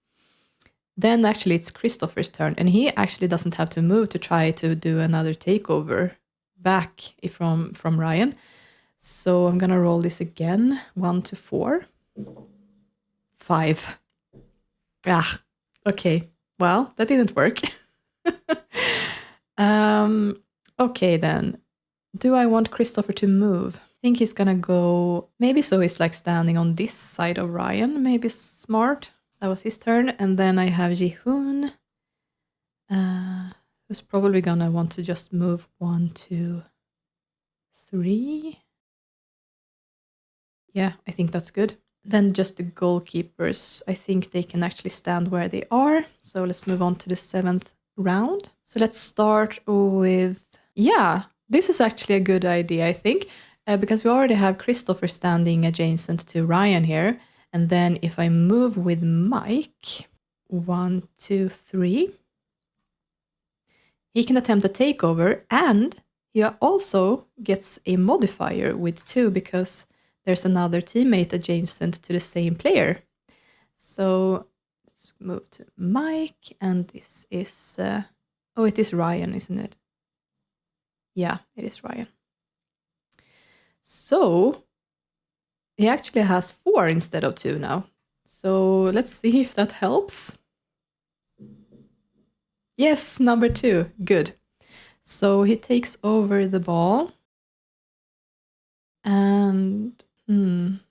Then actually it's Cristofer's turn, and he actually doesn't have to move to try to do another takeover back from Ryan. So I'm gonna roll this again. 1 to 4. 5. Ah, okay. Well, that didn't work. Okay then. Do I want Cristofer to move? I think he's gonna go, maybe so he's like standing on this side of Ryan, maybe smart. That was his turn. And then I have Jihoon, who's probably gonna want to just move 1, 2, 3. Yeah, I think that's good. Then just the goalkeepers, I think they can actually stand where they are. So let's move on to the 7th round. So let's start with, yeah, this is actually a good idea, I think, because we already have Cristofer standing adjacent to Ryan here. And then if I move with Mike, 1, 2, 3, he can attempt a takeover, and he also gets a modifier with 2 because there's another teammate adjacent to the same player. So let's move to Mike, and this is, oh, it is Ryan, isn't it? Yeah, it is Ryan. So he actually has 4 instead of 2 now. So let's see if that helps. Yes, number 2. Good. So he takes over the ball. And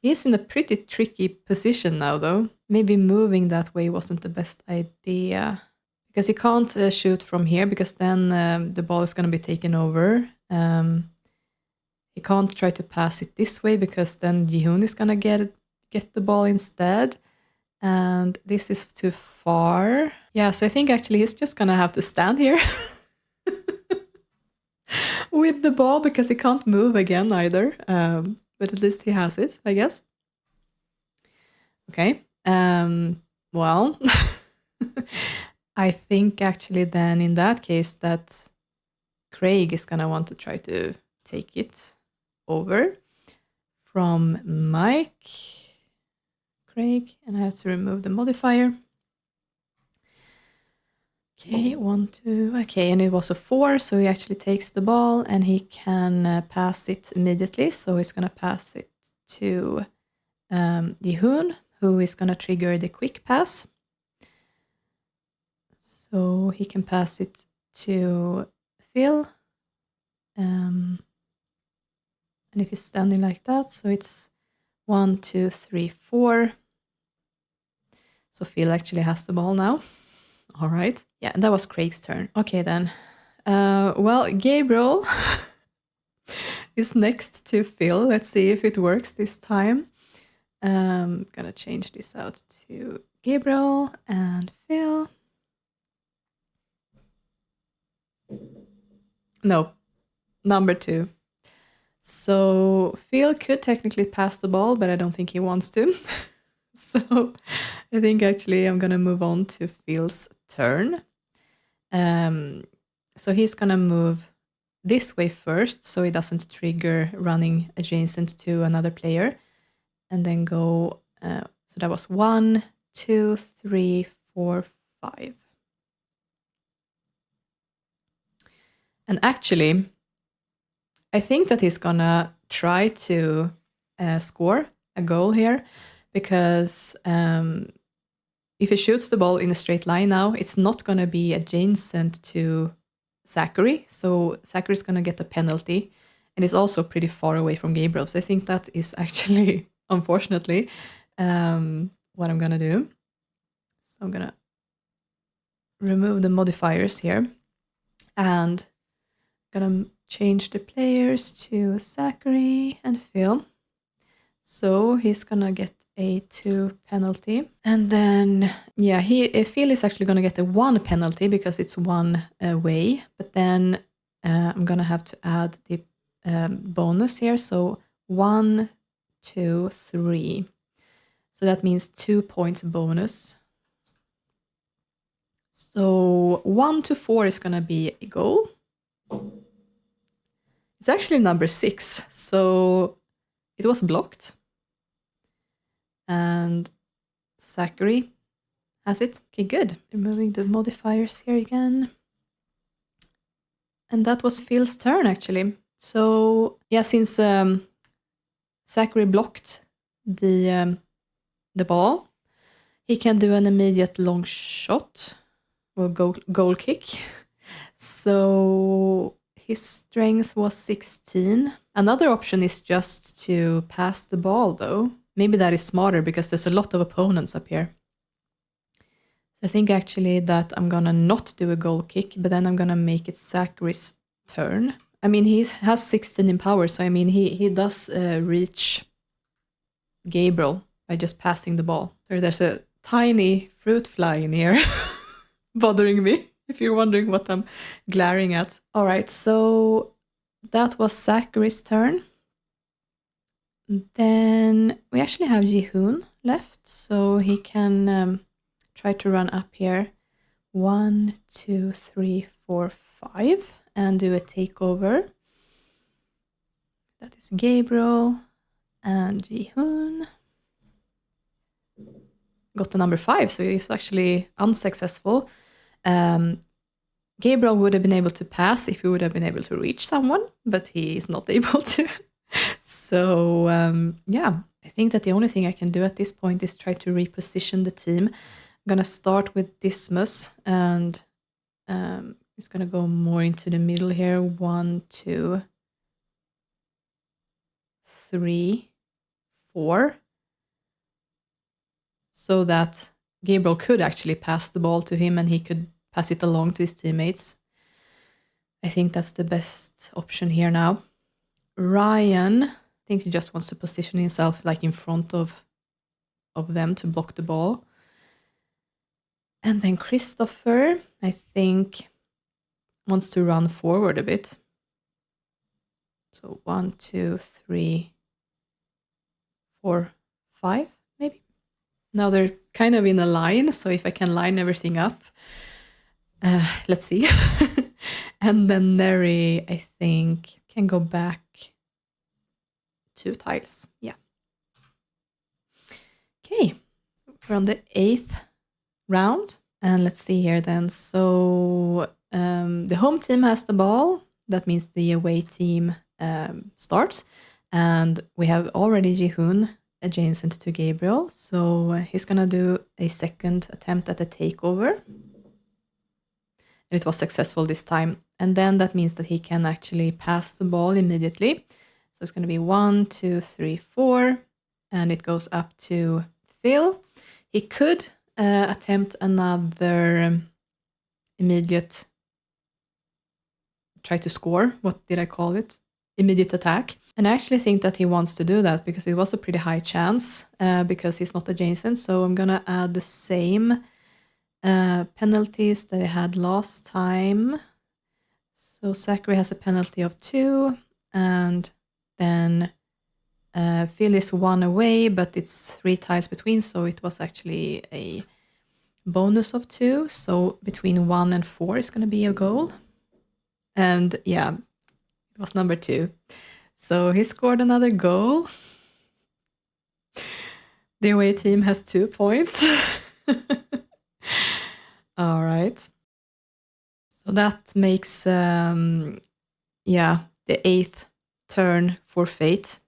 he's in a pretty tricky position now, though. Maybe moving that way wasn't the best idea. Because he can't shoot from here, because then the ball is going to be taken over. He can't try to pass it this way, because then Jihoon is going to get the ball instead. And this is too far. Yeah, so I think actually he's just going to have to stand here with the ball, because he can't move again either. But at least he has it, I guess. Okay. Well, I think actually then in that case that Craig is going to want to try to take it over from Mike. Craig, and I have to remove the modifier. Okay, 1, 2, okay, and it was a 4, so he actually takes the ball and he can pass it immediately. So he's going to pass it to Jihoon, who is going to trigger the quick pass. So he can pass it to Phil. And if he's standing like that, so it's 1, 2, 3, 4. So Phil actually has the ball now. All right. Yeah, and that was Craig's turn. Okay, then. Well, Gabriel is next to Phil. Let's see if it works this time. Gonna change this out to Gabriel and Phil. No, number 2. So Phil could technically pass the ball, but I don't think he wants to. So I think actually I'm gonna move on to Phil's turn. So he's gonna move this way first, so he doesn't trigger running adjacent to another player, and then go. So that was 1, 2, 3, 4, 5. And actually, I think that he's gonna try to score a goal here, because if he shoots the ball in a straight line now, it's not gonna be adjacent to Zackery, so Zackery's gonna get a penalty, and it's also pretty far away from Gabriel. So I think that is actually, unfortunately, what I'm gonna do. So I'm gonna remove the modifiers here, and gonna change the players to Zackery and Phil. So he's gonna get a 2 penalty, and then yeah, Phil is actually gonna get a 1 penalty because it's 1 away. But then I'm gonna have to add the bonus here. So 1, 2, 3. So that means 2 points bonus. So 1 to 4 is gonna be a goal. It's actually number 6, so it was blocked. And Zackery has it. Okay, good. Removing the modifiers here again. And that was Phil's turn, actually. So yeah, since Zackery blocked the ball, he can do an immediate long shot or goal kick. So his strength was 16. Another option is just to pass the ball, though. Maybe that is smarter because there's a lot of opponents up here. So I think actually that I'm gonna not do a goal kick, but then I'm gonna make it Zackery's turn. I mean, he has 16 in power, so I mean, he does reach Gabriel by just passing the ball. There's a tiny fruit fly in here bothering me, if you're wondering what I'm glaring at. All right, so that was Zackery's turn. Then we actually have Jihoon left, so he can try to run up here. 1, 2, 3, 4, 5, and do a takeover. That is Gabriel and Jihoon. Got to number 5, so he's actually unsuccessful. Gabriel would have been able to pass if he would have been able to reach someone, but he is not able to. So yeah, I think that the only thing I can do at this point is try to reposition the team. I'm gonna start with Dismas, and it's gonna go more into the middle here. 1, 2, 3, 4. So that Gabriel could actually pass the ball to him and he could pass it along to his teammates. I think that's the best option here now. Ryan, I think he just wants to position himself like in front of them to block the ball. And then Cristofer, I think, wants to run forward a bit. So 1, 2, 3, 4, 5, maybe. Now they're kind of in a line, so if I can line everything up, let's see. And then Neri, I think, can go back 2 tiles. Yeah. Okay, we're on the 8th round, and let's see here then. So the home team has the ball. That means the away team starts, and we have already Jihoon adjacent to Gabriel, so he's gonna do a second attempt at a takeover. And it was successful this time, and then that means that he can actually pass the ball immediately. So So it's going to be 1, 2, 3, 4, and it goes up to Phil. He could attempt another immediate, try to score. What did I call it? Immediate attack. And I actually think that he wants to do that because it was a pretty high chance because he's not adjacent. So I'm going to add the same penalties that I had last time. So Zackery has a penalty of 2, and then Phil is 1 away, but it's 3 tiles between, so it was actually a bonus of 2. So between 1 and 4 is going to be a goal. And yeah, it was number 2. So he scored another goal. The away team has 2 points. All right. So that makes, the 8th turn for Fate.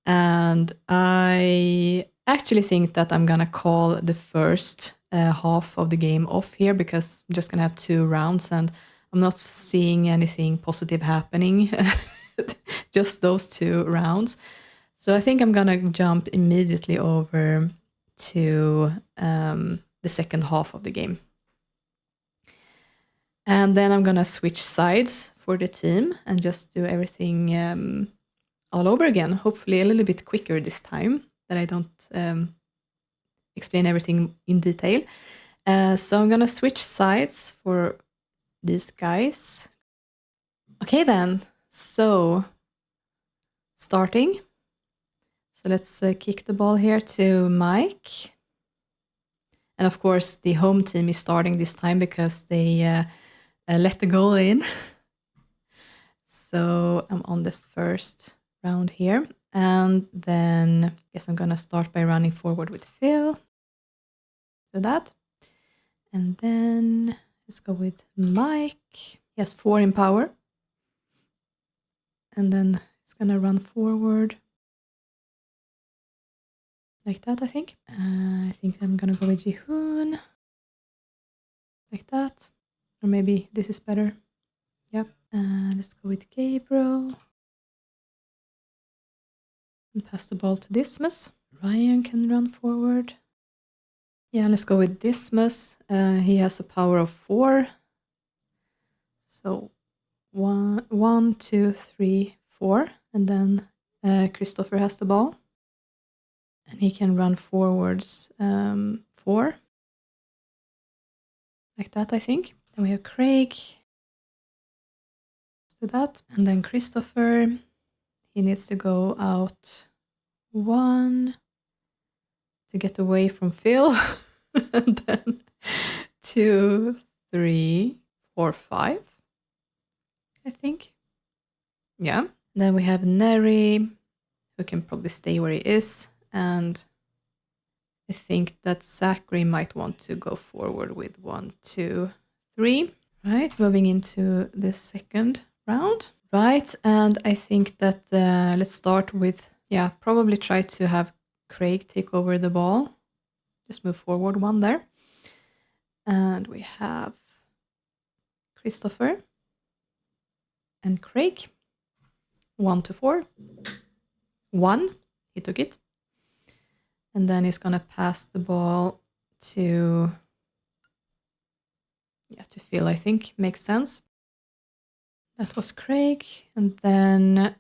And I actually think that I'm gonna call the first half of the game off here because I'm just gonna have 2 rounds and I'm not seeing anything positive happening. Just those 2 rounds. So I think I'm gonna jump immediately over to the second half of the game. And then I'm gonna switch sides for the team and just do everything all over again, hopefully a little bit quicker this time, that I don't explain everything in detail. So I'm gonna switch sides for these guys. Okay then, so starting. So let's kick the ball here to Mike. And of course the home team is starting this time because they let the goal in. So I'm on the first round here. And then I guess I'm gonna start by running forward with Phil. Do that. And then let's go with Mike. He has 4 in power. And then he's gonna run forward. Like that, I think. I think I'm gonna go with Jihoon. Like that. Or maybe this is better. Yep. Let's go with Gabriel. And pass the ball to Dismas. Ryan can run forward. Yeah, let's go with Dismas. He has a power of 4. So 1, 2, 3, 4. And then Cristofer has the ball. And he can run forwards 4. Like that, I think. Then we have Craig. Do that. And then Cristofer. He needs to go out 1 to get away from Phil. And then 2, 3, 4, 5. I think. Yeah. Then we have Neri, who can probably stay where he is. And I think that Zackery might want to go forward with 1, 2, 3. Right, moving into the second round. Right, and I think that let's start with, probably try to have Craig take over the ball. Just move forward 1 there. And we have Cristofer and Craig. 1 to 4. 1, he took it. And then he's gonna pass the ball to Phil, I think. Makes sense. That was Craig. And then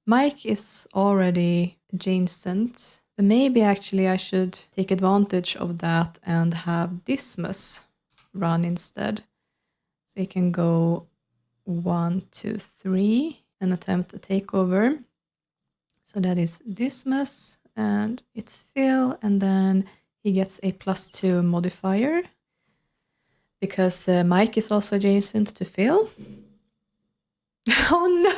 Mike is already adjacent. But maybe actually I should take advantage of that and have Dismas run instead. So he can go 1, 2, 3 and attempt a takeover. So that is Dismas and it's Phil. And then he gets a +2 modifier because Mike is also adjacent to Phil. Oh no!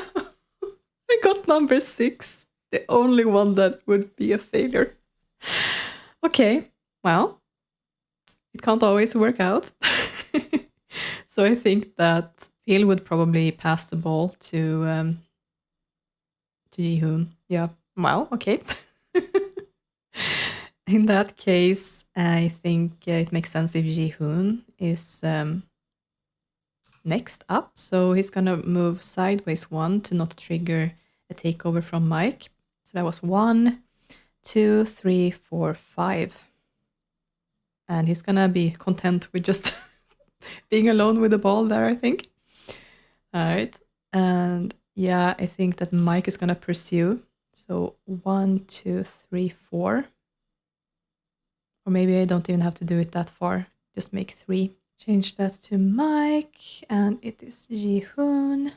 I got number 6. The only one that would be a failure. Okay, well, it can't always work out. So I think that Phil would probably pass the ball to Jihoon. Yeah, well, okay. In that case, I think it makes sense if Jihoon is next up. So he's gonna move sideways 1 to not trigger a takeover from Mike. So that was 1, 2, 3, 4, 5. And he's gonna be content with just being alone with the ball there, I think. All right. And yeah, I think that Mike is gonna pursue. So 1, 2, 3, 4. Or maybe I don't even have to do it that far. Just make 3. Change that to Mike, and it is Ji-hoon.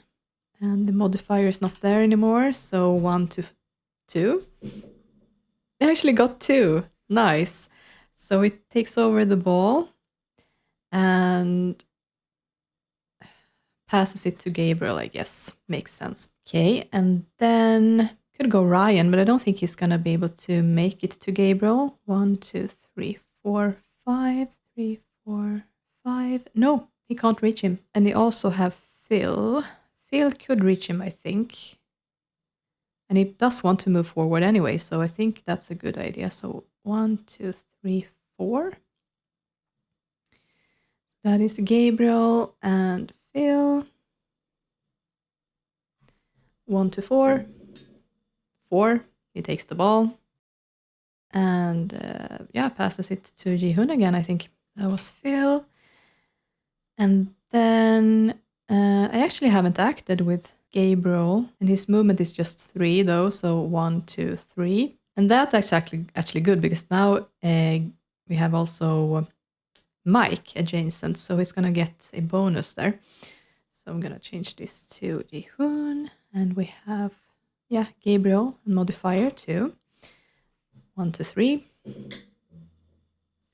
And the modifier is not there anymore, so 1 to 2. I actually got 2. Nice. So it takes over the ball and passes it to Gabriel, I guess. Makes sense. Okay, and then could go Ryan, but I don't think he's gonna be able to make it to Gabriel. 1, 2, 3, 4, 5. 3, 4, 5. No, he can't reach him. And they also have Phil. Phil could reach him, I think. And he does want to move forward anyway, so I think that's a good idea. So 1, 2, 3, 4. That is Gabriel and Phil. 1 to 4. 4. He takes the ball. And yeah, passes it to Ji-hoon again, I think. That was Phil. And then I actually haven't acted with Gabriel, and his movement is just 3 though, so 1, 2, 3. And that's actually good, because now we have also Mike adjacent, so he's gonna get a bonus there. So I'm gonna change this to Ji-hoon, and we have, yeah, Gabriel and modifier 2. 1, 2, 3.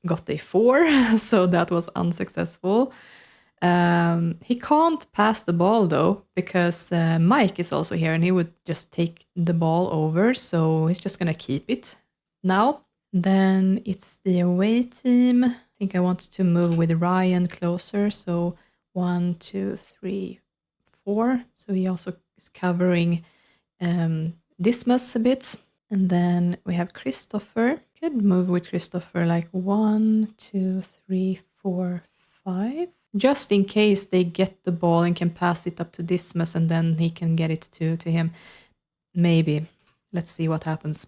Got a 4, so that was unsuccessful. He can't pass the ball though, because Mike is also here and he would just take the ball over, so he's just gonna keep it now. Then it's the away team. I think I want to move with Ryan closer, so 1, 2, 3, 4. So he also is covering Dismas a bit. And then we have Cristofer. Could move with Cristofer like 1, 2, 3, 4, 5. Just in case they get the ball and can pass it up to Dismas and then he can get it to him. Maybe. Let's see what happens.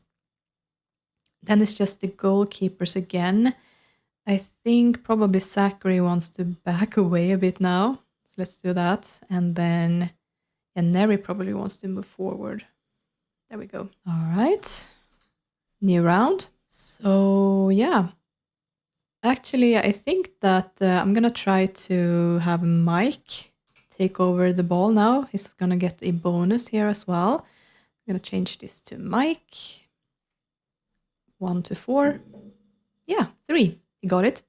Then it's just the goalkeepers again. I think probably Zackery wants to back away a bit now. So let's do that. And then Neri probably wants to move forward. There we go. All right. New round. So yeah. Actually, I think that I'm going to try to have Mike take over the ball now. He's going to get a bonus here as well. I'm going to change this to Mike. 1 to 4. Yeah, 3. He got it.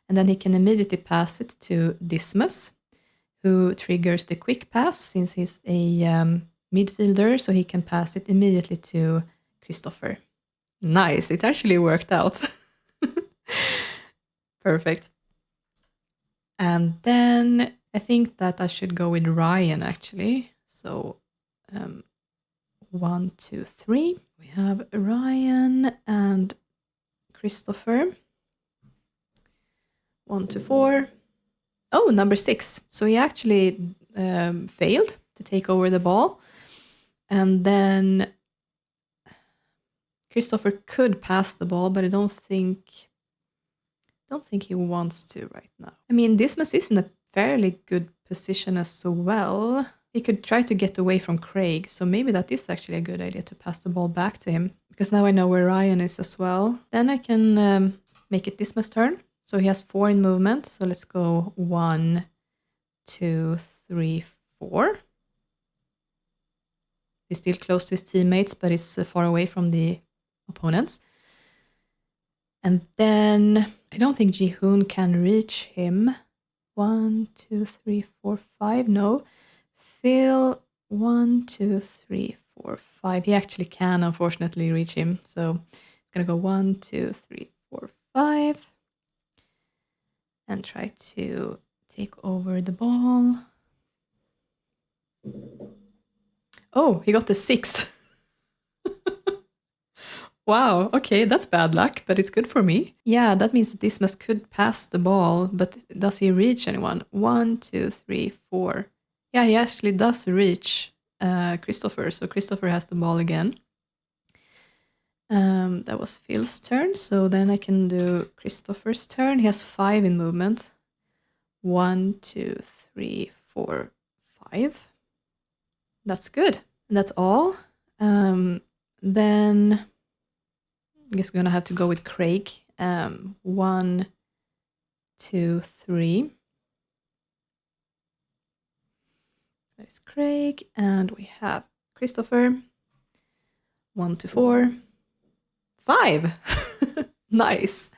And then he can immediately pass it to Dismas, who triggers the quick pass since he's a midfielder, so he can pass it immediately to Cristofer. Nice, it actually worked out. Perfect. And then I think that I should go with Ryan actually. So 1, 2, 3. We have Ryan and Cristofer. 1 to 4. Oh, number 6. So he actually failed to take over the ball. And then Cristofer could pass the ball, but I don't think he wants to right now. I mean, Dismas is in a fairly good position as well. He could try to get away from Craig, so maybe that is actually a good idea to pass the ball back to him, because now I know where Ryan is as well. Then I can make it Dismas' turn. So he has 4 in movement, so let's go 1, 2, 3, 4. He's still close to his teammates, but is far away from the opponents. And then I don't think Ji-hoon can reach him. 1, 2, 3, 4, 5. No. Phil, 1, 2, 3, 4, 5. He actually can, unfortunately, reach him. So I'm going to go 1, 2, 3, 4, 5. And try to take over the ball. Oh, he got the 6. Wow, okay, that's bad luck, but it's good for me. Yeah, that means that Dismas could pass the ball, but does he reach anyone? 1, 2, 3, 4. Yeah, he actually does reach Cristofer, so Cristofer has the ball again. That was Phil's turn, so then I can do Cristofer's turn. He has 5 in movement. 1, 2, 3, 4, 5. That's good. And that's all. Then I guess we're gonna have to go with Craig. 1, 2, 3. That is Craig, and we have Cristofer. 1 to 4. 5. Nice.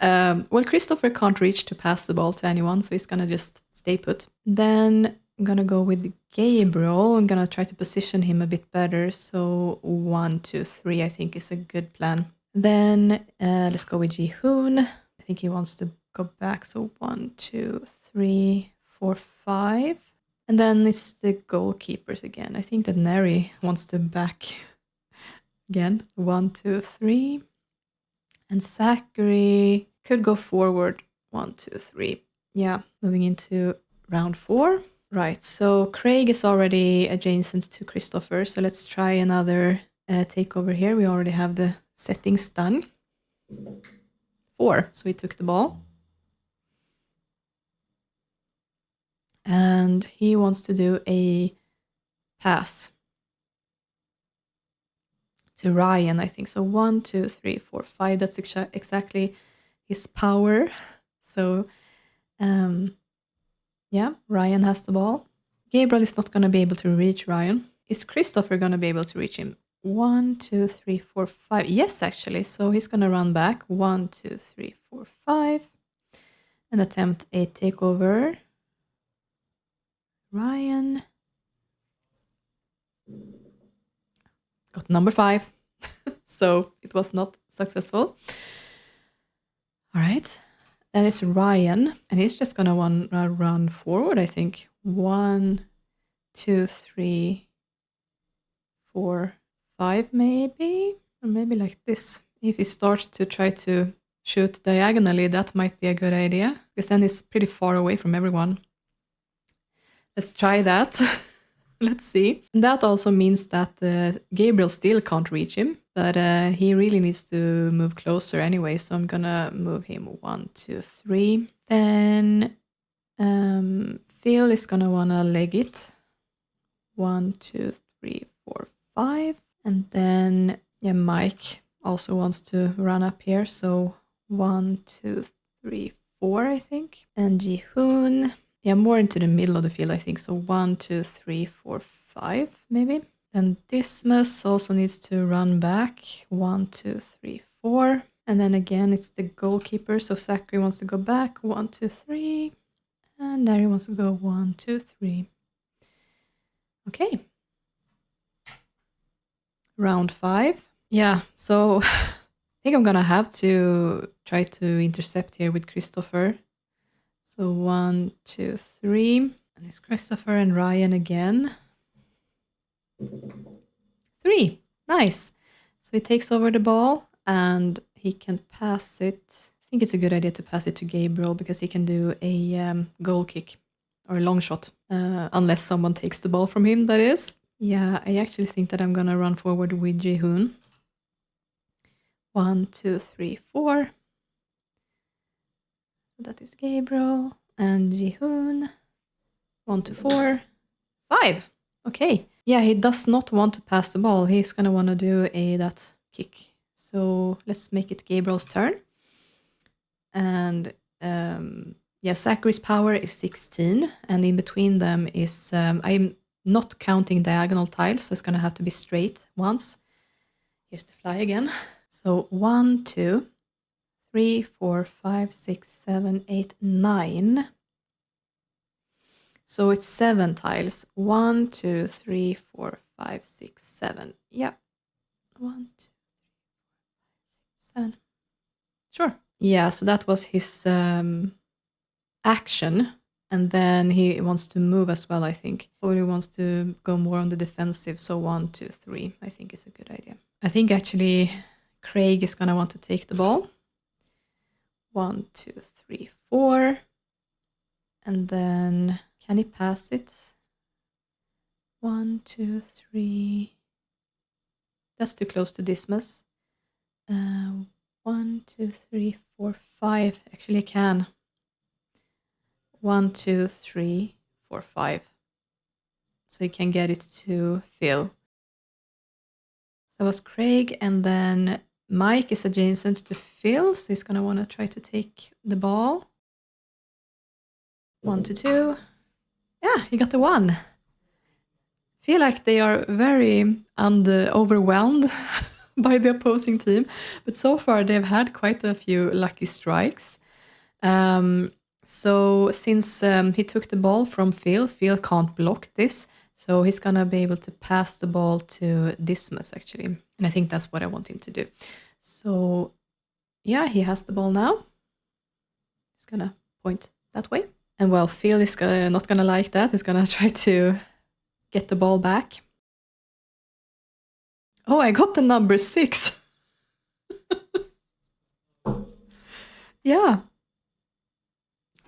Well, Cristofer can't reach to pass the ball to anyone, so he's gonna just stay put. Then I'm gonna go with Gabriel. I'm gonna try to position him a bit better. So 1, 2, 3, I think is a good plan. Then let's go with Jihoon. I think he wants to go back. So 1, 2, 3, 4, 5. And then it's the goalkeepers again. I think that Neri wants to back again. 1, 2, 3. And Zackery could go forward. 1, 2, 3. Yeah, moving into round 4. Right, so Craig is already adjacent to Cristofer. So let's try another takeover here. We already have the settings done. 4, so he took the ball. And he wants to do a pass to Ryan, I think. So 1, 2, 3, 4, 5. That's exactly his power. So, yeah, Ryan has the ball. Gabriel is not going to be able to reach Ryan. Is Cristofer going to be able to reach him? 1, 2, 3, 4, 5. Yes, actually. So he's going to run back. 1, 2, 3, 4, 5. And attempt a takeover. Ryan. Got number 5. So it was not successful. All right. Then it's Ryan. And he's just going to run forward, I think. 1, 2, 3, 4, 5 maybe. Or maybe like this. If he starts to try to shoot diagonally, that might be a good idea. Because then he's pretty far away from everyone. Let's try that. Let's see. And that also means that Gabriel still can't reach him, but he really needs to move closer anyway. So I'm gonna move him 1, 2, 3. Then Phil is gonna wanna leg it. 1, 2, 3, 4, 5. And then Mike also wants to run up here. So 1, 2, 3, 4, I think. And Jihoon. Yeah, more into the middle of the field, I think. So 1, 2, 3, 4, 5, maybe. And Dismas also needs to run back. 1, 2, 3, 4. And then again, it's the goalkeeper. So Zackery wants to go back. 1, 2, 3. And Neri wants to go 1, 2, 3. Okay. Round 5. Yeah, so I think I'm gonna have to try to intercept here with Cristofer. So 1, 2, 3. And it's Cristofer and Ryan again. 3. Nice. So he takes over the ball and he can pass it. I think it's a good idea to pass it to Gabriel because he can do a goal kick or a long shot. Unless someone takes the ball from him, that is. Yeah, I actually think that I'm going to run forward with Jihoon. 1, 2, 3, 4. That is Gabriel and Jihoon. 1 to 4. 5. Okay. Yeah, he does not want to pass the ball. He's going to want to do that kick. So let's make it Gabriel's turn. And Zackery's power is 16. And in between them is, I'm not counting diagonal tiles. So it's going to have to be straight ones. Here's the fly again. So 1, 2, 3, 4, 5, 6, 7, 8, 9. So it's 7 tiles. 1, 2, 3, 4, 5, 6, 7. Yeah. 1, 2, 7. Sure. Yeah, so that was his action. And then he wants to move as well, I think. Or he wants to go more on the defensive. So 1, 2, 3, I think is a good idea. I think actually Craig is gonna want to take the ball. 1, 2, 3, 4. And then can he pass it? 1, 2, 3. That's too close to Dismas. 1, 2, 3, 4, 5. Actually, I can. 1, 2, 3, 4, 5. So you can get it to Phil. So that was Craig, and then Mike is adjacent to Phil, so he's gonna want to try to take the ball. 1 to 2. Yeah, he got the 1. Feel like they are very overwhelmed by the opposing team, but so far they've had quite a few lucky strikes. So since he took the ball from Phil, Phil can't block this, so he's gonna be able to pass the ball to Dismas actually, and I think that's what I want him to do. So yeah, he has the ball now. He's gonna point that way, and well, Phil is not gonna like that. He's gonna try to get the ball back. Oh, I got the number 6. Yeah.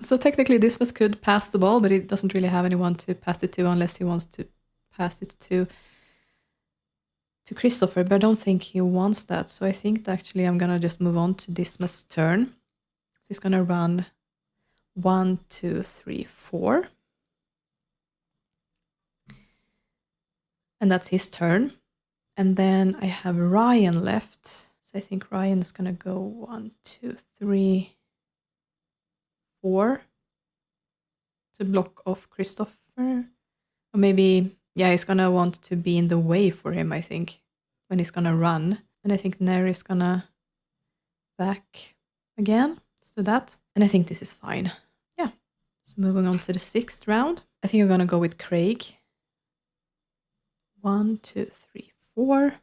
So technically Dismas could pass the ball, but he doesn't really have anyone to pass it to unless he wants to pass it to Cristofer, but I don't think he wants that. So I think that actually I'm gonna just move on to Dismas' turn. So he's gonna run 1, 2, 3, 4. And that's his turn. And then I have Ryan left. So I think Ryan is gonna go 1, 2, 3, 4 to block off Cristofer. Or maybe, yeah, he's gonna want to be in the way for him, I think, when he's gonna run. And I think Neri is gonna back again. Let's do that. And I think this is fine. Yeah. So moving on to the 6th round. I think I'm gonna go with Craig. 1, 2, 3, 4.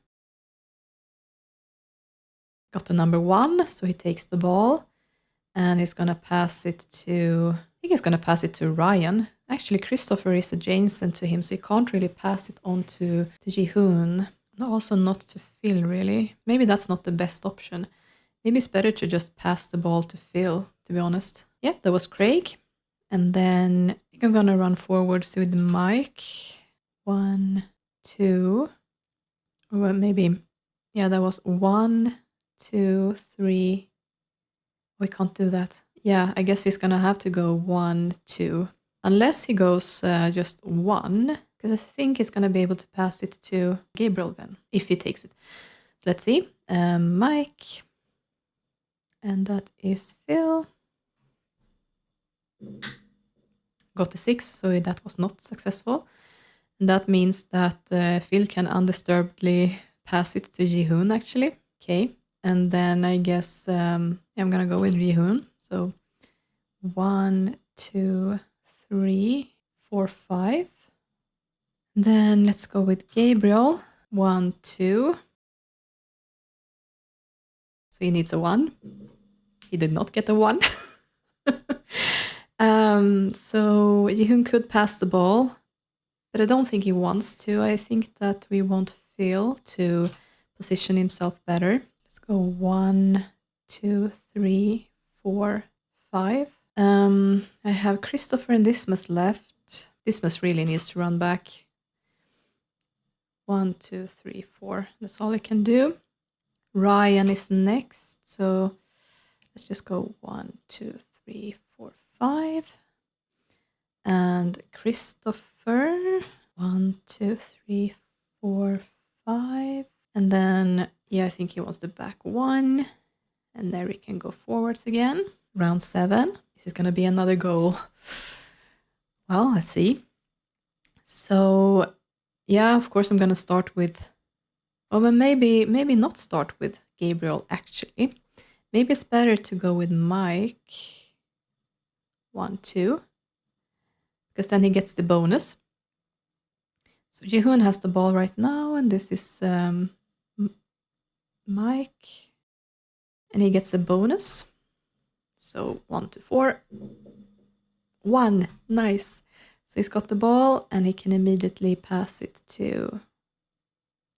Got the number 1, so he takes the ball. And he's gonna pass it to, I think he's gonna pass it to Ryan. Actually, Cristofer is adjacent to him, so he can't really pass it on to Jihoon. Also not to Phil, really. Maybe that's not the best option. Maybe it's better to just pass the ball to Phil, to be honest. Yeah, that was Craig. And then I think I'm gonna run forwards with Mike. 1, 2. Or maybe, yeah, that was 1, 2, 3. We can't do that. Yeah, I guess he's gonna have to go 1, 2. Unless he goes just 1, because I think he's gonna be able to pass it to Gabriel then, if he takes it. So let's see. Mike. And that is Phil. Got the 6, so that was not successful. And that means that Phil can undisturbedly pass it to Jihoon, actually. Okay. And then I guess I'm gonna go with Jihoon. So 1, 2, 3, 4, 5. Then let's go with Gabriel. 1, 2. So he needs a 1. He did not get a 1. So Jihoon could pass the ball, but I don't think he wants to. I think that we want Phil to position himself better. Let's go 1, 2, 3, 4, 5. I have Cristofer and Dismas left. Dismas really needs to run back. 1, 2, 3, 4. That's all I can do. Ryan is next, so let's just go 1, 2, 3, 4, 5. And Cristofer. 1, 2, 3, 4, 5. And then, yeah, I think he wants to back 1. And there we can go forwards again. Round 7. This is going to be another goal. Well, let's see. So, yeah, of course I'm going to start with... Oh, but maybe not start with Gabriel, actually. Maybe it's better to go with Mike. 1, 2. Because then he gets the bonus. So Jihoon has the ball right now, and this is Mike. And he gets a bonus. So 1 to 4. 1. Nice. So he's got the ball, and he can immediately pass it to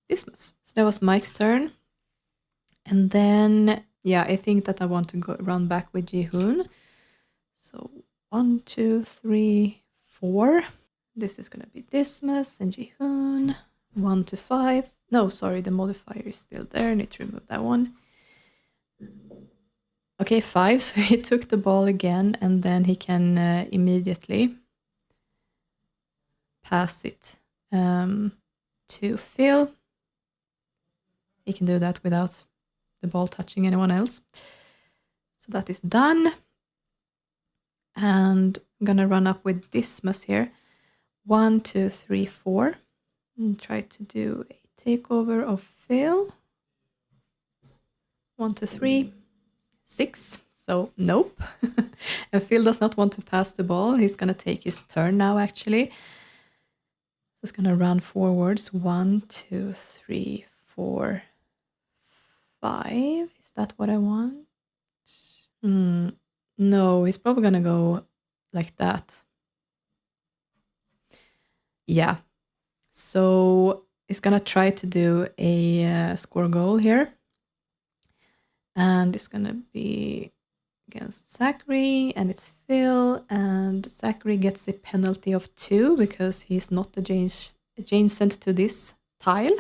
Dismas. So that was Mike's turn. And then, yeah, I think that I want to run back with Jihoon. So 1, 2, 3, 4. This is going to be Dismas and Jihoon. 1 to 5. No, sorry, the modifier is still there. I need to remove that one. Okay, 5. So he took the ball again, and then he can immediately pass it to Phil. He can do that without the ball touching anyone else. So that is done. And I'm going to run up with Dismas here. 1, 2, 3, 4. And try to do a takeover of Phil. 1, 2, 3, 6. So nope. And Phil does not want to pass the ball. He's going to take his turn now, actually. So he's going to run forwards. 1, 2, 3, 4, 5. Is that what I want? No, he's probably going to go like that. Yeah. So he's going to try to do a score goal here. And it's going to be against Zackery, and it's Phil, and Zackery gets a penalty of 2 because he's not adjacent to this tile.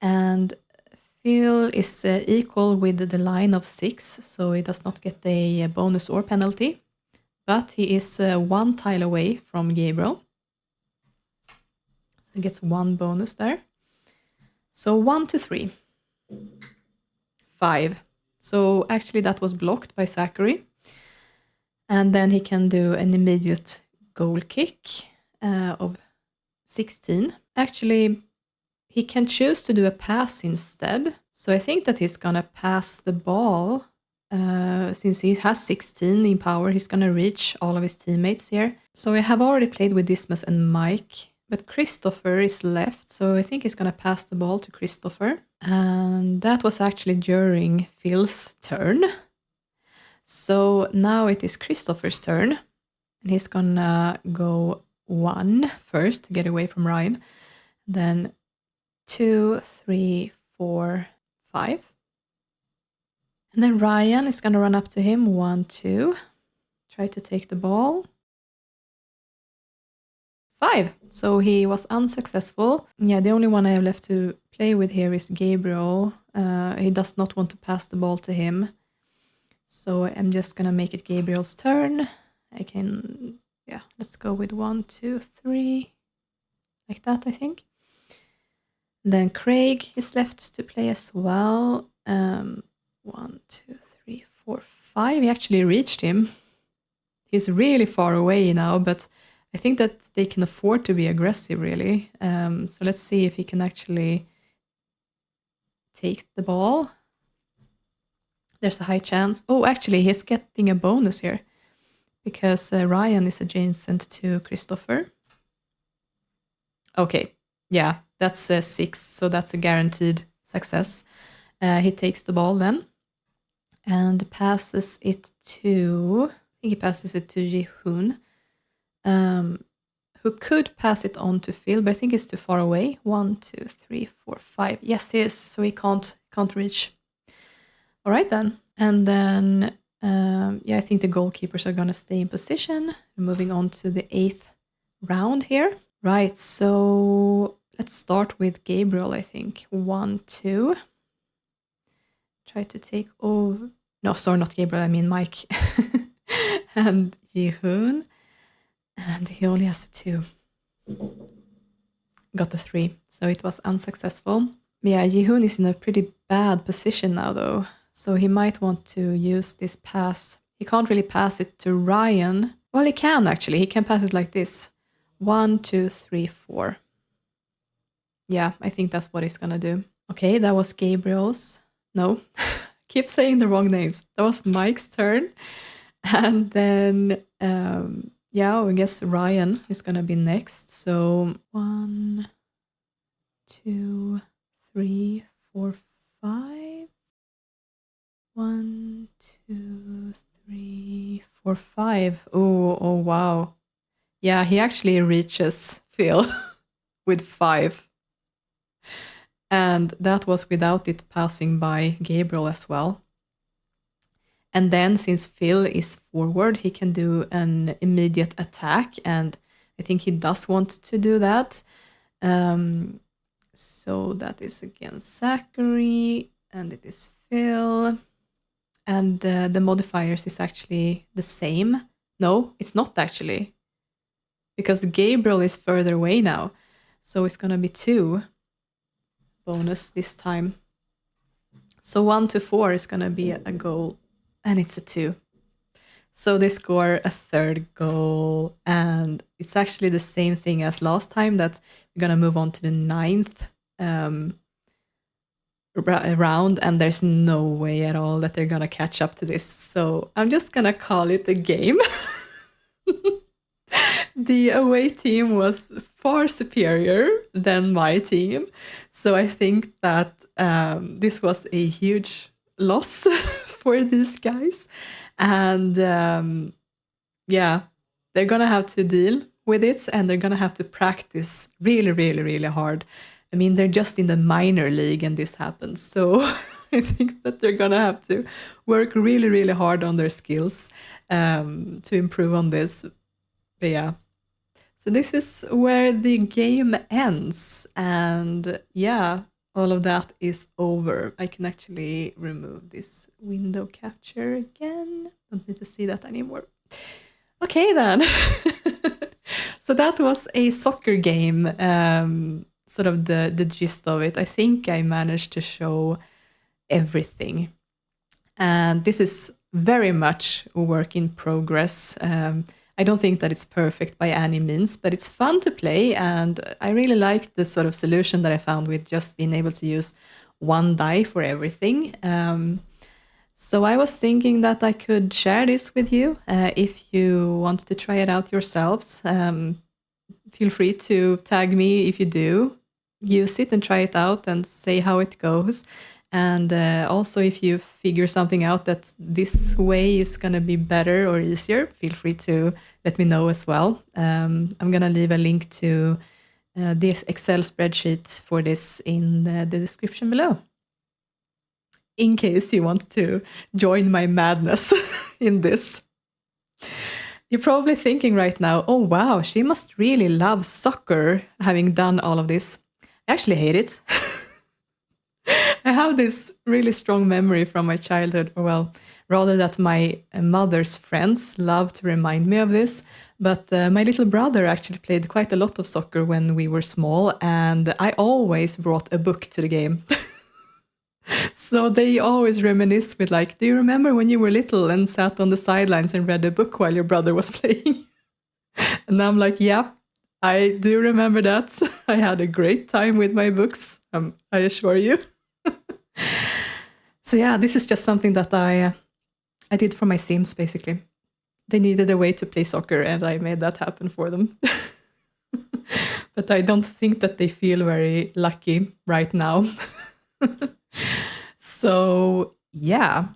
And Phil is equal with the line of 6, so he does not get a bonus or penalty. But he is 1 tile away from Gabriel. So he gets 1 bonus there. So 1 to 3. 5. So actually that was blocked by Zackery. And then he can do an immediate goal kick of 16. Actually, he can choose to do a pass instead. So I think that he's going to pass the ball. Since he has 16 in power, he's going to reach all of his teammates here. So I have already played with Dismas and Mike. But Cristofer is left, so I think he's going to pass the ball to Cristofer. And that was actually during Phil's turn. So now it is Cristofer's turn. And he's going to go 1 first to get away from Ryan. Then 2, 3, 4, 5. And then Ryan is going to run up to him. 1, 2. Try to take the ball. 5. So he was unsuccessful. Yeah, the only one I have left to play with here is Gabriel. He does not want to pass the ball to him. So I'm just gonna make it Gabriel's turn. I can, yeah, let's go with 1, 2, 3. Like that, I think. Then Craig is left to play as well. 1, 2, 3, 4, 5. He actually reached him. He's really far away now, but I think that they can afford to be aggressive, really. So let's see if he can actually take the ball. There's a high chance. Oh, actually, he's getting a bonus here because Ryan is adjacent to Cristofer. Okay, yeah, that's 6, so that's a guaranteed success. He takes the ball then and passes it to, I think he passes it to Jihoon. Who could pass it on to Phil, but I think it's too far away. 1, 2, 3, 4, 5. Yes, he is, so he can't reach. All right then. And then, yeah, I think the goalkeepers are going to stay in position. We're moving on to the 8th round here. Right, so let's start with Gabriel, I think. 1, 2. Try to take over. No, sorry, not Gabriel, I mean Mike. And Jihoon. And he only has a 2. Got the 3, so it was unsuccessful. Yeah, Jihoon is in a pretty bad position now, though. So he might want to use this pass. He can't really pass it to Ryan. Well, he can, actually. He can pass it like this. 1, 2, 3, 4. Yeah, I think that's what he's gonna do. Okay, that was Gabriel's. No, keep saying the wrong names. That was Mike's turn. And then... yeah, I guess Ryan is going to be next. So 1, 2, 3, 4, 5. 1, 2, 3, 4, 5. Oh, wow. Yeah, he actually reaches Phil with 5. And that was without it passing by Gabriel as well. And then since Phil is forward, he can do an immediate attack, and I think he does want to do that. So that is against Zackery, and it is Phil. And the modifiers is actually the same. No, it's not actually. Because Gabriel is further away now. So it's going to be 2 bonus this time. So 1 to 4 is going to be a goal, and it's a 2. So they score a 3rd goal, and it's actually the same thing as last time, that we're going to move on to the 9th round, and there's no way at all that they're going to catch up to this. So I'm just going to call it a game. The away team was far superior than my team. So I think that this was a huge loss for these guys. And yeah, they're going to have to deal with it, and they're going to have to practice really, really, really hard. I mean, they're just in the minor league and this happens. So I think that they're going to have to work really, really hard on their skills to improve on this. But yeah. So this is where the game ends. And yeah, all of that is over. I can actually remove this window capture again. Don't need to see that anymore. Okay then. So that was a soccer game, sort of the gist of it. I think I managed to show everything. And this is very much a work in progress. I don't think that it's perfect by any means, but it's fun to play, and I really like the sort of solution that I found with just being able to use 1 die for everything. So I was thinking that I could share this with you. If you want to try it out yourselves, feel free to tag me if you do. Use it and try it out and say how it goes. And also, if you figure something out that this way is going to be better or easier, feel free to let me know as well. I'm going to leave a link to this Excel spreadsheet for this in the description below, in case you want to join my madness in this. You're probably thinking right now, oh wow, she must really love soccer, having done all of this. I actually hate it. I have this really strong memory from my childhood, or well, rather that my mother's friends love to remind me of this. But my little brother actually played quite a lot of soccer when we were small, and I always brought a book to the game. So they always reminisce with like, do you remember when you were little and sat on the sidelines and read a book while your brother was playing? And I'm like, yeah, I do remember that. I had a great time with my books, I assure you. So yeah, this is just something that I did for my Sims, basically. They needed a way to play soccer, and I made that happen for them. But I don't think that they feel very lucky right now. So yeah,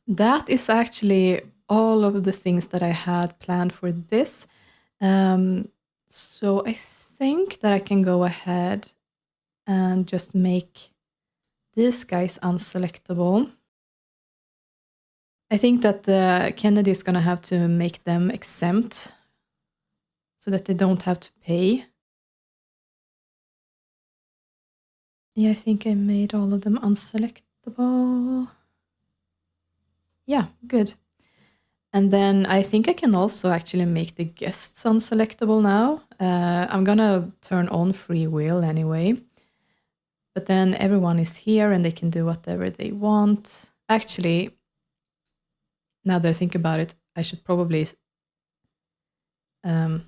that is actually all of the things that I had planned for this. So I think that I can go ahead and just make these guys unselectable. I think that Kennedy is going to have to make them exempt so that they don't have to pay. Yeah, I think I made all of them unselectable. Yeah, good. And then I think I can also actually make the guests unselectable now. I'm going to turn on free will anyway. But then everyone is here and they can do whatever they want. Actually, now that I think about it, I should probably... because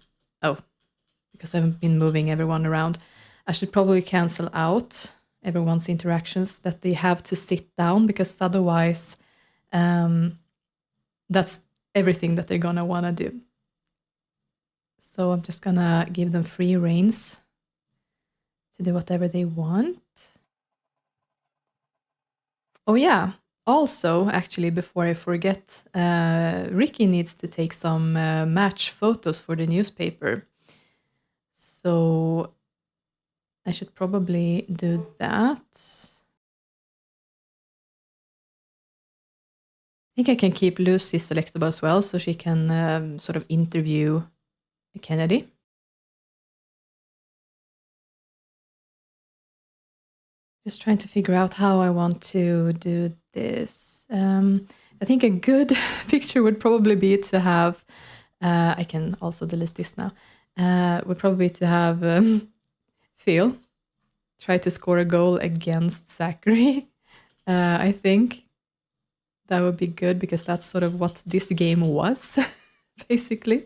I haven't been moving everyone around. I should probably cancel out everyone's interactions that they have to sit down, because otherwise that's everything that they're going to want to do. So I'm just going to give them free reins to do whatever they want. Oh yeah, also, actually, before I forget, Ricky needs to take some match photos for the newspaper. So I should probably do that. I think I can keep Lucy selectable as well, so she can sort of interview Kennedy. Just trying to figure out how I want to do this. I think a good picture would probably be to have, I can also delete this now, would probably be to have Phil try to score a goal against Zackery. I think that would be good because that's sort of what this game was, basically.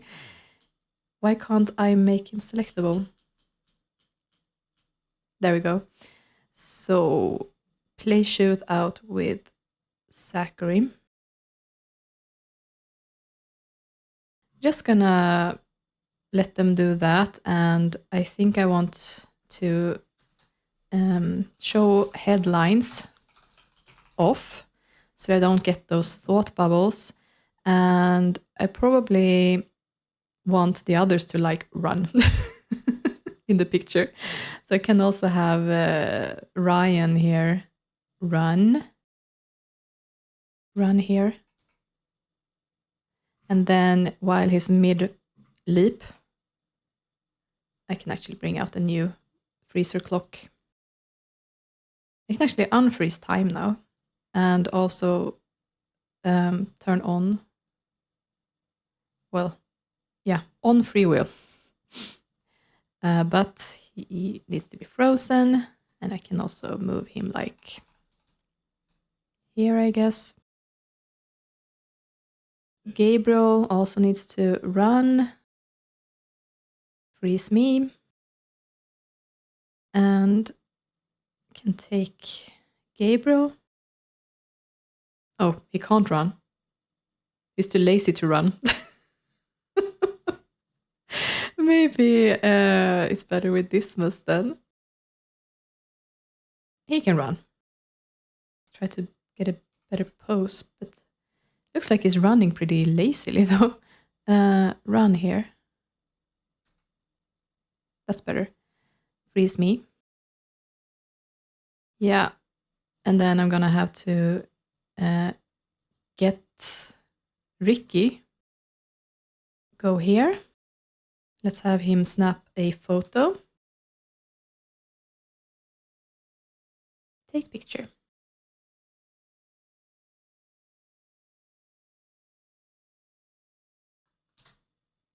Why can't I make him selectable? There we go. So, play shootout with Zackery. Just gonna let them do that, and I think I want to show headlines off so I don't get those thought bubbles, and I probably want the others to like run in the picture. So I can also have Ryan here run here, and then while he's mid leap I can actually bring out a new freezer clock. I can actually unfreeze time now and also turn on, well, yeah, on free will. But he needs to be frozen, and I can also move him like here, I guess. Gabriel also needs to run. Freeze me. And can take Gabriel. Oh, he can't run. He's too lazy to run. Maybe it's better with Dismas then. He can run. Try to get a better pose, but looks like he's running pretty lazily though. Run here. That's better. Freeze me. Yeah. And then I'm gonna have to get Ricky. Go here. Let's have him snap a photo. Take picture.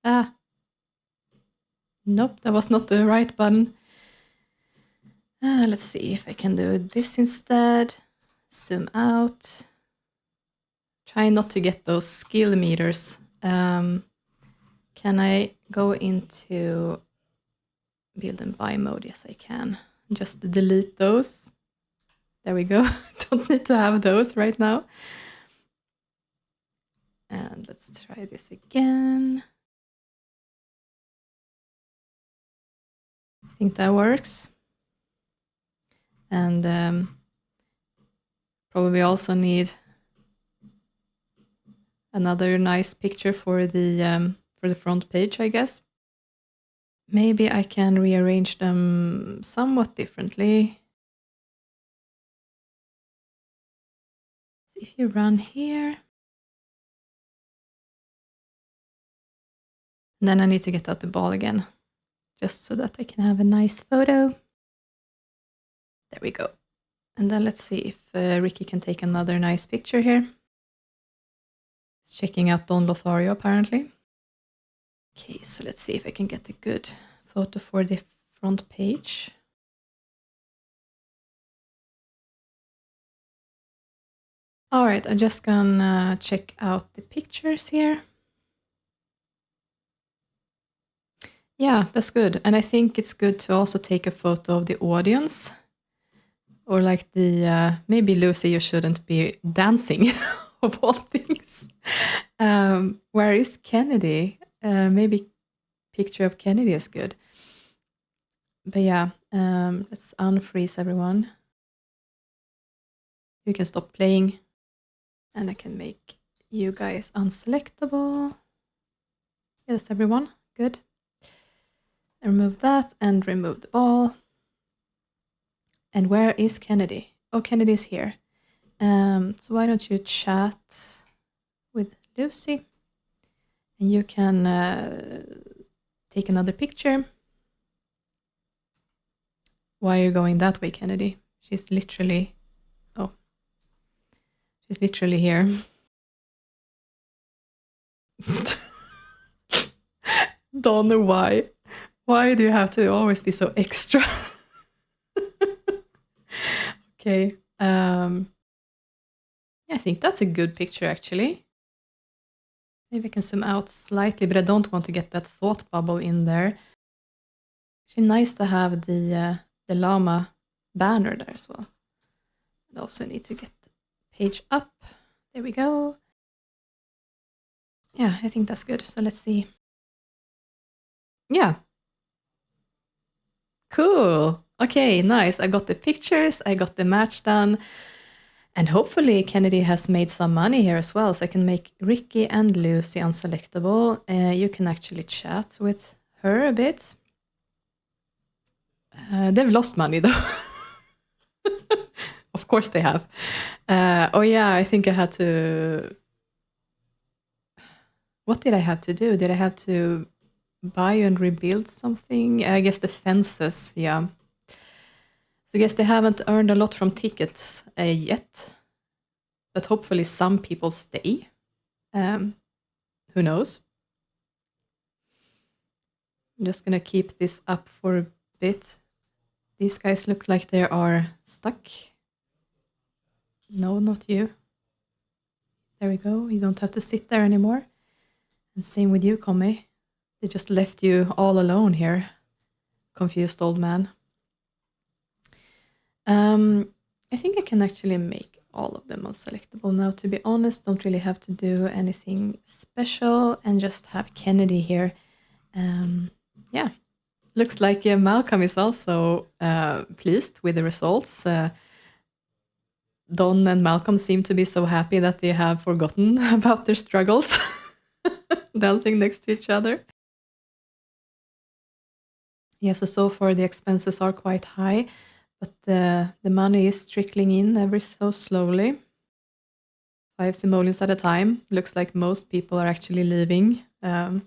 Ah. Nope, that was not the right button. Let's see if I can do this instead. Zoom out. Try not to get those skill meters. Can I go into build and buy mode? Yes, I can. Just delete those. There we go. Don't need to have those right now. And let's try this again. I think that works. And probably also need another nice picture for the front page, I guess. Maybe I can rearrange them somewhat differently. If you run here, and then I need to get out the ball again, just so that I can have a nice photo. There we go. And then let's see if Ricky can take another nice picture here. He's checking out Don Lothario, apparently. Okay, so let's see if I can get a good photo for the front page. All right, I'm just gonna check out the pictures here. Yeah, that's good. And I think it's good to also take a photo of the audience. Or like the, maybe Lucy, you shouldn't be dancing of all things. Where is Kennedy? Maybe picture of Kennedy is good. But yeah, let's unfreeze everyone. You can stop playing. And I can make you guys unselectable. Yes, everyone. Good. And remove that and remove the ball. And where is Kennedy? Oh, Kennedy's here. So why don't you chat with Lucy? And you can take another picture. Why are you going that way, Kennedy? She's literally... Oh. She's literally here. Don't know why. Why do you have to always be so extra? Okay. I think that's a good picture, actually. Maybe I can zoom out slightly, but I don't want to get that thought bubble in there. Actually, nice to have the llama banner there as well. I also need to get the page up. There we go. Yeah, I think that's good. So let's see. Yeah. Cool. Okay, nice. I got the pictures. I got the match done. And hopefully Kennedy has made some money here as well, so I can make Ricky and Lucy unselectable. You can actually chat with her a bit. They've lost money though. Of course they have. Oh yeah, I think I had to... What did I have to do? Did I have to buy and rebuild something? I guess the fences, yeah. So I guess they haven't earned a lot from tickets yet. But hopefully some people stay. Who knows? I'm just gonna keep this up for a bit. These guys look like they are stuck. No, not you. There we go. You don't have to sit there anymore. And same with you, Komei. They just left you all alone here. Confused old man. I think I can actually make all of them unselectable now, to be honest. Don't really have to do anything special and just have Kennedy here. Yeah, looks like Malcolm is also pleased with the results. Don and Malcolm seem to be so happy that they have forgotten about their struggles, dancing next to each other. Yeah, so far the expenses are quite high, but the money is trickling in ever so slowly. 5 simoleons at a time. Looks like most people are actually leaving. Don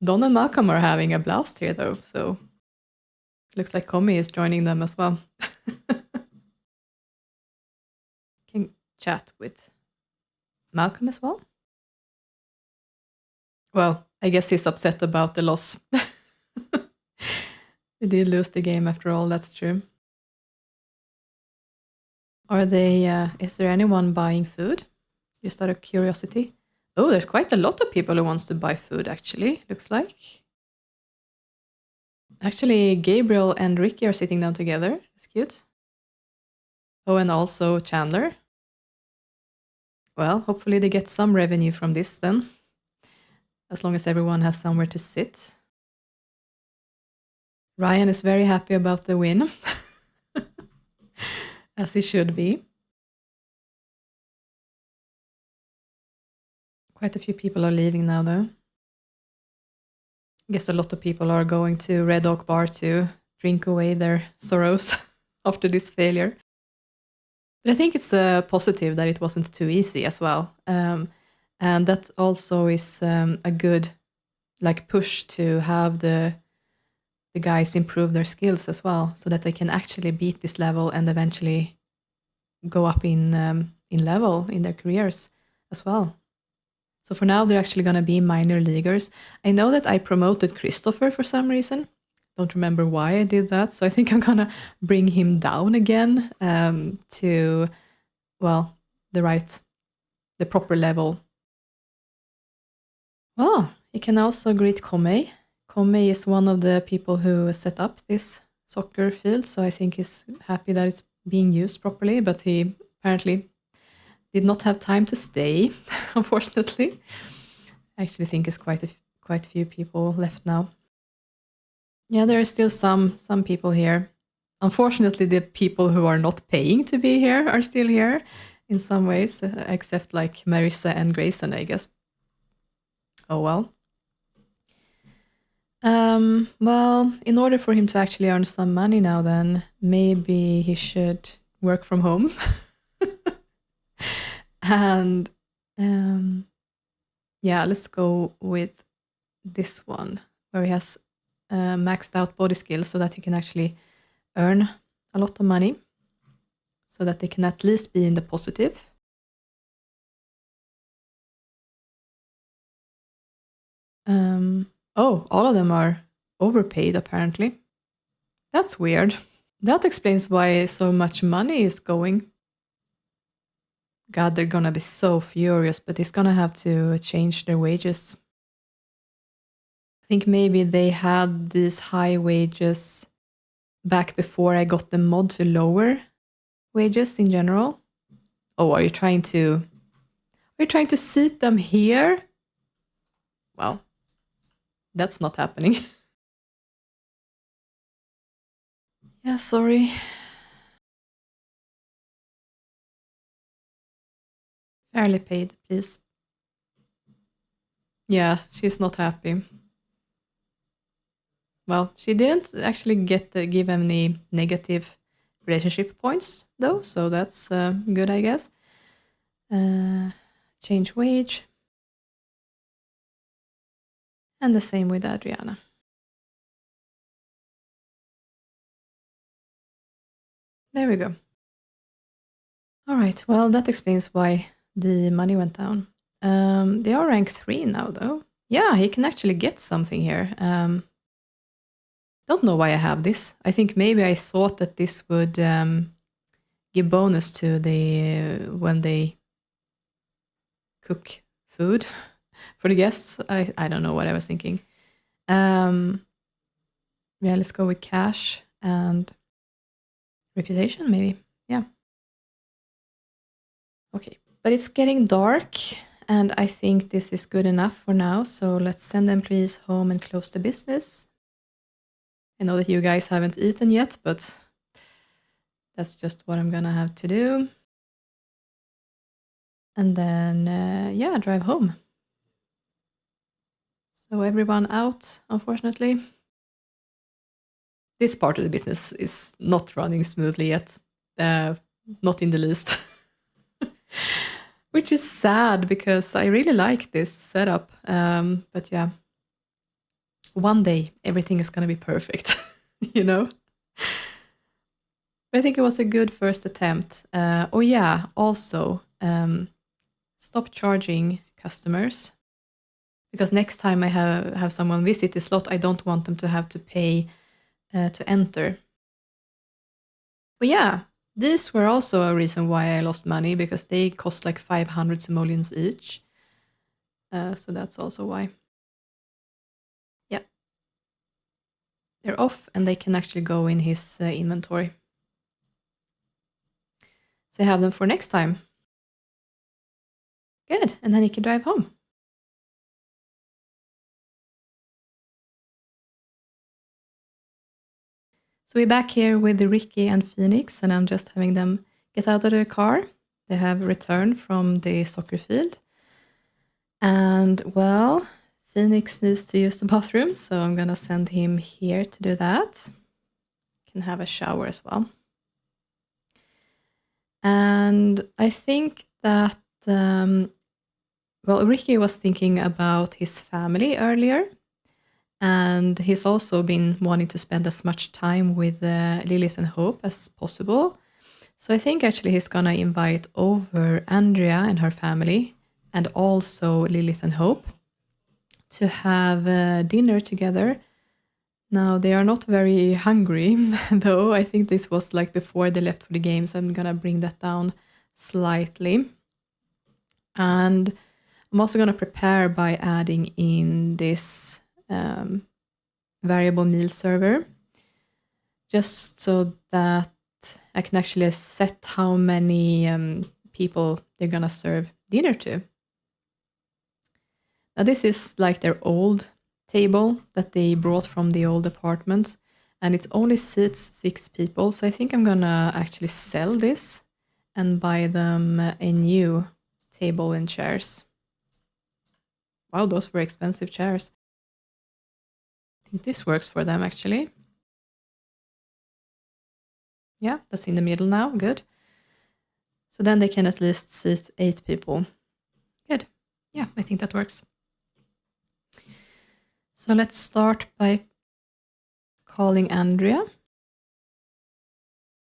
and Malcolm are having a blast here, though, so looks like Komei is joining them as well. Can chat with Malcolm as well. Well, I guess he's upset about the loss. They did lose the game after all, that's true. Are they, is there anyone buying food? Just out of curiosity. Oh, there's quite a lot of people who wants to buy food, actually, looks like. Actually, Gabriel and Ricky are sitting down together. That's cute. Oh, and also Chandler. Well, hopefully they get some revenue from this then. As long as everyone has somewhere to sit. Ryan is very happy about the win. As he should be. Quite a few people are leaving now, though. I guess a lot of people are going to Red Oak Bar to drink away their sorrows after this failure. But I think it's positive that it wasn't too easy as well. And that also is a good push to have the guys improve their skills as well, so that they can actually beat this level and eventually go up in level in their careers as well. So for now, they're actually going to be minor leaguers. I know that I promoted Cristofer for some reason. Don't remember why I did that. So I think I'm going to bring him down again to, well, the proper level. Oh, you can also greet Komei. Komei is one of the people who set up this soccer field, so I think he's happy that it's being used properly, but he apparently did not have time to stay, unfortunately. I actually think it's quite a few people left now. Yeah, there are still some people here. Unfortunately, the people who are not paying to be here are still here in some ways, except like Marissa and Grayson, I guess. Oh well. Well, in order for him to actually earn some money now, then maybe he should work from home. And yeah, let's go with this one where he has maxed out body skills so that he can actually earn a lot of money so that they can at least be in the positive. Oh, all of them are overpaid apparently. That's weird. That explains why so much money is going. God, they're gonna be so furious, but he's gonna have to change their wages. I think maybe they had these high wages back before I got the mod to lower wages in general. Oh, are you trying to seat them here? Well, that's not happening. Yeah, sorry. Fairly paid, please. Yeah, she's not happy. Well, she didn't actually give any negative relationship points, though, so that's good, I guess. Change wage. And the same with Adriana. There we go. All right, well, that explains why the money went down. They are rank 3 now, though. Yeah, he can actually get something here. Don't know why I have this. I think maybe I thought that this would give bonus to the when they cook food for the guests. I don't know what I was thinking. Yeah, let's go with cash and reputation, maybe. Yeah. Okay, but it's getting dark, and I think this is good enough for now. So let's send employees home and close the business. I know that you guys haven't eaten yet, but that's just what I'm gonna have to do. And then, yeah, drive home. So everyone out, unfortunately. This part of the business is not running smoothly yet. Not in the least. Which is sad because I really like this setup. But yeah, one day everything is going to be perfect, you know? But I think it was a good first attempt. Oh yeah, also stop charging customers, because next time I have someone visit the slot, I don't want them to have to pay to enter. But yeah, these were also a reason why I lost money, because they cost like 500 simoleons each. So that's also why. Yeah. They're off and they can actually go in his inventory. So I have them for next time. Good. And then he can drive home. So we're back here with Ricky and Phoenix, and I'm just having them get out of the car. They have returned from the soccer field. And well, Phoenix needs to use the bathroom, so I'm gonna send him here to do that. Can have a shower as well. And I think that, well, Ricky was thinking about his family earlier, and he's also been wanting to spend as much time with Lilith and Hope as possible. So I think actually he's gonna invite over Andrea and her family, and also Lilith and Hope, to have dinner together. Now, they are not very hungry, though. I think this was like before they left for the game, so I'm gonna bring that down slightly. And I'm also gonna prepare by adding in this variable meal server, just so that I can actually set how many people they're gonna serve dinner to. Now, this is like their old table that they brought from the old apartment, and it only seats 6 people. So I think I'm gonna actually sell this and buy them a new table and chairs. Wow, those were expensive chairs. I think this works for them actually. Yeah, that's in the middle now. Good. So then they can at least seat 8 people. Good. Yeah, I think that works. So let's start by calling Andrea.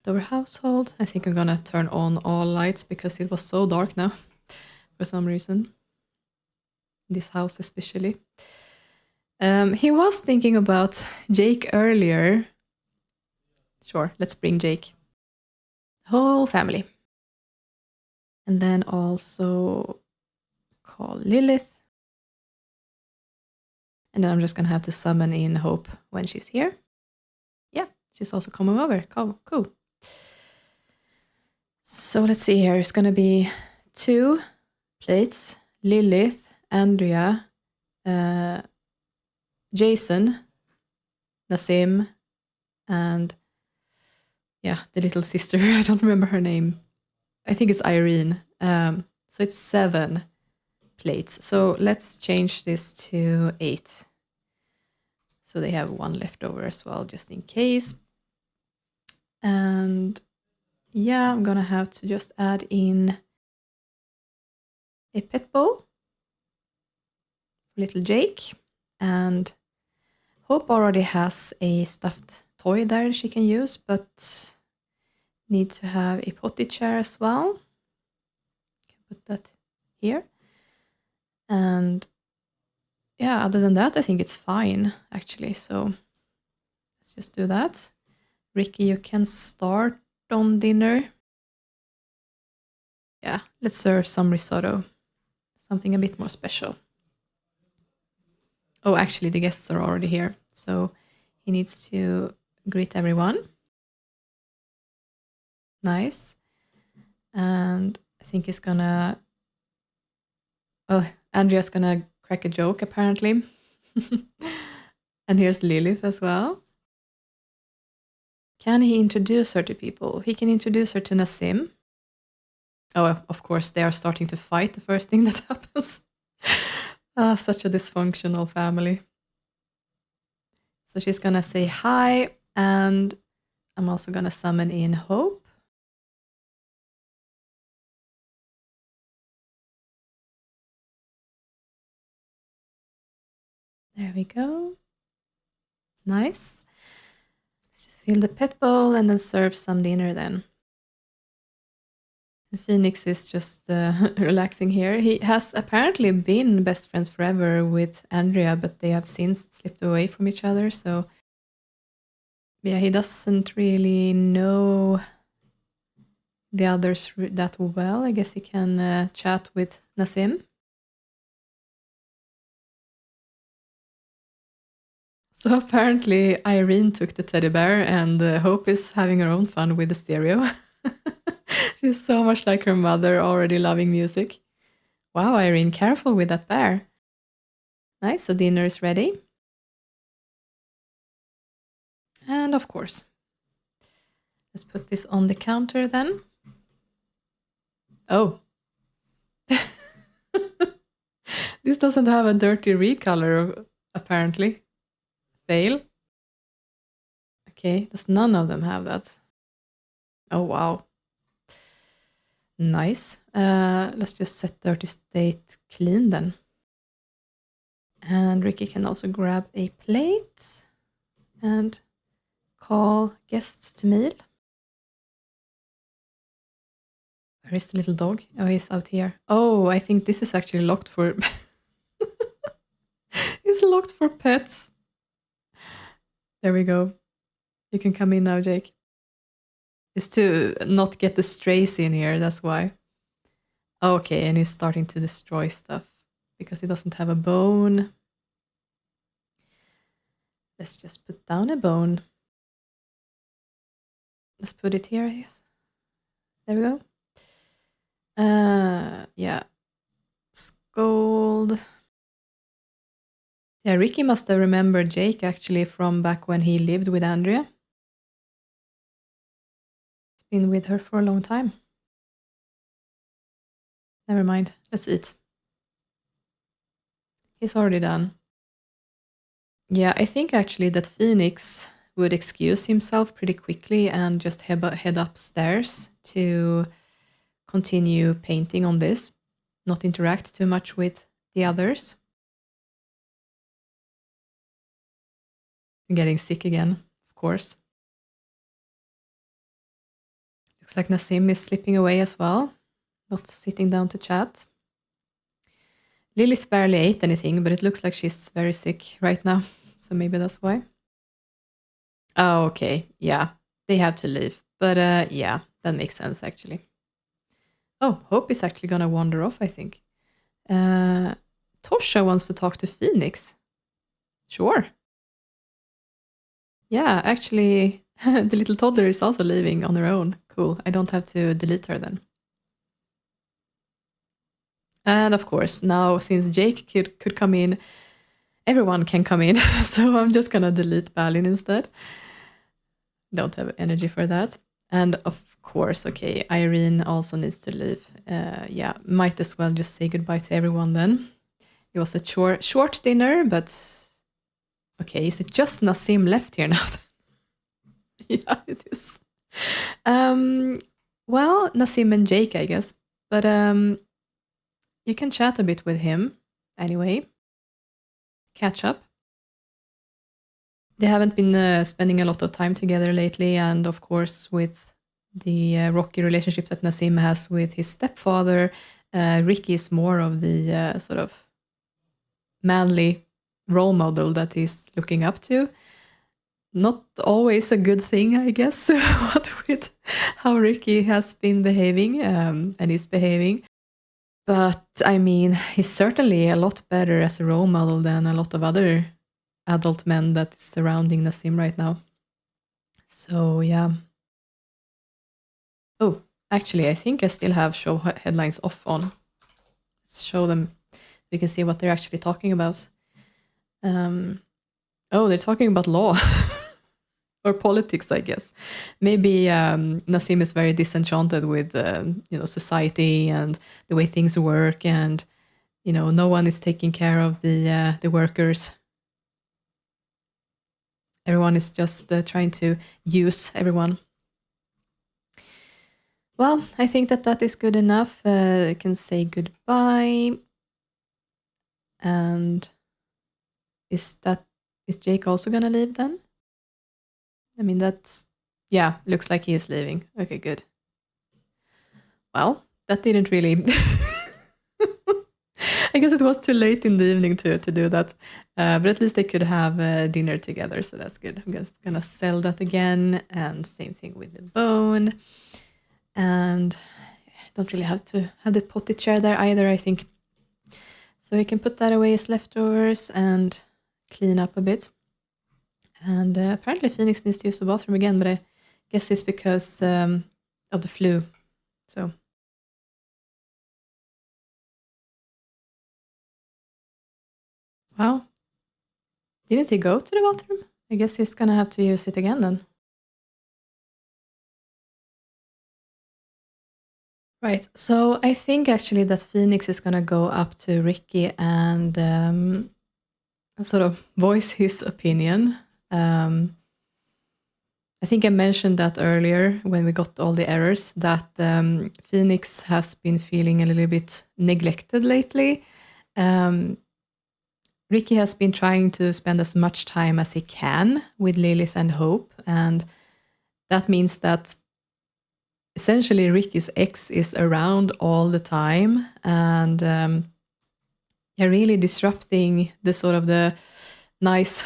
Our household. I think I'm gonna turn on all lights because it was so dark now for some reason. This house especially. He was thinking about Jake earlier. Sure, let's bring Jake. Whole family. And then also call Lilith. And then I'm just gonna have to summon in Hope when she's here. Yeah, she's also coming over. Cool. So let's see here. It's gonna be 2 plates. Lilith, Andrea, Jason, Nassim, and yeah, the little sister. I don't remember her name. I think it's Irene. So it's 7 plates. So let's change this to 8. So they have 1 left over as well, just in case. And yeah, I'm gonna have to just add in a pet bowl for little Jake. And Hope already has a stuffed toy there she can use, but need to have a potty chair as well. Can put that here. And yeah, other than that, I think it's fine, actually. So let's just do that. Ricky, you can start on dinner. Yeah, let's serve some risotto. Something a bit more special. Oh, actually, the guests are already here. So he needs to greet everyone. Nice. And I think he's gonna... Oh, Andrea's gonna crack a joke, apparently. And here's Lilith as well. Can he introduce her to people? He can introduce her to Nassim. Oh, of course, they are starting to fight, the first thing that happens. Such a dysfunctional family. So she's gonna say hi, and I'm also gonna summon in Hope. There we go. Nice. Let's just fill the pet bowl and then serve some dinner then. And Phoenix is just relaxing here. He has apparently been best friends forever with Andrea, but they have since slipped away from each other. So yeah, he doesn't really know the others that well. I guess he can chat with Nassim. So apparently Irene took the teddy bear and Hope is having her own fun with the stereo. She's so much like her mother, already loving music. Wow, Irene, careful with that bear. Nice, so dinner is ready. And of course, let's put this on the counter then. Oh. This doesn't have a dirty recolor, apparently. Fail. Okay, does none of them have that? Oh, wow. Nice. Let's just set dirty state clean then. And Ricky can also grab a plate and call guests to meal. Where is the little dog? Oh, he's out here. Oh, I think this is actually locked for... It's locked for pets. There we go. You can come in now, Jake. It's to not get the strays in here, that's why. Okay, and he's starting to destroy stuff because he doesn't have a bone. Let's just put down a bone. Let's put it here, yes. There we go. Yeah. Scold. Yeah, Ricky must have remembered Jake actually from back when he lived with Andrea. He's been with her for a long time. Never mind. Let's eat. He's already done. Yeah, I think actually that Phoenix would excuse himself pretty quickly and just head upstairs to continue painting on this, not interact too much with the others. I'm getting sick again, of course. Looks like Nassim is slipping away as well, not sitting down to chat. Lilith barely ate anything, but it looks like she's very sick right now, so maybe that's why. Oh, okay. Yeah, they have to leave. But yeah, that makes sense actually. Oh, Hope is actually gonna wander off, I think. Tosha wants to talk to Phoenix. Sure. Yeah, actually, the little toddler is also leaving on her own. Cool. I don't have to delete her then. And of course, now since Jake could come in, everyone can come in. So I'm just gonna delete Balin instead. Don't have energy for that. And of course, okay, Irene also needs to leave. Yeah, might as well just say goodbye to everyone then. It was a short dinner, but okay, is it just Nassim left here now? Yeah, it is. Well, Nassim and Jake, I guess. But you can chat a bit with him anyway. Catch up. They haven't been spending a lot of time together lately, and of course, with the rocky relationship that Nassim has with his stepfather, Ricky is more of the sort of manly role model that he's looking up to. Not always a good thing, I guess, what with how Ricky has been behaving and is behaving. But I mean, he's certainly a lot better as a role model than a lot of other adult men that is surrounding Nassim right now. So yeah. Oh, actually, I think I still have show headlines off on. Let's show them. You can see what they're actually talking about. Oh, they're talking about law. Or politics, I guess. Maybe Nassim is very disenchanted with society and the way things work, and no one is taking care of the workers. Everyone is just trying to use everyone. Well, I think that is good enough. I can say goodbye. And is Jake also gonna leave then? I mean, looks like he is leaving. Okay, good. Well, that didn't really. I guess it was too late in the evening to do that. But at least they could have dinner together, so that's good. I'm just gonna sell that again, and same thing with the bone. And I don't really have to have the potty chair there either, I think. So we can put that away as leftovers and clean up a bit. And apparently Phoenix needs to use the bathroom again, but I guess it's because of the flu. So. Wow. Didn't he go to the bathroom? I guess he's gonna have to use it again then. Right. So I think actually that Phoenix is gonna go up to Ricky and sort of voice his opinion. I think I mentioned that earlier when we got all the errors, that Phoenix has been feeling a little bit neglected lately. Ricky has been trying to spend as much time as he can with Lilith and Hope, and that means that essentially Ricky's ex is around all the time and really disrupting the sort of the nice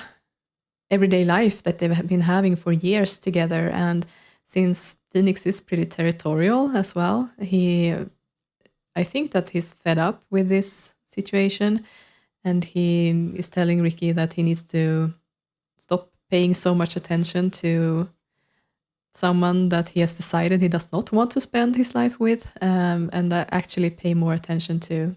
everyday life that they've been having for years together. And since Phoenix is pretty territorial as well, I think that he's fed up with this situation, and he is telling Ricky that he needs to stop paying so much attention to someone that he has decided he does not want to spend his life with, and actually pay more attention to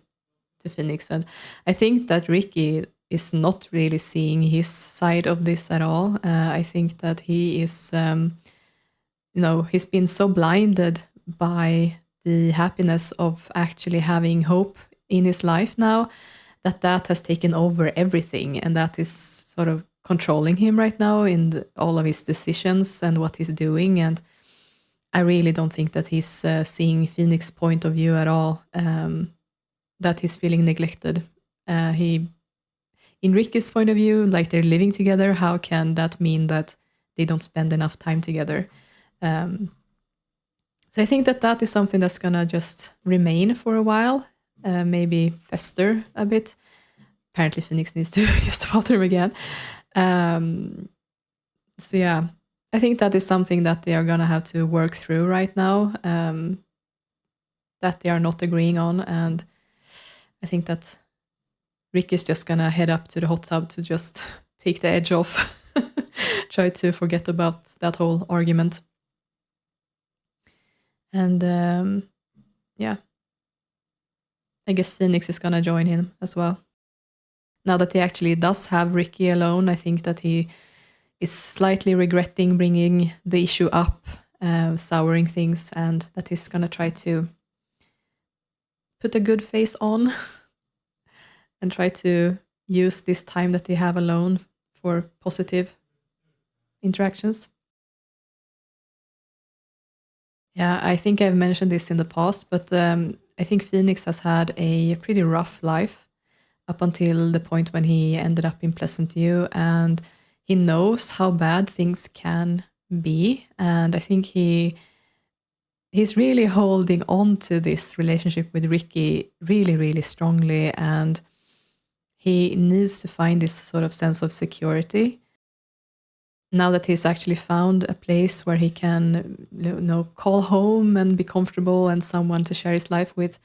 Phoenix. And I think that Ricky is not really seeing his side of this at all. I think that he is, he's been so blinded by the happiness of actually having Hope in his life now that has taken over everything, and that is sort of controlling him right now in all of his decisions and what he's doing. And I really don't think that he's seeing Phoenix's point of view at all, that he's feeling neglected. In Ricky's point of view, like they're living together, how can that mean that they don't spend enough time together? So I think that that is something that's gonna just remain for a while, maybe fester a bit. Apparently Phoenix needs to use the bathroom again. So yeah, I think that is something that they are gonna have to work through right now, that they are not agreeing on. And I think that Ricky's just gonna head up to the hot tub to just take the edge off, try to forget about that whole argument. And yeah, I guess Phoenix is gonna join him as well. Now that he actually does have Ricky alone, I think that he is slightly regretting bringing the issue up, souring things, and that he's gonna try to put a good face on and try to use this time that they have alone for positive interactions. Yeah, I think I've mentioned this in the past, but I think Phoenix has had a pretty rough life up until the point when he ended up in Pleasantview, and he knows how bad things can be. And I think he's really holding on to this relationship with Ricky really, really strongly, and he needs to find this sort of sense of security. Now that he's actually found a place where he can, call home and be comfortable and someone to share his life with,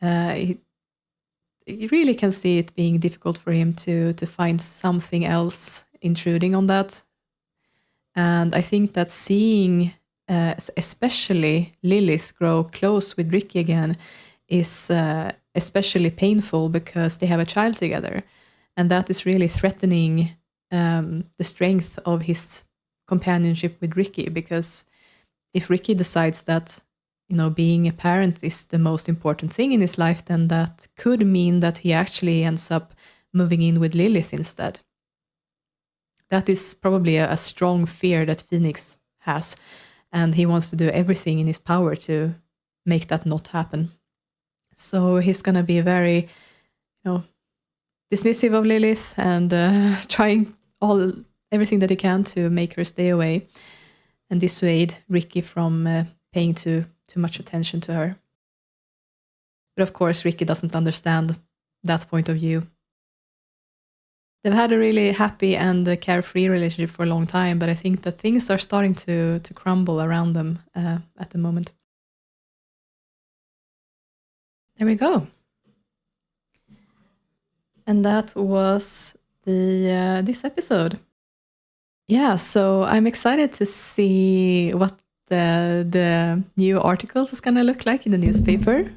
he really can see it being difficult for him to find something else intruding on that. And I think that seeing especially Lilith grow close with Ricky again is especially painful because they have a child together. And that is really threatening the strength of his companionship with Ricky, because if Ricky decides that being a parent is the most important thing in his life, then that could mean that he actually ends up moving in with Lilith instead. That is probably a strong fear that Phoenix has, and he wants to do everything in his power to make that not happen. So he's going to be very, dismissive of Lilith and trying everything that he can to make her stay away and dissuade Ricky from paying too much attention to her. But of course, Ricky doesn't understand that point of view. They've had a really happy and carefree relationship for a long time, but I think that things are starting to crumble around them at the moment. There we go. And that was this episode. Yeah, so I'm excited to see what the new articles is going to look like in the newspaper.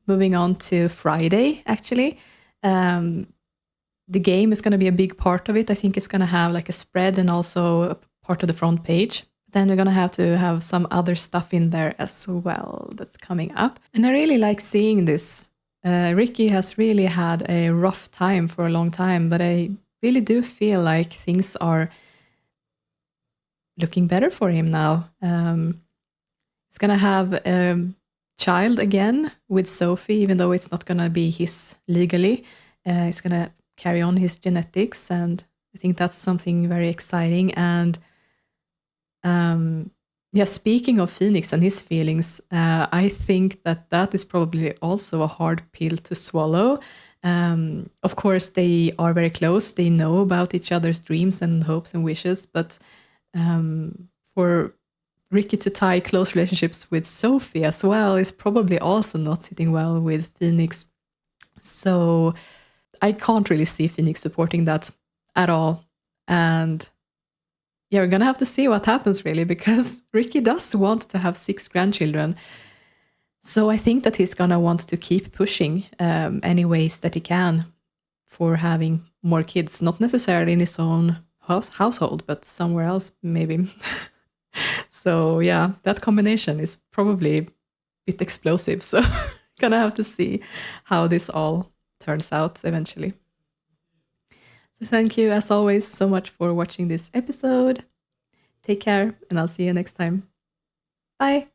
Moving on to Friday, actually. The game is going to be a big part of it. I think it's going to have like a spread and also a part of the front page. Then we're going to have some other stuff in there as well that's coming up. And I really like seeing this. Ricky has really had a rough time for a long time, but I really do feel like things are looking better for him now. He's going to have a child again with Sophie, even though it's not going to be his legally. He's going to carry on his genetics, and I think that's something very exciting. And speaking of Phoenix and his feelings, I think that is probably also a hard pill to swallow. Of course, they are very close. They know about each other's dreams and hopes and wishes, but for Ricky to tie close relationships with Sophie as well is probably also not sitting well with Phoenix. So I can't really see Phoenix supporting that at all. And yeah, we're going to have to see what happens, really, because Ricky does want to have 6 grandchildren. So I think that he's going to want to keep pushing any ways that he can for having more kids, not necessarily in his own household, but somewhere else, maybe. So yeah, that combination is probably a bit explosive. So going to have to see how this all turns out eventually. Thank you, as always, so much for watching this episode. Take care, and I'll see you next time. Bye.